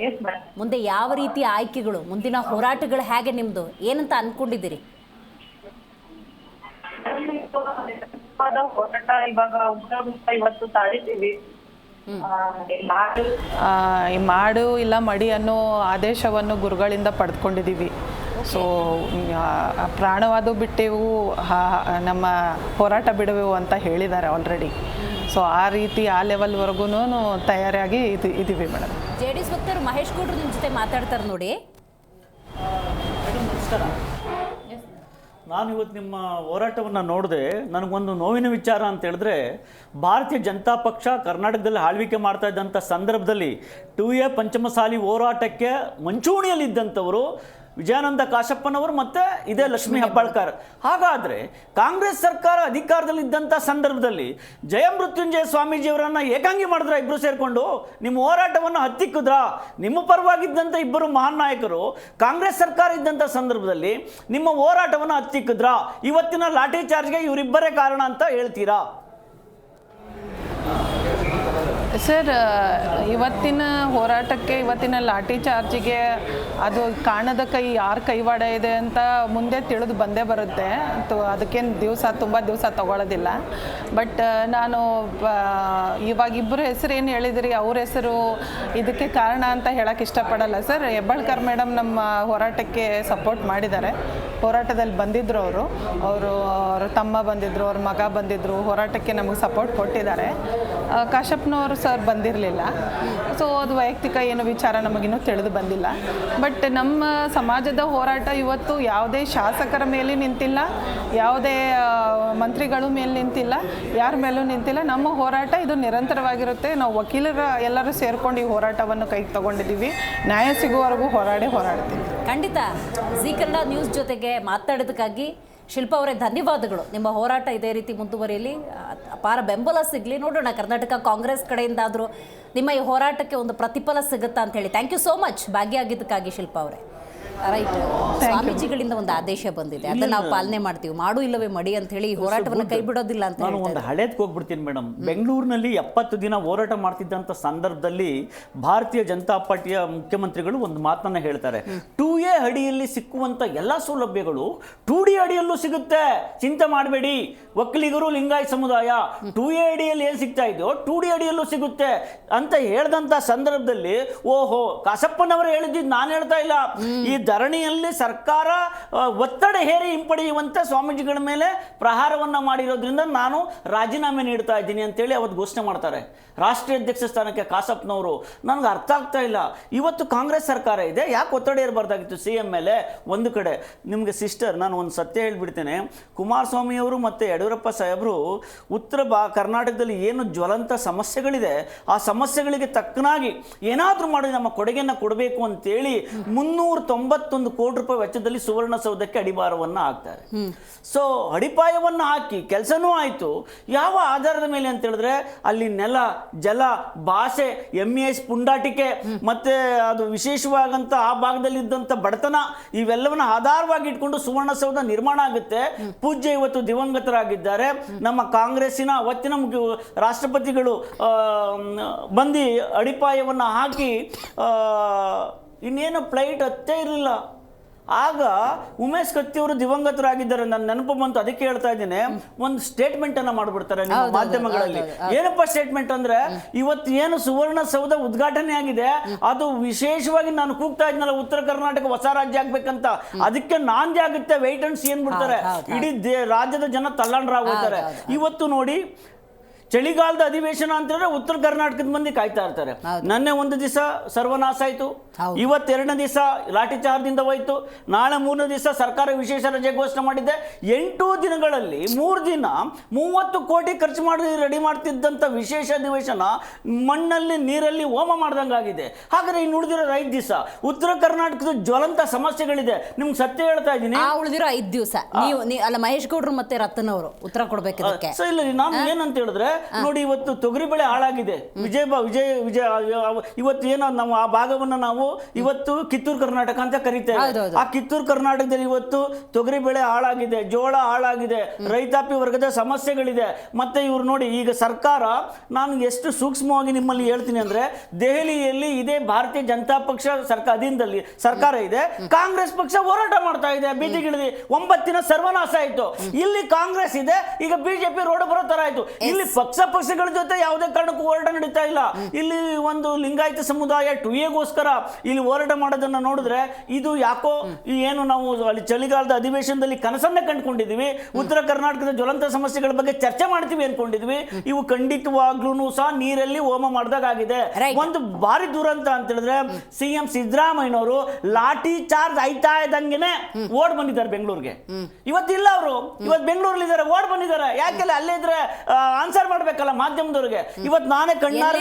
S1: ಮುಂದೆ ಯಾವ ರೀತಿಯ ಆಯ್ಕೆಗಳು, ಮುಂದಿನ ಹೋರಾಟಗಳು ಹೇಗೆ, ನಿಮ್ಮದು ಏನಂತ ಅಂದ್ಕೊಂಡಿದ್ದೀರಿ?
S7: ಹೋರಾಟ ಇವಾಗ ಇವತ್ತು ತಾಳಿದ್ದೀವಿ.
S6: ಈ ಮಾಡು ಇಲ್ಲ ಮಡಿ ಅನ್ನೋ ಆದೇಶವನ್ನು ಗುರುಗಳಿಂದ ಪಡೆದುಕೊಂಡಿದ್ದೀವಿ. ಸೊ ಪ್ರಾಣವಾದು ಬಿಟ್ಟೆವು, ನಮ್ಮ ಹೋರಾಟ ಬಿಡುವೆವು ಅಂತ ಹೇಳಿದ್ದಾರೆ ಆಲ್ರೆಡಿ. ಸೊ ಆ ರೀತಿ ಆ ಲೆವೆಲ್ವರೆಗೂ ತಯಾರಾಗಿ ಇದ್ದೀವಿ ಮೇಡಮ್.
S1: JDS ವಕ್ತಾರರು ಮಹೇಶ್ ಗೌಡ್ರು ನಿಮ್ಮ ಜೊತೆ ಮಾತಾಡ್ತಾರೆ ನೋಡಿ.
S2: ನಮಸ್ಕಾರ. ನಾನು ಇವತ್ತು ನಿಮ್ಮ ಹೋರಾಟವನ್ನು ನೋಡಿದೆ. ನನಗೊಂದು ನೋವಿನ ವಿಚಾರ ಅಂತ ಹೇಳಿದ್ರೆ, ಭಾರತೀಯ ಜನತಾ ಪಕ್ಷ ಕರ್ನಾಟಕದಲ್ಲಿ ಆಳ್ವಿಕೆ ಮಾಡ್ತಾ ಇದ್ದಂಥ ಸಂದರ್ಭದಲ್ಲಿ 2A ಪಂಚಮಸಾಲಿ ಹೋರಾಟಕ್ಕೆ ಮುಂಚೂಣಿಯಲ್ಲಿದ್ದಂಥವರು ವಿಜಯಾನಂದ ಕಾಶಪ್ಪನವರು ಮತ್ತು ಇದೇ ಲಕ್ಷ್ಮೀ ಹೆಬ್ಬಾಳ್ಕರ್. ಹಾಗಾದರೆ ಕಾಂಗ್ರೆಸ್ ಸರ್ಕಾರ ಅಧಿಕಾರದಲ್ಲಿದ್ದಂಥ ಸಂದರ್ಭದಲ್ಲಿ ಜಯಮೃತ್ಯುಂಜಯ ಸ್ವಾಮೀಜಿಯವರನ್ನು ಏಕಾಂಗಿ ಮಾಡಿದ್ರ ಇಬ್ಬರು ಸೇರಿಕೊಂಡು ನಿಮ್ಮ ಹೋರಾಟವನ್ನು ಹತ್ತಿಕ್ಕಿದ್ರಾ? ನಿಮ್ಮ ಪರವಾಗಿದ್ದಂಥ ಇಬ್ಬರು ಮಹಾನ್ ನಾಯಕರು ಕಾಂಗ್ರೆಸ್ ಸರ್ಕಾರ ಇದ್ದಂಥ ಸಂದರ್ಭದಲ್ಲಿ ನಿಮ್ಮ ಹೋರಾಟವನ್ನು ಹತ್ತಿಕ್ಕಿದ್ರಾ? ಇವತ್ತಿನ ಲಾಠಿ ಚಾರ್ಜ್ಗೆ ಇವರಿಬ್ಬರೇ ಕಾರಣ ಅಂತ ಹೇಳ್ತೀರಾ?
S6: ಸರ್, ಇವತ್ತಿನ ಹೋರಾಟಕ್ಕೆ, ಇವತ್ತಿನ ಲಾಠಿ ಚಾರ್ಜಿಗೆ ಅದು ಕಾಣದ ಕೈ ಯಾರ ಕೈವಾಡ ಇದೆ ಅಂತ ಮುಂದೆ ತಿಳಿದು ಬಂದೇ ಬರುತ್ತೆ. ಅದಕ್ಕೇನು ತುಂಬ ದಿವಸ ತಗೊಳ್ಳೋದಿಲ್ಲ. ಬಟ್ ನಾನು ಇವಾಗ ಇಬ್ಬರು ಹೆಸರು ಏನು ಹೇಳಿದಿರಿ, ಅವ್ರ ಹೆಸರು ಇದಕ್ಕೆ ಕಾರಣ ಅಂತ ಹೇಳೋಕ್ಕೆ ಇಷ್ಟಪಡಲ್ಲ ಸರ್. ಹೆಬ್ಬಾಳ್ಕರ್ ಮೇಡಮ್ ನಮ್ಮ ಹೋರಾಟಕ್ಕೆ ಸಪೋರ್ಟ್ ಮಾಡಿದ್ದಾರೆ. ಹೋರಾಟದಲ್ಲಿ ಬಂದಿದ್ದರು ಅವರು ತಮ್ಮ ಬಂದಿದ್ದರು, ಅವ್ರ ಮಗ ಬಂದಿದ್ದರು, ಹೋರಾಟಕ್ಕೆ ನಮಗೆ ಸಪೋರ್ಟ್ ಕೊಟ್ಟಿದ್ದಾರೆ. ಕಾಶಪ್ಪನವರು ಸರ್ ಬಂದಿರಲಿಲ್ಲ. ಸೊ ಅದು ವೈಯಕ್ತಿಕ ಏನು ವಿಚಾರ ನಮಗಿನ್ನೂ ತಿಳಿದು ಬಂದಿಲ್ಲ. ಬಟ್ ನಮ್ಮ ಸಮಾಜದ ಹೋರಾಟ ಇವತ್ತು ಯಾವುದೇ ಶಾಸಕರ ಮೇಲೆ ನಿಂತಿಲ್ಲ, ಯಾವುದೇ ಮಂತ್ರಿಗಳ ಮೇಲೆ ನಿಂತಿಲ್ಲ, ಯಾರ ಮೇಲೂ ನಿಂತಿಲ್ಲ. ನಮ್ಮ ಹೋರಾಟ ಇದು ನಿರಂತರವಾಗಿರುತ್ತೆ. ನಾವು ವಕೀಲರ ಎಲ್ಲರೂ ಸೇರ್ಕೊಂಡು ಈ ಹೋರಾಟವನ್ನು ಕೈಗೆ ತಗೊಂಡಿದ್ದೀವಿ. ನ್ಯಾಯ ಸಿಗುವವರೆಗೂ ಹೋರಾಡ್ತೀವಿ.
S1: ಖಂಡಿತ. ಜೀ ಕನ್ನಡ ನ್ಯೂಸ್ ಜೊತೆಗೆ ಮಾತಾಡೋದಕ್ಕಾಗಿ ಶಿಲ್ಪಾ ಅವರೇ ಧನ್ಯವಾದಗಳು. ನಿಮ್ಮ ಹೋರಾಟ ಇದೇ ರೀತಿ ಮುಂದುವರಿಯಲಿ, ಅಪಾರ ಬೆಂಬಲ ಸಿಗಲಿ. ನೋಡೋಣ ಕರ್ನಾಟಕ ಕಾಂಗ್ರೆಸ್ ಕಡೆಯಿಂದಾದರೂ ನಿಮ್ಮ ಈ ಹೋರಾಟಕ್ಕೆ ಒಂದು ಪ್ರತಿಫಲ ಸಿಗುತ್ತಾ ಅಂತ ಹೇಳಿ. ಥ್ಯಾಂಕ್ ಯು ಸೋ ಮಚ್ ಭಾಗಿಯಾಗಿದ್ದಕ್ಕಾಗಿ ಶಿಲ್ಪಾ ಅವರೇ. ರೈಟ್. ಸ್ವಾಮೀಜಿಗಳಿಂದ ಒಂದು ಆದೇಶ ಬಂದಿದೆ, ಅದನ್ನ ನಾವು ಪಾಲನೆ ಮಾಡ್ತೀವಿ. ಮಾಡು ಇಲ್ಲವೇ ಮಡಿ ಅಂತ ಹೇಳಿ ಈ ಹೋರಾಟವನ್ನು ಕೈ ಬಿಡೋದಿಲ್ಲ ಅಂತ
S2: ನಾನು ಒಂದು ಹಳೇದಕ್ಕೆ ಹೋಗ್ಬಿಡ್ತೀನಿ ಮೇಡಮ್. ಬೆಂಗಳೂರಿನಲ್ಲಿ 70 ದಿನ ಹೋರಾಟ ಮಾಡ್ತಿದ್ದಂಥ ಸಂದರ್ಭದಲ್ಲಿ ಭಾರತೀಯ ಜನತಾ ಪಾರ್ಟಿಯ ಮುಖ್ಯಮಂತ್ರಿಗಳು ಒಂದು ಮಾತನ್ನ ಹೇಳ್ತಾರೆ, 2A ಅಡಿಯಲ್ಲಿ ಸಿಕ್ಕುವಂತ ಎಲ್ಲ ಸೌಲಭ್ಯಗಳು 2D ಅಡಿಯಲ್ಲೂ ಸಿಗುತ್ತೆ, ಚಿಂತೆ ಮಾಡಬೇಡಿ. ಒಕ್ಕಲಿಗರು, ಲಿಂಗಾಯತ ಸಮುದಾಯ 2A ಅಡಿಯಲ್ಲಿ ಏನು ಸಿಗ್ತಾ ಇದೆಯೋ 2D ಅಡಿಯಲ್ಲೂ ಸಿಗುತ್ತೆ ಅಂತ ಹೇಳಿದಂತ ಸಂದರ್ಭದಲ್ಲಿ, ಓಹೋ, ಕಾಸಪ್ಪನವರು ಹೇಳಿದ್ದು ನಾನು ಹೇಳ್ತಾ ಇಲ್ಲ, ಈ ಧರಣಿಯಲ್ಲಿ ಸರ್ಕಾರ ಒತ್ತಡ ಹೇರಿ ಹಿಂಪಡೆಯುವಂತೆ ಸ್ವಾಮೀಜಿಗಳ ಮೇಲೆ ಪ್ರಹಾರವನ್ನ ಮಾಡಿರೋದ್ರಿಂದ ನಾನು ರಾಜೀನಾಮೆ ನೀಡ್ತಾ ಇದ್ದೀನಿ ಅಂತೇಳಿ ಅವತ್ತು ಘೋಷಣೆ ಮಾಡ್ತಾರೆ ರಾಷ್ಟ್ರೀಯ ಅಧ್ಯಕ್ಷ ಸ್ಥಾನಕ್ಕೆ ಕಾಸಪ್ಪನವರು. ನನಗೆ ಅರ್ಥ ಆಗ್ತಾ ಇಲ್ಲ, ಇವತ್ತು ಕಾಂಗ್ರೆಸ್ ಸರ್ಕಾರ ಇದೆ, ಯಾಕೆ ಒತ್ತಡ ಇರಬಾರ್ದಾಗಿತ್ತು CM ಮೇಲೆ? ಒಂದು ಕಡೆ ನಿಮಗೆ ಸಿಸ್ಟರ್, ನಾನು ಒಂದು ಸತ್ಯ ಹೇಳ್ಬಿಡ್ತೇನೆ, ಕುಮಾರಸ್ವಾಮಿ ಅವರು ಮತ್ತು ಯಡಿಯೂರಪ್ಪ ಸಾಹೇಬರು ಕರ್ನಾಟಕದಲ್ಲಿ ಏನು ಜ್ವಲಂತ ಸಮಸ್ಯೆಗಳಿದೆ ಆ ಸಮಸ್ಯೆಗಳಿಗೆ ತಕ್ಕನಾಗಿ ಏನಾದರೂ ಮಾಡಿ ನಮ್ಮ ಕೊಡುಗೆಯನ್ನು ಕೊಡಬೇಕು ಅಂತೇಳಿ 391 ಕೋಟಿ ರೂಪಾಯಿ ವೆಚ್ಚದಲ್ಲಿ ಸುವರ್ಣಸೌಧಕ್ಕೆ ಅಡಿಪಾಯವನ್ನು ಹಾಕ್ತಾರೆ. ಸೊ ಅಡಿಪಾಯವನ್ನು ಹಾಕಿ ಕೆಲಸನೂ ಆಯಿತು. ಯಾವ ಆಧಾರದ ಮೇಲೆ ಅಂತ ಹೇಳಿದ್ರೆ ಅಲ್ಲಿ ನೆಲ, ಜಲ, ಭಾಷೆ, MES ಪುಂಡಾಟಿಕೆ ಮತ್ತೆ ಅದು ವಿಶೇಷವಾಗಂತ ಆ ಭಾಗದಲ್ಲಿ ಇದ್ದಂಥ ಬಡತನ ಇವೆಲ್ಲವನ್ನ ಆಧಾರವಾಗಿ ಇಟ್ಕೊಂಡು ಸುವರ್ಣಸೌಧ ನಿರ್ಮಾಣ ಆಗುತ್ತೆ. ಪೂಜ್ಯ ಇವತ್ತು ದಿವಂಗತರಾಗಿದ್ದಾರೆ ನಮ್ಮ ಕಾಂಗ್ರೆಸ್ಸಿನ ಅವತ್ತಿನ ರಾಷ್ಟ್ರಪತಿಗಳು ಬಂದು ಅಡಿಪಾಯವನ್ನು ಹಾಕಿ ಇನ್ನೇನು ಫ್ಲೈಟ್ ಹತ್ತೇ ಇರಲಿಲ್ಲ. ಆಗ ಉಮೇಶ್ ಕತ್ತಿ ಅವರು ದಿವಂಗತರಾಗಿದ್ದಾರೆ, ನನ್ನ ನೆನಪು ಬಂತು, ಅದಕ್ಕೆ ಹೇಳ್ತಾ ಇದ್ದೀನಿ. ಒಂದು ಸ್ಟೇಟ್ಮೆಂಟ್ ಅನ್ನ ಮಾಡ್ಬಿಡ್ತಾರೆ ನಿಮ್ಮ ಮಾಧ್ಯಮಗಳಲ್ಲಿ. ಏನಪ್ಪ ಸ್ಟೇಟ್ಮೆಂಟ್ ಅಂದ್ರೆ, ಇವತ್ತು ಏನು ಸುವರ್ಣಸೌಧ ಉದ್ಘಾಟನೆ ಆಗಿದೆ ಅದು ವಿಶೇಷವಾಗಿ ನಾನು ಕೂಗ್ತಾ ಇದ್ನಲ್ಲ ಉತ್ತರ ಕರ್ನಾಟಕ ಹೊಸ ರಾಜ್ಯ ಆಗ್ಬೇಕಂತ, ಅದಕ್ಕೆ ನಾಂದಿ ಆಗುತ್ತೆ, ವೆಯ್ಟ್ ಅಂಡ್ ಸಿ ಅಂದ್ಬಿಡ್ತಾರೆ. ಇಡೀ ರಾಜ್ಯದ ಜನ ತಲ್ಲಣರಾಗೋಗ್ತಾರೆ. ಇವತ್ತು ನೋಡಿ, ಚಳಿಗಾಲದ ಅಧಿವೇಶನ ಅಂತ ಹೇಳಿದ್ರೆ ಉತ್ತರ ಕರ್ನಾಟಕದ ಮಂದಿ ಕಾಯ್ತಾ ಇರ್ತಾರೆ. ನನ್ನೆ ಒಂದು ದಿವಸ ಸರ್ವನಾಶ ಆಯ್ತು, ಇವತ್ತು 2ನೇ ದಿವಸ ಲಾಠಿ ಚಾರ್ಜಿಂದ ಹೋಯ್ತು, ನಾಳೆ 3ನೇ ದಿವಸ ಸರ್ಕಾರ ವಿಶೇಷ ರಜೆ ಘೋಷಣೆ ಮಾಡಿದೆ. 8 ದಿನಗಳಲ್ಲಿ 3 ದಿನ 30 ಕೋಟಿ ಖರ್ಚು ಮಾಡಿ ರೆಡಿ ಮಾಡ್ತಿದ್ದಂಥ ವಿಶೇಷ ಅಧಿವೇಶನ ಮಣ್ಣಲ್ಲಿ ನೀರಲ್ಲಿ ಹೋಮ ಮಾಡ್ದಂಗಾಗಿದೆ. ಹಾಗಾದ್ರೆ ಇನ್ನು ಉಳಿದಿರೋ 5 ದಿವಸ ಉತ್ತರ ಕರ್ನಾಟಕದ ಜ್ವಲಂತ ಸಮಸ್ಯೆಗಳಿದೆ. ನಿಮ್ಗೆ ಸತ್ಯ ಹೇಳ್ತಾ ಇದ್ದೀನಿ,
S1: ಉಳಿದಿರೋ 5 ದಿವಸ ನೀವು ಅಲ್ಲ ಮಹೇಶ್ ಗೌಡ್ರು ಮತ್ತೆ ರತನ್ ಅವರು ಉತ್ತರ ಕೊಡ್ಬೇಕು.
S2: ಇಲ್ಲ, ನಾನು ಏನಂತ ಹೇಳಿದ್ರೆ ನೋಡಿ, ಇವತ್ತು ತೊಗರಿ ಬೆಳೆ ಹಾಳಾಗಿದೆ. ವಿಜಯ ಇವತ್ತು ಏನೋ ನಾವು ಆ ಭಾಗವನ್ನು ನಾವು ಇವತ್ತು ಕಿತ್ತೂರು ಕರ್ನಾಟಕ ಅಂತ ಕರೀತೇವೆ. ಆ ಕಿತ್ತೂರು ಕರ್ನಾಟಕದಲ್ಲಿ ಇವತ್ತು ತೊಗರಿ ಬೆಳೆ ಹಾಳಾಗಿದೆ, ಜೋಳ ಹಾಳಾಗಿದೆ, ರೈತಾಪಿ ವರ್ಗದ ಸಮಸ್ಯೆಗಳಿದೆ. ಮತ್ತೆ ಇವ್ರು ನೋಡಿ, ಈಗ ಸರ್ಕಾರ, ನಾನು ಎಷ್ಟು ಸೂಕ್ಷ್ಮವಾಗಿ ನಿಮ್ಮಲ್ಲಿ ಹೇಳ್ತೀನಿ ಅಂದ್ರೆ, ದೆಹಲಿಯಲ್ಲಿ ಇದೇ ಭಾರತೀಯ ಜನತಾ ಪಕ್ಷ ಅಧೀನದಲ್ಲಿ ಸರ್ಕಾರ ಇದೆ, ಕಾಂಗ್ರೆಸ್ ಪಕ್ಷ ಹೋರಾಟ ಮಾಡ್ತಾ ಇದೆ, ಬೀದಿಗಿಳಿದಿ 9 ದಿನ ಸರ್ವನಾಶ ಆಯ್ತು. ಇಲ್ಲಿ ಕಾಂಗ್ರೆಸ್ ಇದೆ, ಈಗ ಬಿಜೆಪಿ ರೋಡ್ ಬರೋ ತರ ಆಯ್ತು. ಇಲ್ಲಿ ಪಕ್ಷಗಳ ಜೊತೆ ಯಾವುದೇ ಕಾರಣಕ್ಕೂ ಹೋರಾಟ ನಡೀತಾ ಇಲ್ಲ. ಇಲ್ಲಿ ಒಂದು ಲಿಂಗಾಯತ ಸಮುದಾಯ 2Aಗೋಸ್ಕರ ಇಲ್ಲಿ ಹೋರಾಟ ಮಾಡೋದನ್ನ ನೋಡಿದ್ರೆ ಇದು ಯಾಕೋ ಏನು ನಾವು ಅಲ್ಲಿ ಚಳಿಗಾಲದ ಅಧಿವೇಶನದಲ್ಲಿ ಕನಸನ್ನೇ ಕಂಡುಕೊಂಡಿದ್ವಿ, ಉತ್ತರ ಕರ್ನಾಟಕದ ಜ್ವಲಂತ ಸಮಸ್ಯೆಗಳ ಬಗ್ಗೆ ಚರ್ಚೆ ಮಾಡ್ತೀವಿ ಅನ್ಕೊಂಡಿದ್ವಿ. ಇವು ಖಂಡಿತವಾಗ್ಲೂ ಸಹ ನೀರಲ್ಲಿ ಹೋಮ ಮಾಡಿದಾಗಿದೆ. ಒಂದು ಭಾರಿ ದುರಂತ ಅಂತ ಹೇಳಿದ್ರೆ, CM ಸಿದ್ದರಾಮಯ್ಯನವರು ಲಾಠಿ ಚಾರ್ಜ್ ಆಯ್ತಾ ಇದ್ದಂಗೆನೆ ಓಡ್ ಬಂದಿದ್ದಾರೆ ಬೆಂಗಳೂರಿಗೆ. ಇವತ್ತಿಲ್ಲ, ಅವರು ಇವತ್ತು ಬೆಂಗಳೂರಲ್ಲಿ ಇದ್ದಾರೆ, ಓಡ್ ಬಂದಿದ್ದಾರೆ. ಯಾಕೆಲ್ಲ ಅಲ್ಲೇ ಇದ್ರೆ ಆನ್ಸರ್ ಮಾಡ್ಬೇಕಲ್ಲ ಮಾಧ್ಯಮದವ್ರಿಗೆ. ಇವತ್ತು ನಾನೇ ಕಣ್ಣಾರೆ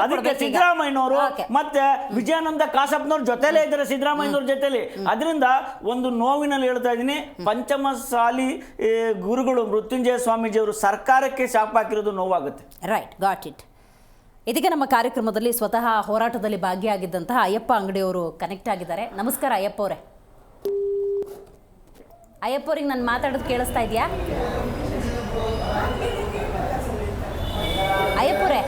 S2: ಅದಕ್ಕೆ ಸಿದ್ದರಾಮಯ್ಯನವರು ಮತ್ತೆ ವಿಜಯಾನಂದ ಕಾಸಪ್ಪನವ್ರ ಜೊತೆಲೇ ಇದ್ದಾರೆ, ಸಿದ್ದರಾಮಯ್ಯನವ್ರ ಜೊತೆಲಿ. ಅದರಿಂದ ಒಂದು ನೋವಿನಲ್ಲಿ ಹೇಳ್ತಾ ಇದ್ದೀನಿ, ಪಂಚಮಸಾಲಿ ಗುರುಗಳು ಮೃತ್ಯುಂಜಯ ಸ್ವಾಮೀಜಿಯವರು ಸರ್ಕಾರಕ್ಕೆ ಶಾಪ ಹಾಕಿರೋದು ನೋವಾಗುತ್ತೆ.
S1: Right, got it. ಇದೀಗ ನಮ್ಮ ಕಾರ್ಯಕ್ರಮದಲ್ಲಿ ಸ್ವತಃ ಹೋರಾಟದಲ್ಲಿ ಭಾಗಿಯಾಗಿದ್ದಂತಹ ಅಯ್ಯಪ್ಪ ಅಂಗಡಿಯವರು ಕನೆಕ್ಟ್ ಆಗಿದ್ದಾರೆ. ನಮಸ್ಕಾರ ಅಯ್ಯಪ್ಪ ಅವರೇ. ಅಯ್ಯಪ್ಪ ಅವ್ರಿಗೆ ನಾನು ಮಾತಾಡೋದು ಕೇಳಿಸ್ತಾ ಇದೆಯಾ? ಅಯ್ಯಪ್ಪರೇ,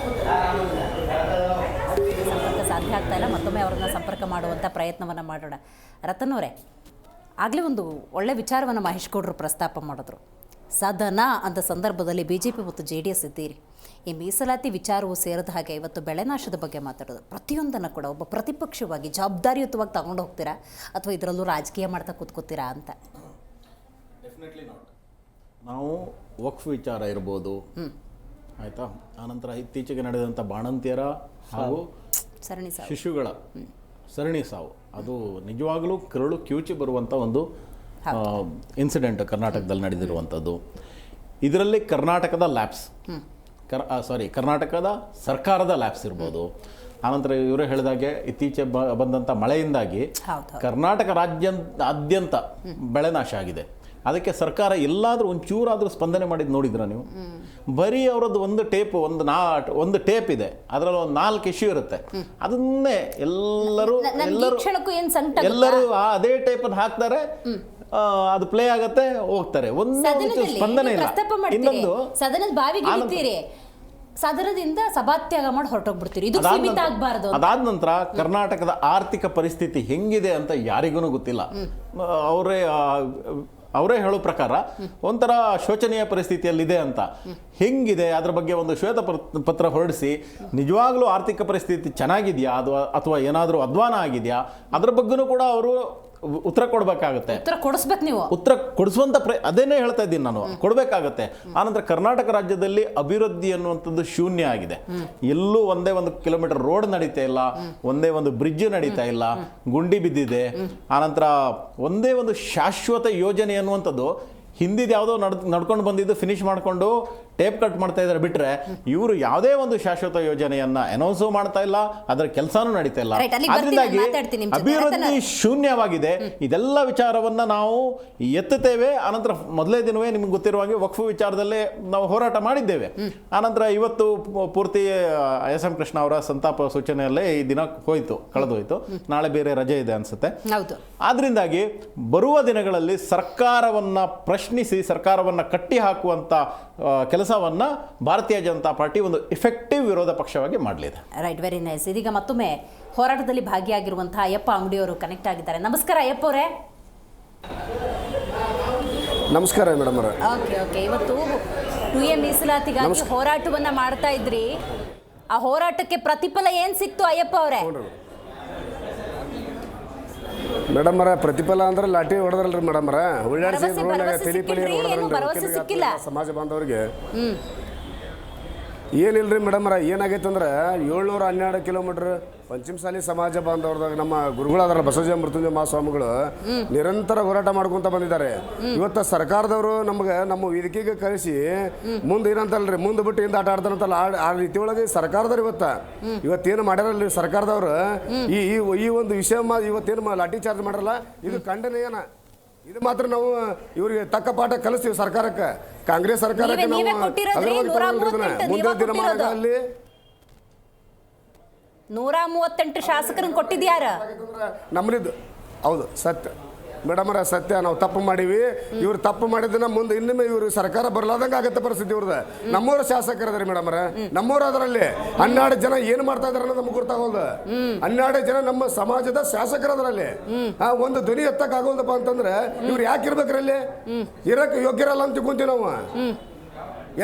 S1: ಸಂಪರ್ಕ ಸಾಧ್ಯ ಆಗ್ತಾ ಇಲ್ಲ. ಮತ್ತೊಮ್ಮೆ ಅವರನ್ನ ಸಂಪರ್ಕ ಮಾಡುವಂಥ ಪ್ರಯತ್ನವನ್ನು ಮಾಡೋಣ. ರತನ್ ಅವರೇ, ಆಗಲೇ ಒಂದು ಒಳ್ಳೆ ವಿಚಾರವನ್ನು ಮಹೇಶ್ ಗೌಡರು ಪ್ರಸ್ತಾಪ ಮಾಡಿದ್ರು. ಸದನ ಅಂತ ಸಂದರ್ಭದಲ್ಲಿ BJP ಮತ್ತು JDS ಇದ್ದೀರಿ. ಈ ಮೀಸಲಾತಿ ವಿಚಾರವು ಸೇರಿದ ಹಾಗೆ ಇವತ್ತು ಬೆಳೆನಾಶದ ಬಗ್ಗೆ ಮಾತಾಡೋದು, ಪ್ರತಿಯೊಂದನ್ನು ಕೂಡ ಒಬ್ಬ ಪ್ರತಿಪಕ್ಷವಾಗಿ ಜವಾಬ್ದಾರಿಯುತವಾಗಿ ತಗೊಂಡು ಹೋಗ್ತೀರಾ ಅಥವಾ ಇದರಲ್ಲೂ ರಾಜಕೀಯ ಮಾಡ್ತಾ ಕೂತ್ಕೋತೀರಾ ಅಂತ?
S4: Definitely not. ನಾವು ವಕ್ಫ್ ವಿಚಾರ ಇರ್ಬೋದು, ಆಯಿತಾ, ಆನಂತರ ಇತ್ತೀಚೆಗೆ ನಡೆದಂಥ ಬಾಣಂತಿಯರ ಹಾಗೂ ಶಿಶುಗಳ ಸರಣಿ ಸಾವು, ಅದು ನಿಜವಾಗಲೂ ಕರುಳು ಕಿವುಚಿ ಬರುವಂಥ ಒಂದು ಇನ್ಸಿಡೆಂಟ್ ಕರ್ನಾಟಕದಲ್ಲಿ ನಡೆದಿರುವಂಥದ್ದು. ಇದರಲ್ಲಿ ಕರ್ನಾಟಕದ ಲ್ಯಾಬ್ಸ್ ಕರ್ನಾಟಕದ ಸರ್ಕಾರದ ಲ್ಯಾಬ್ಸ್ ಇರ್ಬೋದು. ಆನಂತರ ಇವರೇ ಹೇಳಿದಾಗೆ ಇತ್ತೀಚೆ ಬಂದಂಥ ಮಳೆಯಿಂದಾಗಿ ಕರ್ನಾಟಕ ರಾಜ್ಯಾದ್ಯಂತ ಬೆಳೆ ನಾಶ ಆಗಿದೆ. ಅದಕ್ಕೆ ಸರ್ಕಾರ ಎಲ್ಲಾದರೂ ಒಂಚೂರಾದರೂ ಸ್ಪಂದನೆ ಮಾಡಿದ್ದು ನೋಡಿದ್ರ ನೀವು? ಬರೀ ಅವರದ್ದು ಒಂದು ಟೇಪ್ ಇದೆ, ಅದರಲ್ಲಿ ಒಂದು 4 ಇಶ್ಯೂ ಇರುತ್ತೆ. ಅದನ್ನೇ ಎಲ್ಲರೂ ಅದೇ ಟೇಪ್ ಅನ್ನು ಹಾಕ್ತಾರೆ, ಅದು ಪ್ಲೇ ಆಗತ್ತೆ, ಹೋಗ್ತಾರೆ. ಒಂದು ಸ್ಪಂದನೆ ಇಲ್ಲ. ಇನ್ನೊಂದು
S1: ಸದನದ ಬಾವಿಗೆ ಇಳಿತೀರಿ, ಸದನದಿಂದ ಸಭಾತ್ಯಾಗ ಮಾಡಿ ಹೊರಟೋಗ್ಬಿಡ್ತೀರಿ. ಇದು ಸೀಮಿತ ಆಗಬಾರದು.
S4: ಅದಾದ ನಂತರ ಕರ್ನಾಟಕದ ಆರ್ಥಿಕ ಪರಿಸ್ಥಿತಿ ಹೆಂಗಿದೆ ಅಂತ ಯಾರಿಗೂ ಗೊತ್ತಿಲ್ಲ. ಅವರೇ ಹೇಳೋ ಪ್ರಕಾರ ಒಂಥರ ಶೋಚನೀಯ ಪರಿಸ್ಥಿತಿಯಲ್ಲಿದೆ ಅಂತ. ಹೆಂಗಿದೆ ಅದ್ರ ಬಗ್ಗೆ ಒಂದು ಶ್ವೇತ ಪತ್ರ ಹೊರಡಿಸಿ ನಿಜವಾಗ್ಲೂ ಆರ್ಥಿಕ ಪರಿಸ್ಥಿತಿ ಚೆನ್ನಾಗಿದೆಯಾ ಅಥವಾ ಏನಾದರೂ ಅಧ್ವಾನ ಆಗಿದೆಯಾ ಅದ್ರ ಬಗ್ಗೆನೂ ಕೂಡ ಅವರು ಉತ್ತರ ಕೊಡಬೇಕಾಗುತ್ತೆ.
S1: ಉತ್ತರ ಕೊಡಿಸ್ಬೇಕು ನೀವು.
S4: ಉತ್ತರ ಕೊಡಿಸುವಂತ ಅದೇನೇ ಹೇಳ್ತಾ ಇದ್ದೀನಿ ನಾನು, ಕೊಡಬೇಕಾಗತ್ತೆ. ಆನಂತರ ಕರ್ನಾಟಕ ರಾಜ್ಯದಲ್ಲಿ ಅಭಿವೃದ್ಧಿ ಅನ್ನುವಂಥದ್ದು ಶೂನ್ಯ ಆಗಿದೆ. ಎಲ್ಲೂ ಒಂದೇ 1 ಕಿಲೋಮೀಟರ್ ರೋಡ್ ನಡೀತಾ ಇಲ್ಲ, ಒಂದೇ ಒಂದು ಬ್ರಿಡ್ಜ್ ನಡೀತಾ ಇಲ್ಲ, ಗುಂಡಿ ಬಿದ್ದಿದೆ. ಆನಂತರ ಒಂದೇ ಒಂದು ಶಾಶ್ವತ ಯೋಜನೆ ಅನ್ನುವಂಥದ್ದು ಹಿಂದಿದ್ದು ಯಾವುದೋ ನಡ್ಕೊಂಡು ಬಂದಿದ್ದು ಫಿನಿಶ್ ಮಾಡಿಕೊಂಡು ಟೇಪ್ ಕಟ್ ಮಾಡ್ತಾ ಇದ್ದಾರೆ ಬಿಟ್ರೆ ಇವರು ಯಾವುದೇ ಒಂದು ಶಾಶ್ವತ ಯೋಜನೆಯನ್ನ ಅನೌನ್ಸು ಮಾಡ್ತಾ ಇಲ್ಲ, ಅದರ ಕೆಲಸನೂ ನಡೀತಾ ಇಲ್ಲ. ಅದರಿಂದಾಗಿ ಅಭಿವೃದ್ಧಿ ಶೂನ್ಯವಾಗಿದೆ. ಇದೆಲ್ಲ ವಿಚಾರವನ್ನ ನಾವು ಎತ್ತುತ್ತೇವೆ. ಆನಂತರ ಮೊದಲೇ ದಿನವೇ ನಿಮ್ಗೆ ಗೊತ್ತಿರುವ ಹಾಗೆ ವಕ್ಫ್ ವಿಚಾರದಲ್ಲೇ ನಾವು ಹೋರಾಟ ಮಾಡಿದ್ದೇವೆ. ಆನಂತರ ಇವತ್ತು ಪೂರ್ತಿ SM ಕೃಷ್ಣ ಅವರ ಸಂತಾಪ ಸೂಚನೆಯಲ್ಲೇ ಈ ದಿನ ಕಳೆದೋಯ್ತು. ನಾಳೆ ಬೇರೆ ರಜೆ ಇದೆ ಅನ್ಸುತ್ತೆ. ಆದ್ರಿಂದಾಗಿ ಬರುವ ದಿನಗಳಲ್ಲಿ ಸರ್ಕಾರವನ್ನ ಪ್ರಶ್ನಿಸಿ ಸರ್ಕಾರವನ್ನ ಕಟ್ಟಿ ಹಾಕುವಂತ ಕೆಲಸವನ್ನ ಭಾರತೀಯ ಜನತಾ ಪಾರ್ಟಿ ಒಂದು ಎಫೆಕ್ಟಿವ್ ವಿರೋಧ ಪಕ್ಷವಾಗಿ ಮಾಡಲಿದೆ.
S1: Right, very nice. ಇದೀಗ ಮತ್ತೊಮ್ಮೆ ಹೋರಾಟದಲ್ಲಿ ಭಾಗಿಯಾಗಿರುವಂತಹ ಅಯ್ಯಪ್ಪ ಅಂಗಡಿಯವರು ಕನೆಕ್ಟ್ ಆಗಿದ್ದಾರೆ. ನಮಸ್ಕಾರ ಅಯ್ಯಪ್ಪ ಅವರೇ.
S8: ನಮಸ್ಕಾರ ಮೇಡಮ್ ಅವರೇ.
S1: ಓಕೆ, ಇವತ್ತು 2A ಮೀಸಲಾತಿಗಾಗಿ ಹೋರಾಟವನ್ನ ಮಾಡ್ತಾ ಇದ್ರಿ. ಆ ಹೋರಾಟಕ್ಕೆ ಪ್ರತಿಫಲ ಏನ್ ಸಿಕ್ತು ಅಯ್ಯಪ್ಪ ಅವರೇ?
S8: ಮೇಡಮ್ ಅವರ ಪ್ರತಿಫಲ ಅಂದ್ರೆ ಲಾಠಿ ಹೊಡೆದ್ರಲ್ರಿ ಮೇಡಮ್ ಅವರ, ಉಳ್ಳಾಡಿಸಿ ಸಮಾಜ ಬಾಂಧವರಿಗೆ ಏನಿಲ್ರಿ ಮೇಡಮ್ ಅವರ. ಏನಾಗೈತೆ ಅಂದ್ರೆ 712 ಕಿಲೋಮೀಟರ್ ಪಂಚಮಸಾಲಿ ಸಮಾಜ ಬಾಂಧವರದಾಗ ನಮ್ಮ ಗುರುಗಳಾದ್ರಲ್ಲ ಬಸವಜ ಮೃತ್ಯುಂಜಯ ಮಹಾಸ್ವಾಮಿಗಳು ನಿರಂತರ ಹೋರಾಟ ಮಾಡ್ಕೊಂತ ಬಂದಿದ್ದಾರೆ. ಇವತ್ತು ಸರ್ಕಾರದವರು ನಮ್ಮ ವೇದಿಕೆಗೆ ಕಳಿಸಿ ಮುಂದೆ ಏನಂತಲ್ರಿ, ಮುಂದೆ ಬಿಟ್ಟು ಹಿಂದೆ ಆಟ ಆಡ್ತಾರಂತಲ್ಲ, ಆ ರೀತಿ ಒಳಗೆ ಸರ್ಕಾರದವ್ರು ಇವತ್ತೇನು ಮಾಡ್ಯಾರಲ್ರಿ ಸರ್ಕಾರದವ್ರು ಈ ಒಂದು ವಿಷಯ ಇವತ್ತೇನು ಲಾಠಿ ಚಾರ್ಜ್ ಮಾಡ್ರಲ್ಲ, ಇದು ಖಂಡನೀಯನ. ಇದು ಮಾತ್ರ ನಾವು ಇವರಿಗೆ ತಕ್ಕ ಪಾಠ ಕಲಿಸ್ತೀವಿ ಸರ್ಕಾರಕ್ಕೆ, ಕಾಂಗ್ರೆಸ್ ಸರ್ಕಾರಕ್ಕೆ. ಮುಂದಿನ ದಿನಮಾನಗಳಲ್ಲಿ
S1: 138 ಶಾಸಕರನ್ನು ಕೊಟ್ಟಿದ್ಯಾರ
S8: ನಮ್ಮದು? ಹೌದು, ಸತ್ಯ ಮೇಡಮ್ ಅವರ, ಸತ್ಯ. ನಾವು ತಪ್ಪು ಮಾಡೀವಿ. ಇವ್ರು ತಪ್ಪು ಮಾಡಿದ್ದನ್ನ ಮುಂದೆ ಇನ್ನೊಮ್ಮೆ ಇವರು ಸರ್ಕಾರ ಬರಲಾದಂಗೆ ಆಗತ್ತೆ ಪರಿಸ್ಥಿತಿ ಇವ್ರದ್ದು. ನಮ್ಮೂರ ಶಾಸಕರದ್ರಿ ಮೇಡಮ್ ಅವರ, ನಮ್ಮೂರ ಅದರಲ್ಲಿ 12 ಜನ ಏನು ಮಾಡ್ತಾ ಇದಾರೆ ಅನ್ನೋದು ನಮ್ಗೆ ಗೊತ್ತಾಗೋದು. 12 ಜನ ನಮ್ಮ ಸಮಾಜದ ಶಾಸಕರದ್ರಲ್ಲಿ ಒಂದು ಧ್ವನಿ ಎತ್ತಕ್ಕಾಗೋದಪ್ಪ ಅಂತಂದ್ರೆ ಇವ್ರು ಯಾಕೆ ಇರ್ಬೇಕ್ರಲ್ಲಿ? ಇರಕ್ಕೆ ಯೋಗ್ಯರಲ್ಲ ಅಂತ ತಿಳ್ಕೊಂತೀವಿ ನಾವು.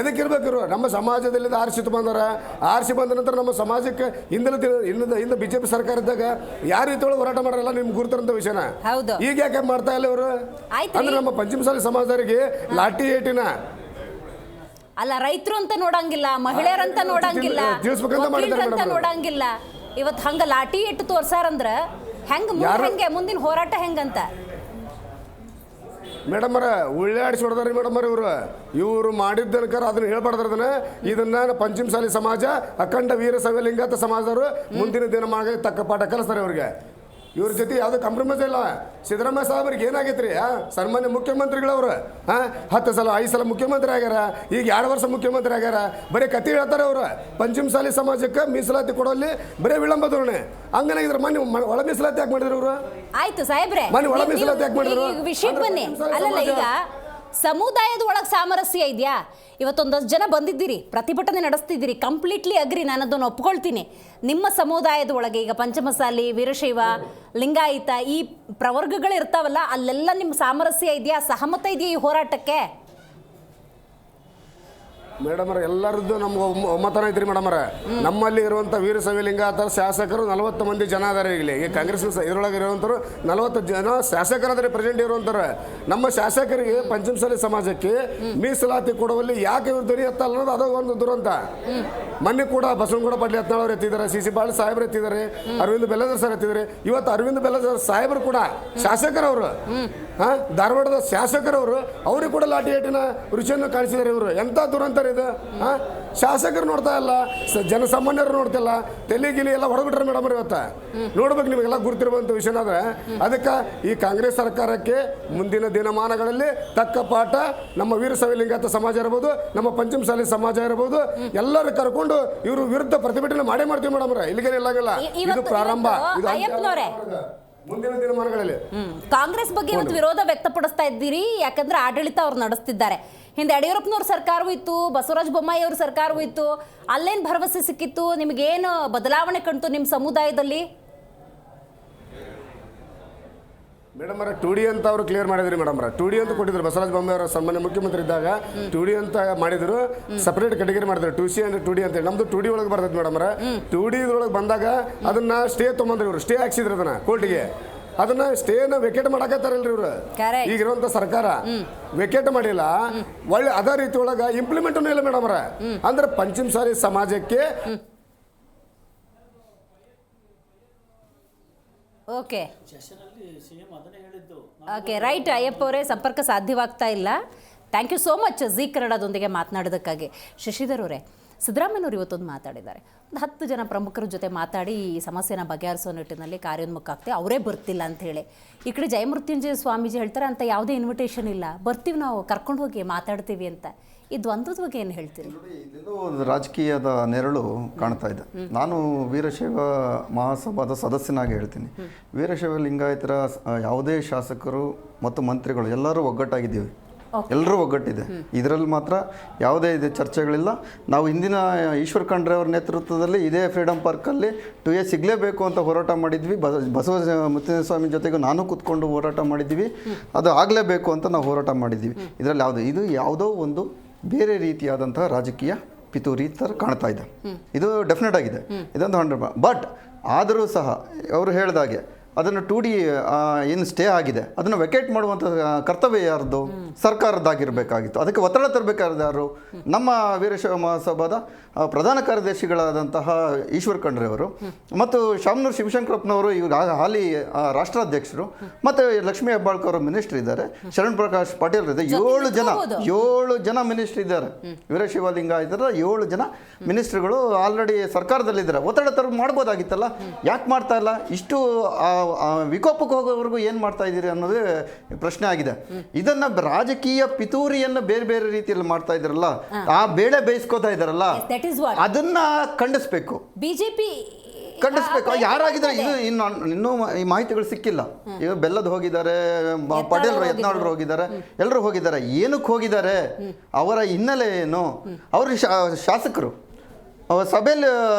S8: ಎದಕ್ಕಿರ್ಬೇಕಿರು? ನಮ್ಮ ಸಮಾಜದಲ್ಲಿ ಆರಿಸಿ ಬಂದ ನಂತರ ನಮ್ಮ ಸಮಾಜಕ್ಕೆ ಹಿಂದೆ ಬಿಜೆಪಿ ಸರ್ಕಾರ ಇದ್ದಾಗ ಯಾವ ರೀತಿ ಒಳಗೆ ಹೋರಾಟ ಮಾಡಲ್ಲ ನಿಮ್ಗೆ ಗುರುತರಂತ ವಿಷಯನ ಈಗ ಯಾಕೆ ಮಾಡ್ತಾ ಇಲ್ಲ ಇವರು? ಅಂದ್ರೆ ನಮ್ಮ ಪಂಚಮಸಾಲಿ ಸಮಾಜದವರಿಗೆ ಲಾಠಿ ಏಟಿನ
S1: ಅಲ್ಲ, ರೈತರು ಅಂತ ನೋಡಂಗಿಲ್ಲ, ಮಹಿಳೆಯರಂತ ನೋಡಂಗಿಲ್ಲ, ನೋಡಂಗಿಲ್ಲ. ಇವತ್ತು ಹಂಗ ಲಾಠಿ ಏಟು ತೋರ್ಸಾರಂದ್ರ ಹೆಂಗೆ ಮುಂದಿನ ಹೋರಾಟ ಹೆಂಗಂತ?
S8: ಮೇಡಮ್ ಅವರ ಉಳ್ಳಾಡಿಸಿ ಹೊಡೆದಾರೆ ಮೇಡಮ್ ಅವ್ರ. ಇವರು ಮಾಡಿದ್ದನಕರ ಅದನ್ನ ಹೇಳ್ಬಾರ್ದ್ರ. ಇದನ್ನ ಪಂಚಮಸಾಲಿ ಸಮಾಜ ಅಖಂಡ ವೀರಶೈವ ಲಿಂಗಾಯತ ಸಮಾಜದವರು ಮುಂದಿನ ದಿನ ಮಾಡಿ ತಕ್ಕ ಪಾಠ ಕಲಿಸ್ತಾರೆ ಇವ್ರಿಗೆ. ಇವ್ರ ಜೊತೆ ಯಾವ್ದು ಕಾಂಪ್ರಮೈಸ್ ಇಲ್ಲ. ಸಿದ್ದರಾಮಯ್ಯ ಸಾಹೇಬ್ರಿಗೆ ಏನಾಗೈತ್ರಿ, ಸನ್ಮಾನ್ಯ ಮುಖ್ಯಮಂತ್ರಿಗಳವ್ರು 10 ಸಲ 5 ಸಲ ಮುಖ್ಯಮಂತ್ರಿ ಆಗ್ಯಾರ, ಈಗ 2 ವರ್ಷ ಮುಖ್ಯಮಂತ್ರಿ ಆಗ್ಯಾರ. ಬರೀ ಕತೆ ಹೇಳ್ತಾರೆ ಅವರು. ಪಂಚಮಸಾಲಿ ಸಮಾಜಕ್ಕೆ ಮೀಸಲಾತಿ ಕೊಡೋಲ್ಲಿ ಬರೀ ವಿಳಂಬ ಧೋರಣೆ. ಹಂಗನಾಗಿದ್ರೆ ಮನೆ ಒಳ ಮೀಸಲಾತಿ ಯಾಕೆ ಮಾಡಿದ್ರು ಅವರು?
S1: ಆಯ್ತು ಸಾಹೇಬ್ರೆ,
S8: ಮನೆ ಒಳ ಮೀಸಲಾತಿ ಯಾಕೆ ಮಾಡಿದ್ರು?
S1: ವಿಷಯಕ್ಕೆ ಬನ್ನಿ. ಅಲ್ಲಲ್ಲ, ಈಗ ಸಮುದಾಯದ ಒಳಗೆ ಸಾಮರಸ್ಯ ಇದೆಯಾ? ಇವತ್ತೊಂದಷ್ಟು ಜನ ಬಂದಿದ್ದೀರಿ, ಪ್ರತಿಭಟನೆ ನಡೆಸ್ತಿದ್ದೀರಿ, ಕಂಪ್ಲೀಟ್ಲಿ ಅಗ್ರಿ, ನಾನು ಅದನ್ನು ಒಪ್ಕೊಳ್ತೀನಿ. ನಿಮ್ಮ ಸಮುದಾಯದ ಒಳಗೆ ಈಗ ಪಂಚಮಸಾಲಿ, ವೀರಶೈವ, ಲಿಂಗಾಯತ ಈ ಪ್ರವರ್ಗಗಳು ಇರ್ತಾವಲ್ಲ, ಅಲ್ಲೆಲ್ಲ ನಿಮ್ಮ ಸಾಮರಸ್ಯ ಇದೆಯಾ, ಸಹಮತ ಇದೆಯಾ ಈ ಹೋರಾಟಕ್ಕೆ?
S8: ಮೇಡಮ್ ಅವ್ರ ಎಲ್ಲರದ್ದು ನಮ್ಗೆ ಒಮ್ಮತನ ಐತ್ರಿ ಮೇಡಮ್ ಅವ್ರ. ನಮ್ಮಲ್ಲಿ ಇರುವಂಥ ವೀರಶೈವ ಲಿಂಗಾಯತ ಶಾಸಕರು 40 ಮಂದಿ ಜನ ಅದಾರೆ. ಈಗ ಕಾಂಗ್ರೆಸ್ ಇದರೊಳಗೆ ಇರುವಂಥವ್ರು 40 ಜನ ಶಾಸಕರಾದ್ರೆ ಪ್ರೆಸೆಂಟ್ ಇರುವಂಥವ್ರು. ನಮ್ಮ ಶಾಸಕರಿಗೆ ಪಂಚಮಸಾಲಿ ಸಮಾಜಕ್ಕೆ ಮೀಸಲಾತಿ ಕೊಡುವಲ್ಲಿ ಯಾಕೆ ಇವ್ರು ಧ್ವನಿ ಎತ್ತಲ್ಲ ಅನ್ನೋದು ಅದು ಒಂದು ದುರಂತ. ಮೊನ್ನೆ ಕೂಡ ಬಸವನಗೌಡ ಪಾಟೀಲ್ ಯತ್ನಾಳ್ ಅವರು ಎತ್ತಿದ್ದಾರೆ, ಸಿ ಬಾಳ ಸಾಹೇಬ್ರು ಎತ್ತಿದ್ದಾರೆ, ಅರವಿಂದ್ ಬೆಲ್ಲದರ್ ಸರ್ ಎತ್ತಿದ್ದಾರೆ. ಇವತ್ತು ಅರವಿಂದ್ ಬೆಲ್ಲದರ್ ಸಾಹೇಬರು ಕೂಡ ಶಾಸಕರವರು, ಧಾರವಾಡದ ಶಾಸಕರವರು, ಅವ್ರಿಗೆ ಕೂಡ ಲಾಠಿ ಏಟಿನ ರುಚಿಯನ್ನು ಕಾಣಿಸಿದ್ದಾರೆ. ಇವರು ಎಂಥ ದುರಂತರ ಇದು. ಶಾಸಕರು ನೋಡ್ತಾ ಇಲ್ಲ, ಜನಸಾಮಾನ್ಯರು ನೋಡ್ತಿಲ್ಲ, ತೆಲಿಗಿಲಿ ಎಲ್ಲ ಹೊಡೆದ್ಬಿಟ್ರೆ ಮೇಡಮ್ ಇವತ್ತು. ನೋಡ್ಬೇಕು, ನಿಮಗೆಲ್ಲ ಗುರುತಿರುವಂಥ ವಿಷಯನಾದ್ರೆ ಅದಕ್ಕೆ ಈ ಕಾಂಗ್ರೆಸ್ ಸರ್ಕಾರಕ್ಕೆ ಮುಂದಿನ ದಿನಮಾನಗಳಲ್ಲಿ ತಕ್ಕ ಪಾಠ ನಮ್ಮ ವೀರಶೈವ ಲಿಂಗಾಯತ ಸಮಾಜ ಇರಬಹುದು, ನಮ್ಮ ಪಂಚಮಸಾಲಿ ಸಮಾಜ ಇರಬಹುದು, ಎಲ್ಲರೂ ಕರ್ಕೊಂಡು ಇವರು ವಿರುದ್ಧ ಪ್ರತಿಭಟನೆ ಮಾಡೇ ಮಾಡ್ತೀವಿ ಮೇಡಮ್. ಇಲ್ಲಿಗೇನೆ ಇಲ್ಲಾಗಿಲ್ಲ, ಇದು ಪ್ರಾರಂಭ, ಇದು ಮುಂದಿನ ದಿನಮಾನಗಳಲ್ಲಿ.
S1: ಕಾಂಗ್ರೆಸ್ ಬಗ್ಗೆ ಇವತ್ತು ವಿರೋಧ ವ್ಯಕ್ತಪಡಿಸ್ತಾ ಇದ್ದೀರಿ, ಯಾಕಂದ್ರೆ ಆಡಳಿತ ಅವ್ರು ನಡೆಸ್ತಿದ್ದಾರೆ. ಹಿಂದೆ ಯಡಿಯೂರಪ್ಪನವ್ರ ಸರ್ಕಾರವೂ ಇತ್ತು, ಬಸವರಾಜ ಬೊಮ್ಮಾಯಿ ಅವ್ರ ಸರ್ಕಾರವೂ ಇತ್ತು. ಅಲ್ಲೇನು ಭರವಸೆ ಸಿಕ್ಕಿತ್ತು? ನಿಮಗೇನು ಬದಲಾವಣೆ ಕಾಣ್ತು ನಿಮ್ಮ ಸಮುದಾಯದಲ್ಲಿ?
S8: ಮೇಡಮ್ ಅವರ 2D ಅಂತ ಅವರು ಕ್ಲಿಯರ್ ಮಾಡಿದ್ರಿ ಮೇಡಮ್. 2D ಅಂತ ಕೊಟ್ಟಿದ್ರು ಬಸವರಾಜ ಬೊಮ್ಮಾಯಿ ಅವರ ಸಾಮಾನ್ಯ ಮುಖ್ಯಮಂತ್ರಿ ಇದ್ದಾಗ 2D ಅಂತ ಮಾಡಿದ್ರು, ಸಪರೇಟ್ ಕ್ಯಾಟಗರಿ ಮಾಡಿದ್ರು, 2C and 2D ಅಂತ. ನಮ್ದು 2D ಒಳಗೆ ಬರ್ತೈತೆ ಮೇಡಮ್. 2D ಒಳಗೆ ಬಂದಾಗ ಅದನ್ನ ಸ್ಟೇ ತೊಗೊಂಡ್ರಿ, ಇವರು ಸ್ಟೇ ಹಾಕ್ಸಿದ್ರು ಅದನ್ನ ಕೋರ್ಟಿಗೆ. ಅದನ್ನ ಸ್ಟೇನ ವೆಕೇಟ್ ಮಾಡಕತ್ತಾರಲ್ರಿ ಇವ್ರು, ಈಗಿರುವಂತ ಸರ್ಕಾರ ವೆಕೇಟ್ ಮಾಡಿಲ್ಲ. ಒಳ್ಳೆ ಅದೇ ರೀತಿ ಒಳಗ ಇಂಪ್ಲಿಮೆಂಟ್ ಇಲ್ಲ ಮೇಡಮ್. ಅಂದ್ರೆ ಪಂಚಮಸಾಲಿ ಸಮಾಜಕ್ಕೆ
S1: ಓಕೆ ಓಕೆ ರೈಟ್. ಅಯ್ಯಪ್ಪ ಅವರೇ, ಸಂಪರ್ಕ ಸಾಧ್ಯವಾಗ್ತಾ ಇಲ್ಲ. Thank you so much Zee ಕನ್ನಡದೊಂದಿಗೆ ಮಾತನಾಡೋದಕ್ಕಾಗಿ. ಶಶಿಧರ್ ಅವರೇ, ಸಿದ್ದರಾಮಯ್ಯನವರು ಇವತ್ತೊಂದು ಮಾತಾಡಿದ್ದಾರೆ. ಒಂದು 10 ಜನ ಪ್ರಮುಖರ ಜೊತೆ ಮಾತಾಡಿ ಈ ಸಮಸ್ಯೆನ ಬಗೆಹರಿಸೋ ನಿಟ್ಟಿನಲ್ಲಿ ಕಾರ್ಯೋನ್ಮುಖ ಆಗ್ತೇವೆ, ಅವರೇ ಬರ್ತಿಲ್ಲ ಅಂತ ಹೇಳಿ. ಈ ಕಡೆ ಜಯಮೃತ್ಯುಂಜಯ ಸ್ವಾಮೀಜಿ ಹೇಳ್ತಾರೆ ಅಂತ ಯಾವುದೇ ಇನ್ವಿಟೇಷನ್ ಇಲ್ಲ, ಬರ್ತೀವಿ ನಾವು, ಕರ್ಕೊಂಡು ಹೋಗಿ ಮಾತಾಡ್ತೀವಿ ಅಂತ. ಈ ದ್ವಂದ್ವದ ಬಗ್ಗೆ ಏನು ಹೇಳ್ತೀರಿ?
S5: ಇದೆಲ್ಲೋ ಒಂದು ರಾಜಕೀಯದ ನೆರಳು ಕಾಣ್ತಾ ಇದೆ. ನಾನು ವೀರಶೈವ ಮಹಾಸಭಾದ ಸದಸ್ಯನಾಗಿ ಹೇಳ್ತೀನಿ, ವೀರಶೈವ ಲಿಂಗಾಯತರ ಯಾವುದೇ ಶಾಸಕರು ಮತ್ತು ಮಂತ್ರಿಗಳು ಎಲ್ಲರೂ ಒಗ್ಗಟ್ಟಾಗಿದ್ದೀವಿ, ಎಲ್ಲರೂ ಒಗ್ಗಟ್ಟಿದೆ. ಇದರಲ್ಲಿ ಮಾತ್ರ ಯಾವುದೇ ಇದೆ ಚರ್ಚೆಗಳಿಲ್ಲ. ನಾವು ಹಿಂದಿನ ಈಶ್ವರ್ ಖಂಡ್ರೆ ಅವರ ನೇತೃತ್ವದಲ್ಲಿ ಇದೇ ಫ್ರೀಡಮ್ ಪಾರ್ಕಲ್ಲಿ 2A ಸಿಗಲೇಬೇಕು ಅಂತ ಹೋರಾಟ ಮಾಡಿದ್ವಿ. ಬಸವರಾಜ ಸ್ವಾಮಿ ಜೊತೆಗೂ ನಾನು ಕೂತ್ಕೊಂಡು ಹೋರಾಟ ಮಾಡಿದ್ವಿ. ಅದು ಆಗಲೇಬೇಕು ಅಂತ ನಾವು ಹೋರಾಟ ಮಾಡಿದ್ವಿ. ಇದರಲ್ಲಿ ಇದು ಯಾವುದೋ ಒಂದು ಬೇರೆ ರೀತಿಯಾದಂತಹ ರಾಜಕೀಯ ಪಿತೂರಿ ಥರ ಕಾಣ್ತಾ ಇದೆ. ಇದು ಡೆಫಿನೆಟ್ ಆಗಿದೆ, ಇದೊಂದು 100%. ಬಟ್ ಆದರೂ ಸಹ ಅವರು ಹೇಳಿದಾಗೆ ಅದನ್ನು 2D ಏನು ಸ್ಟೇ ಆಗಿದೆ ಅದನ್ನು ವೆಕೇಟ್ ಮಾಡುವಂಥ ಕರ್ತವ್ಯ ಯಾರ್ದು? ಸರ್ಕಾರದ್ದಾಗಿರಬೇಕಾಗಿತ್ತು. ಅದಕ್ಕೆ ಒತ್ತಡ ತರಬೇಕಾದ ಯಾರು? ನಮ್ಮ ವೀರಶೈವ ಮಹಾಸಭಾದ ಪ್ರಧಾನ ಕಾರ್ಯದರ್ಶಿಗಳಾದಂತಹ ಈಶ್ವರ್ ಖಂಡ್ರೆ ಅವರು ಮತ್ತು ಶಾಮನೂರು ಶಿವಶಂಕರಪ್ಪನವರು ಈಗ ಹಾಲಿ ರಾಷ್ಟ್ರಾಧ್ಯಕ್ಷರು, ಮತ್ತು ಲಕ್ಷ್ಮೀ ಹೆಬ್ಬಾಳ್ಕರ್ ಅವರು ಮಿನಿಸ್ಟರ್ ಇದ್ದಾರೆ, ಶರಣ್ ಪ್ರಕಾಶ್ ಪಾಟೀಲ್ ಇದೆ. 7 ಜನ ಮಿನಿಸ್ಟರ್ ಇದ್ದಾರೆ. ವೀರಶೈವ ಲಿಂಗಾಯತರ 7 ಜನ ಮಿನಿಸ್ಟರ್ಗಳು ಆಲ್ರೆಡಿ ಸರ್ಕಾರದಲ್ಲಿದ್ದಾರೆ. ಒತ್ತಡ ತರ ಮಾಡ್ಬೋದಾಗಿತ್ತಲ್ಲ, ಯಾಕೆ ಮಾಡ್ತಾ ಇಲ್ಲ? ಇಷ್ಟು ವಿಕೋಪಕ್ಕೆ ಹೋಗೋವರೆಗೂ ಏನು ಮಾಡ್ತಾ ಇದ್ದೀರಿ ಅನ್ನೋದೇ ಪ್ರಶ್ನೆ ಆಗಿದೆ. ಇದನ್ನ ರಾಜಕೀಯ ಪಿತೂರಿಯನ್ನು ಬೇರೆ ಬೇರೆ ರೀತಿಯಲ್ಲಿ ಮಾಡ್ತಾ ಇದ್ದಾರಲ್ಲ, ಆ ಬೇಳೆ ಬೇಯಿಸ್ಕೋತಾ ಇದ್ದಾರಲ್ಲ, ಅದನ್ನ ಖಂಡಿಸ್ಬೇಕು,
S1: ಬಿಜೆಪಿ
S5: ಖಂಡಿಸ್ಬೇಕು. ಯಾರಾಗಿದ್ದಾರೆ ಇದು ಇನ್ನೂ ಈ ಮಾಹಿತಿಗಳು ಸಿಕ್ಕಿಲ್ಲ. ಈಗ ಬೆಲ್ಲದ್ ಹೋಗಿದ್ದಾರೆ, ಪಟೇಲ್ ಯತ್ನಾಳ್ ಹೋಗಿದ್ದಾರೆ, ಎಲ್ಲರೂ ಹೋಗಿದ್ದಾರೆ. ಏನಕ್ಕೆ ಹೋಗಿದ್ದಾರೆ? ಅವರ ಹಿನ್ನೆಲೆ ಏನು? ಅವರು ಶಾಸಕರು ಸಭೆಯಲ್ಲಿ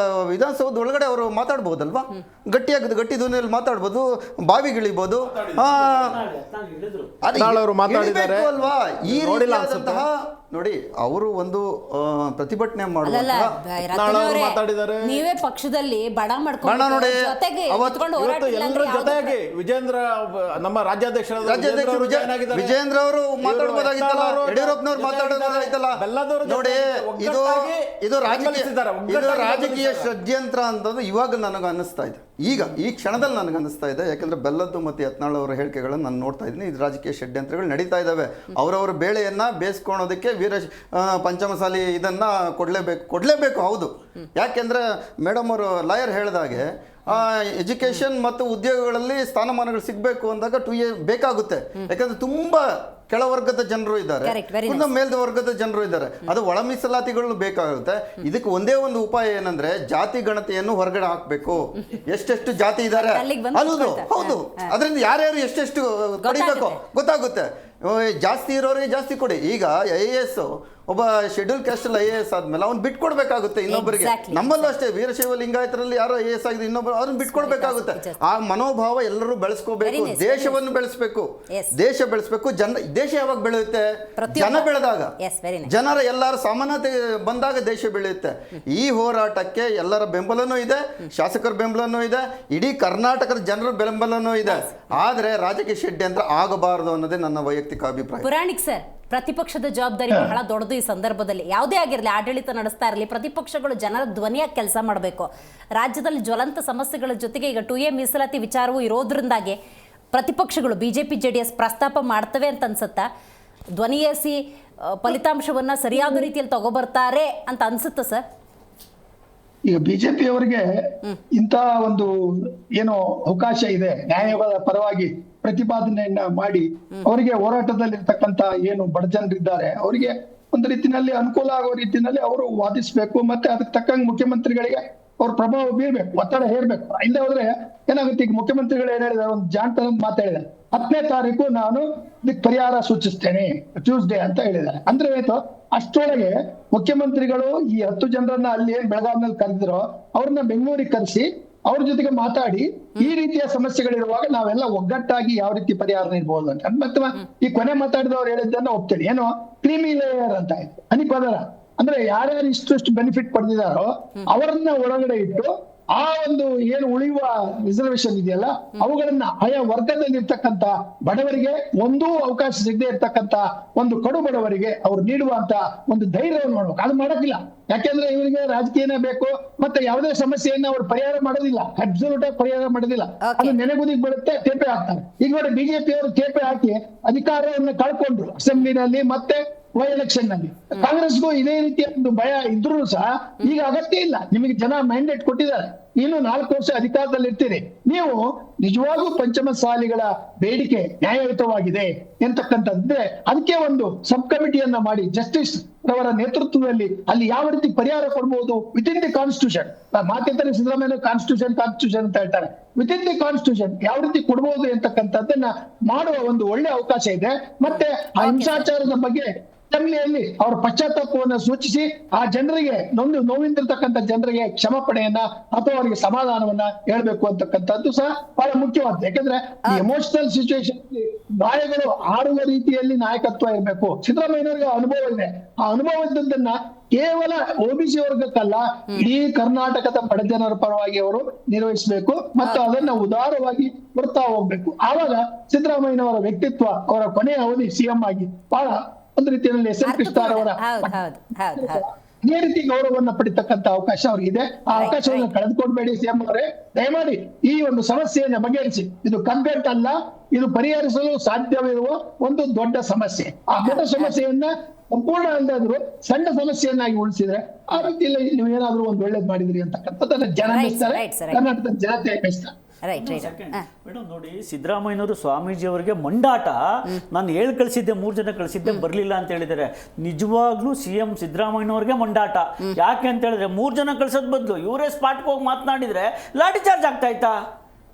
S5: ವಿಧಾನಸೌಧ ಒಳಗಡೆ ಅವರು ಮಾತಾಡ್ಬೋದಲ್ವಾ? ಗಟ್ಟಿ ಧ್ವನಿಯಲ್ಲಿ ಮಾತಾಡ್ಬೋದು, ಬಾವಿಗಿಳಿಬೋದು ಅಲ್ವಾ? ಈ ರೀತಿಯಾದಂತಹ ನೋಡಿ, ಅವರು ಒಂದು ಪ್ರತಿಭಟನೆ
S1: ನೀವೇ ಪಕ್ಷದಲ್ಲಿ ಬಡ
S2: ನೋಡಿ. ಎಲ್ಲರ ಜೊತೆಗೆ ವಿಜೇಂದ್ರ, ನಮ್ಮ ರಾಜ್ಯಾಧ್ಯಕ್ಷ
S5: ವಿಜೇಂದ್ರ ಅವರು ಮಾತಾಡ್ಬೋದಾಗಿತ್ತಲ್ಲ, ಯಡಿಯೂರಪ್ಪನವ್ರು ಮಾತಾಡೋದಾಗಿತ್ತಲ್ಲ. ನೋಡಿ, ಇದು ರಾಜಕೀಯ ಷಡ್ಯಂತ್ರ ಅಂತಂದು ಇವಾಗ ನನಗೆ ಅನ್ನಿಸ್ತಾ ಇದೆ. ಈಗ ಈ ಕ್ಷಣದಲ್ಲಿ ನನಗೆ ಅನ್ನಿಸ್ತಾ ಇದೆ. ಯಾಕಂದ್ರೆ ಬೆಲ್ಲದ್ದು ಮತ್ತು ಯತ್ನಾಳ್ ಅವರ ಹೇಳಿಕೆಗಳನ್ನು ನಾನು ನೋಡ್ತಾ ಇದ್ದೀನಿ. ಇದು ರಾಜಕೀಯ ಷಡ್ಯಂತ್ರಗಳು ನಡೀತಾ ಇದ್ದಾವೆ. ಅವರವರ ಬೇಳೆಯನ್ನ ಬೇಯಿಸ್ಕೊಳೋದಕ್ಕೆ ಪಂಚಮಸಾಲಿ ಇದನ್ನ ಕೊಡ್ಲೇಬೇಕು. ಹೌದು, ಯಾಕೆಂದ್ರೆ ಮೇಡಮ್ ಅವರು ಲಾಯರ್ ಹೇಳಿದಾಗೆ ಎಜುಕೇಶನ್ ಮತ್ತು ಉದ್ಯೋಗಗಳಲ್ಲಿ ಸ್ಥಾನಮಾನಗಳು ಸಿಗಬೇಕು ಅಂದಾಗ 2A ಬೇಕಾಗುತ್ತೆ. ಯಾಕಂದ್ರೆ ತುಂಬಾ ಕೆಳವರ್ಗದ ಜನರು ಇದ್ದಾರೆ, ಮೇಲ್ವರ್ಗದ ಜನರು ಇದ್ದಾರೆ. ಅದು ಒಳ ಮೀಸಲಾತಿಗಳು ಬೇಕಾಗುತ್ತೆ. ಇದಕ್ಕೆ ಒಂದೇ ಒಂದು ಉಪಾಯ ಏನಂದ್ರೆ ಜಾತಿ ಗಣತಿಯನ್ನು ಹೊರಗಡೆ ಹಾಕ್ಬೇಕು. ಎಷ್ಟೆಷ್ಟು ಜಾತಿ ಇದ್ದಾರೆ ಹೌದು, ಅದರಿಂದ ಯಾರ್ಯಾರು ಎಷ್ಟೆಷ್ಟು ಕೊಡಿಬೇಕು ಗೊತ್ತಾಗುತ್ತೆ. ಜಾಸ್ತಿ ಇರೋರಿಗೆ ಜಾಸ್ತಿ ಕೊಡಿ. ಈಗ IAS ಒಬ್ಬ ಶೆಡ್ಯೂಲ್ ಕ್ಯಾಸ್ಟ್ IAS ಆದ್ಮೇಲೆ ಅವ್ನು ಬಿಟ್ಕೊಡ್ಬೇಕಾಗುತ್ತೆ ಇನ್ನೊಬ್ಬರಿಗೆ. ನಮ್ಮಲ್ಲೂ ಅಷ್ಟೇ, ವೀರಶೈವ ಲಿಂಗಾಯತರಲ್ಲಿ ಯಾರು IAS ಆಗಿದೆ ಇನ್ನೊಬ್ಬರು ಅವ್ರನ್ನ ಬಿಟ್ಕೊಡ್ಬೇಕಾಗುತ್ತೆ. ಆ ಮನೋಭಾವ ಎಲ್ಲರೂ ಬೆಳೆಸ್ಕೋಬೇಕು. ದೇಶವನ್ನು ಬೆಳೆಸ್ಬೇಕು, ದೇಶ ಬೆಳೆಸ್ಬೇಕು. ದೇಶ ಯಾವಾಗ ಬೆಳೆಯುತ್ತೆ? ಜನ ಬೆಳೆದಾಗ, ಜನರ ಎಲ್ಲರ ಸಮಾನತೆ ಬಂದಾಗ ದೇಶ ಬೆಳೆಯುತ್ತೆ. ಈ ಹೋರಾಟಕ್ಕೆ ಎಲ್ಲರ ಬೆಂಬಲನೂ ಇದೆ, ಶಾಸಕರ ಬೆಂಬಲನೂ ಇದೆ, ಇಡೀ ಕರ್ನಾಟಕದ ಜನರ ಬೆಂಬಲನೂ ಇದೆ. ಆದ್ರೆ ರಾಜಕೀಯ ಷಡ್ಯಂತ್ರ ಆಗಬಾರದು ಅನ್ನೋದೇ ನನ್ನ ವೈಯಕ್ತಿಕ ಅಭಿಪ್ರಾಯ.
S1: ಪುರಾಣಿಕ್ ಸರ್, ಪ್ರತಿಪಕ್ಷದ ಜವಾಬ್ದಾರಿ ಬಹಳ ದೊಡ್ಡದು ಈ ಸಂದರ್ಭದಲ್ಲಿ. ಯಾವುದೇ ಆಗಿರಲಿ, ಆಡಳಿತ ನಡೆಸ್ತಾ ಇರಲಿ, ಪ್ರತಿಪಕ್ಷಗಳು ಜನರ ಧ್ವನಿಯಾಗಿ ಕೆಲಸ ಮಾಡಬೇಕು. ರಾಜ್ಯದಲ್ಲಿ ಜ್ವಲಂತ ಸಮಸ್ಯೆಗಳ ಜೊತೆಗೆ ಈಗ 2A ಮೀಸಲಾತಿ ವಿಚಾರವೂ ಇರೋದ್ರಿಂದಾಗಿ ಪ್ರತಿಪಕ್ಷಗಳು BJP JDS ಪ್ರಸ್ತಾಪ ಮಾಡ್ತವೆ ಅಂತ ಅನ್ಸುತ್ತಾ? ಧ್ವನಿಯೇಸಿ ಫಲಿತಾಂಶವನ್ನ ಸರಿಯಾದ ರೀತಿಯಲ್ಲಿ ತಗೋಬರ್ತಾರೆ ಅಂತ ಅನ್ಸುತ್ತಾ ಸರ್?
S3: ಈಗ ಬಿಜೆಪಿ ಅವರಿಗೆ ಇಂಥ ಒಂದು ಏನು ಅವಕಾಶ ಇದೆ, ನ್ಯಾಯವಾದ ಪರವಾಗಿ ಪ್ರತಿಪಾದನೆಯನ್ನ ಮಾಡಿ ಅವರಿಗೆ ಹೋರಾಟದಲ್ಲಿರ್ತಕ್ಕಂಥ ಏನು ಬಡ ಜನರಿದ್ದಾರೆ ಅವರಿಗೆ ಒಂದು ರೀತಿಯಲ್ಲಿ ಅನುಕೂಲ ಆಗೋ ರೀತಿಯಲ್ಲಿ ಅವರು ವಾದಿಸ್ಬೇಕು. ಮತ್ತೆ ಅದಕ್ಕೆ ತಕ್ಕಂಗೆ ಮುಖ್ಯಮಂತ್ರಿಗಳಿಗೆ ಅವ್ರ ಪ್ರಭಾವ ಬೀರ್ಬೇಕು, ಒತ್ತಡ ಹೇರ್ಬೇಕು. ಇಲ್ಲದೆ ಹೋದ್ರೆ ಏನಾಗುತ್ತೆ, ಈಗ ಮುಖ್ಯಮಂತ್ರಿಗಳು ಏನ್ ಹೇಳಿದಾರೆ, ಒಂದು ಜಾಣತನ ಮಾತಾಡಿದ್ದಾರೆ, 10ನೇ ತಾರೀಕು ನಾನು ಇದಕ್ಕೆ ಪರಿಹಾರ ಸೂಚಿಸ್ತೇನೆ ಟ್ಯೂಸ್ಡೇ ಅಂತ ಹೇಳಿದ್ದಾರೆ. ಅಂದ್ರೆ ಏತು, ಅಷ್ಟರೊಳಗೆ ಮುಖ್ಯಮಂತ್ರಿಗಳು ಈ 10 ಜನರನ್ನ ಅಲ್ಲಿ ಏನ್ ಬೆಳಗಾವಿನಲ್ಲಿ ಕರೆದಿರೋ ಅವ್ರನ್ನ ಬೆಂಗಳೂರಿಗೆ ಕರೆಸಿ ಅವ್ರ ಜೊತೆಗೆ ಮಾತಾಡಿ ಈ ರೀತಿಯ ಸಮಸ್ಯೆಗಳಿರುವಾಗ ನಾವೆಲ್ಲ ಒಗ್ಗಟ್ಟಾಗಿ ಯಾವ ರೀತಿ ಪರಿಹಾರ ನೀಡಬಹುದು ಅಂತ. ಮತ್ತೆ ಈ ಕೊನೆ ಮಾತಾಡಿದವ್ರು ಹೇಳಿದ್ದನ್ನ ಒಪ್ತೇನೆ, ಏನೋ ಕ್ರೀಮಿ ಲೇಯರ್ ಅಂತ ಆಯ್ತು, ಹನಿಪದರ. ಅಂದ್ರೆ ಯಾರ್ಯಾರು ಇಷ್ಟು ಬೆನಿಫಿಟ್ ಪಡೆದಿದ್ದಾರೋ ಅವರನ್ನ ಒಳಗಡೆ ಇಟ್ಟು ಆ ಒಂದು ಏನು ಉಳಿಯುವ ರಿಸರ್ವೇಶನ್ ಇದೆಯಲ್ಲ ಅವುಗಳನ್ನ ಆಯಾ ವರ್ಗದಲ್ಲಿ ಇರ್ತಕ್ಕಂಥ ಬಡವರಿಗೆ ಒಂದೂ ಅವಕಾಶ ಸಿಗದೆ ಇರ್ತಕ್ಕಂಥ ಒಂದು ಕಡು ಬಡವರಿಗೆ ಅವ್ರು ನೀಡುವಂತ ಒಂದು ಧೈರ್ಯವನ್ನು ಮಾಡ್ಬೇಕು. ಅದು ಮಾಡಕ್ಕಿಲ್ಲ, ಯಾಕೆಂದ್ರೆ ಇವರಿಗೆ ರಾಜಕೀಯನೇ ಬೇಕು, ಮತ್ತೆ ಯಾವುದೇ ಸಮಸ್ಯೆಯನ್ನ ಅವ್ರು ಪರಿಹಾರ ಮಾಡೋದಿಲ್ಲ, ಅಬ್ಸಲ್ಯೂಟ್ ಆಗಿ ಪರಿಹಾರ ಮಾಡೋದಿಲ್ಲ. ಅದು ನೆನೆಗುದಿಗೆ ಬರುತ್ತೆ, ತೇಪೆ ಹಾಕ್ತಾರೆ. ಈಗ ನೋಡಿ ಬಿಜೆಪಿ ಅವರು ತೇಪೆ ಹಾಕಿ ಅಧಿಕಾರವನ್ನು ಕಳ್ಕೊಂಡ್ರು ಅಸೆಂಬ್ಲಿನಲ್ಲಿ ಮತ್ತೆ ಎಲೆಕ್ಷನ್ ನಲ್ಲಿ. ಕಾಂಗ್ರೆಸ್ಗೂ ಇದೇ ರೀತಿಯ ಒಂದು ಭಯ ಇದ್ರೂ ಸಹ ಈಗ ಅಗತ್ಯ ಇಲ್ಲ, ನಿಮಗೆ ಜನ ಮ್ಯಾಂಡೇಟ್ ಕೊಟ್ಟಿದ್ದಾರೆ, ಇನ್ನು 4 ವರ್ಷ ಅಧಿಕಾರದಲ್ಲಿ ಇರ್ತೀರಿ, ನೀವು ನಿಜವಾಗೂ ಪಂಚಮಸಾಲಿಗಳ ಬೇಡಿಕೆ ನ್ಯಾಯಯುತವಾಗಿದೆ ಎಂತಕ್ಕಂಥದ್ದೇ ಅದಕ್ಕೆ ಒಂದು ಸಬ್ ಕಮಿಟಿಯನ್ನ ಮಾಡಿ ಜಸ್ಟಿಸ್ ರವರ ನೇತೃತ್ವದಲ್ಲಿ ಅಲ್ಲಿ ಯಾವ ರೀತಿ ಪರಿಹಾರ ಕೊಡಬಹುದು ವಿತ್ ಇನ್ ದಿ ಕಾನ್ಸ್ಟಿಟ್ಯೂಷನ್. ಮಾತಿದ್ದಾರೆ ಸಿದ್ದರಾಮಯ್ಯ ಕಾನ್ಸ್ಟಿಟ್ಯೂಷನ್ ಅಂತ ಹೇಳ್ತಾರೆ, ವಿತ್ ಇನ್ ದಿ ಕಾನ್ಸ್ಟಿಟ್ಯೂಷನ್ ಯಾವ ರೀತಿ ಕೊಡಬಹುದು ಎಂತಕ್ಕಂಥದ್ದನ್ನ ಮಾಡುವ ಒಂದು ಒಳ್ಳೆ ಅವಕಾಶ ಇದೆ. ಮತ್ತೆ ಆ ಹಿಂಸಾಚಾರದ ಬಗ್ಗೆ ಅಸೆಂಬ್ಲಿಯಲ್ಲಿ ಅವರ ಪಶ್ಚಾತ್ತಾಪವನ್ನು ಸೂಚಿಸಿ ಆ ಜನರಿಗೆ ನೋವಿಂದಿರ್ತಕ್ಕಂಥ ಜನರಿಗೆ ಕ್ಷಮಾಪಣೆಯನ್ನ ಅಥವಾ ಅವರಿಗೆ ಸಮಾಧಾನವನ್ನ ಹೇಳ್ಬೇಕು ಅಂತಕ್ಕಂಥದ್ದು ಸಹ ಬಹಳ ಮುಖ್ಯವಾದ. ಯಾಕಂದ್ರೆ ಈ ಎಮೋಷನಲ್ ಸಿಚುವೇಶನ್ ಗಾಯಗಳು ಆಡುವ ರೀತಿಯಲ್ಲಿ ನಾಯಕತ್ವ ಇರಬೇಕು. ಸಿದ್ದರಾಮಯ್ಯನವರಿಗೆ ಅನುಭವ ಇದೆ, ಆ ಅನುಭವ ಇದ್ದದ್ದನ್ನ ಕೇವಲ OBC ವರ್ಗಕ್ಕಲ್ಲ ಇಡೀ ಕರ್ನಾಟಕದ ಬಡ ಜನರ ಪರವಾಗಿ ಅವರು ನಿರ್ವಹಿಸಬೇಕು ಮತ್ತು ಅದನ್ನ ಉದಾರವಾಗಿ ಕೊಡ್ತಾ ಹೋಗ್ಬೇಕು. ಆವಾಗ ಸಿದ್ದರಾಮಯ್ಯನವರ ವ್ಯಕ್ತಿತ್ವ ಅವರ ಕೊನೆಯ ಅವಧಿ CM ಆಗಿ ಬಹಳ ಒಂದು ರೀತಿಯಲ್ಲಿ SM ಕೃಷ್ಣರವರ ಅದೇ ರೀತಿ ಗೌರವವನ್ನ ಪಡಿತಕ್ಕಂತ ಅವಕಾಶ ಅವ್ರಿಗಿದೆ. ಆ ಅವಕಾಶವನ್ನು ಕಳೆದುಕೊಡ್ಬೇಡಿ CM ಅವರೇ, ದಯಮಾಡಿ ಈ ಒಂದು ಸಮಸ್ಯೆಯನ್ನ ಬಗೆಹರಿಸಿ. ಇದು ಕಂಪ್ಲೇಂಟ್ ಅಲ್ಲ, ಇದು ಪರಿಹರಿಸಲು ಸಾಧ್ಯವಿರುವ ಒಂದು ದೊಡ್ಡ ಸಮಸ್ಯೆ. ಆ ದೊಡ್ಡ ಸಮಸ್ಯೆಯನ್ನ ಸಂಪೂರ್ಣ ಅಲ್ಲದಾದ್ರು ಸಣ್ಣ ಸಮಸ್ಯೆಯನ್ನಾಗಿ ಉಳಿಸಿದ್ರೆ ಆ ರೀತಿಯಲ್ಲಿ ನೀವು ಏನಾದ್ರೂ ಒಂದು ಒಳ್ಳೇದು ಮಾಡಿದ್ರಿ ಅಂತಕ್ಕಂಥದ್ದನ್ನ ಜನ ಮೆಚ್ತಾರೆ, ಕರ್ನಾಟಕದ ಜನತೆ ಮೆಚ್ತಾರೆ.
S2: ಮೇಡಮ್ ನೋಡಿ, ಸಿದ್ದರಾಮಯ್ಯನವರು ಸ್ವಾಮೀಜಿ ಅವರಿಗೆ ಮಂಡಾಟ, ನಾನು ಹೇಳಿ ಕಳಿಸಿದ್ದೆ 3 ಜನ ಕಳಿಸಿದ್ದೆ ಬರಲಿಲ್ಲ ಅಂತ ಹೇಳಿದ್ದಾರೆ. ನಿಜವಾಗ್ಲೂ CM ಸಿದ್ದರಾಮಯ್ಯನವ್ರಿಗೆ ಮಂಡಾಟ. ಯಾಕೆ ಅಂತ ಹೇಳಿದ್ರೆ 3 ಜನ ಕಳ್ಸೋದ್ ಬದಲು ಇವರೇ ಸ್ಪಾಟ್ಗೆ ಹೋಗಿ ಮಾತನಾಡಿದ್ರೆ ಲಾಠಿ ಚಾರ್ಜ್ ಆಗ್ತಾ ಇತ್ತಾ?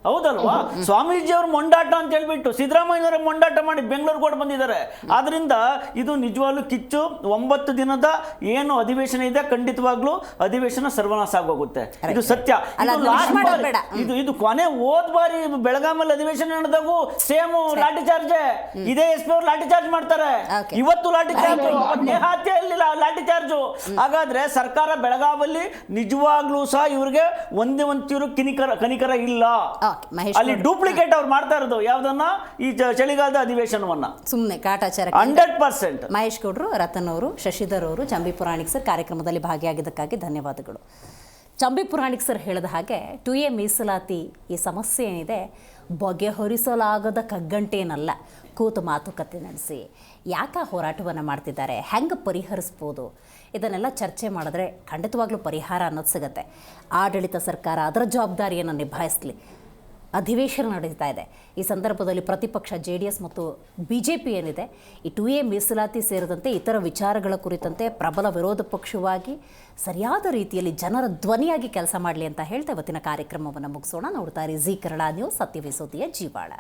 S2: ಹೌದಲ್ವಾ? ಸ್ವಾಮೀಜಿ ಅವರು ಮೊಂಡಾಟ ಅಂತ ಹೇಳ್ಬಿಟ್ಟು ಸಿದ್ದರಾಮಯ್ಯನವರೇ ಮೊಂಡಾಟ ಮಾಡಿ ಬೆಂಗಳೂರು ಕೂಡ ಬಂದಿದ್ದಾರೆ. ಆದ್ರಿಂದ ಇದು ನಿಜವಾಗ್ಲೂ ಕಿಚ್ಚು. 9 ದಿನದ ಏನು ಅಧಿವೇಶನ ಇದೆ, ಖಂಡಿತವಾಗ್ಲೂ ಅಧಿವೇಶನ ಸರ್ವನಾಶ ಆಗೋಗುತ್ತೆ, ಇದು ಸತ್ಯ. ಇದು ಕೊನೆ ಹೋದ್ ಬಾರಿ ಬೆಳಗಾಮಲ್ಲಿ ಅಧಿವೇಶನ ನಡೆದಾಗೂ ಸೇಮ್ ಲಾಠಿ ಚಾರ್ಜ್, ಇದೇ SP ಅವರು ಲಾಠಿ ಚಾರ್ಜ್ ಮಾಡ್ತಾರೆ, ಇವತ್ತು ಲಾಠಿ ಚಾರ್ಜ್, ನೇಹಾತಿಯಲ್ಲಿ ಲಾಠಿ ಚಾರ್ಜು. ಹಾಗಾದ್ರೆ ಸರ್ಕಾರ ಬೆಳಗಾವಲ್ಲಿ ನಿಜವಾಗ್ಲೂ ಸಹ ಇವ್ರಿಗೆ ಒಂಚೂರು ಕನಿಕರ ಇಲ್ಲ. ಅಲ್ಲಿ ಡೂಪ್ಲಿಕೇಟ್ ಅವ್ರು ಮಾಡ್ತಾ ಇರೋದು ಯಾವ್ದನ್ನ, ಈ ಚಳಿಗಾಲದ ಅಧಿವೇಶನವನ್ನ
S1: ಸುಮ್ಮನೆ ಕಾಟಾಚಾರ.
S2: 100%.
S1: ಮಹೇಶ್ ಗೌಡ್ರು, ರತನ್ ಅವರು, ಶಶಿಧರ್ ಅವರು, ಚಂಬಿ ಪುರಾಣಿಕ್ ಸರ್ ಕಾರ್ಯಕ್ರಮದಲ್ಲಿ ಭಾಗಿಯಾಗಿದ್ದಕ್ಕಾಗಿ ಧನ್ಯವಾದಗಳು. ಚಂಬಿ ಪುರಾಣಿಕ್ ಸರ್ ಹೇಳಿದ ಹಾಗೆ 2A ಮೀಸಲಾತಿ ಈ ಸಮಸ್ಯೆ ಏನಿದೆ ಬಗೆಹರಿಸಲಾಗದ ಕಗ್ಗಂಟೇನಲ್ಲ. ಕೂತು ಮಾತುಕತೆ ನಡೆಸಿ ಯಾಕೆ ಹೋರಾಟವನ್ನು ಮಾಡ್ತಿದ್ದಾರೆ, ಹೆಂಗೆ ಪರಿಹರಿಸ್ಬೋದು, ಇದನ್ನೆಲ್ಲ ಚರ್ಚೆ ಮಾಡಿದ್ರೆ ಖಂಡಿತವಾಗ್ಲೂ ಪರಿಹಾರ ಅನ್ನೋದು ಸಿಗುತ್ತೆ. ಆಡಳಿತ ಸರ್ಕಾರ ಅದರ ಜವಾಬ್ದಾರಿಯನ್ನು ನಿಭಾಯಿಸಲಿ. ಅಧಿವೇಶನ ನಡೀತಾ ಇದೆ. ಈ ಸಂದರ್ಭದಲ್ಲಿ ಪ್ರತಿಪಕ್ಷ JDS ಮತ್ತು BJP ಏನಿದೆ, ಈ 2A ಮೀಸಲಾತಿ ಸೇರಿದಂತೆ ಇತರ ವಿಚಾರಗಳ ಕುರಿತಂತೆ ಪ್ರಬಲ ವಿರೋಧ ಪಕ್ಷವಾಗಿ ಸರಿಯಾದ ರೀತಿಯಲ್ಲಿ ಜನರ ಧ್ವನಿಯಾಗಿ ಕೆಲಸ ಮಾಡಲಿ ಅಂತ ಹೇಳ್ತಾ ಇವತ್ತಿನ ಕಾರ್ಯಕ್ರಮವನ್ನು ಮುಗಿಸೋಣ. ನೋಡ್ತಾ ಇರಿ ಜೀ ಕನ್ನಡ ನ್ಯೂಸ್, ಸತ್ಯವಿ ಸುದ್ದಿಯ ಜೀವಾಳ.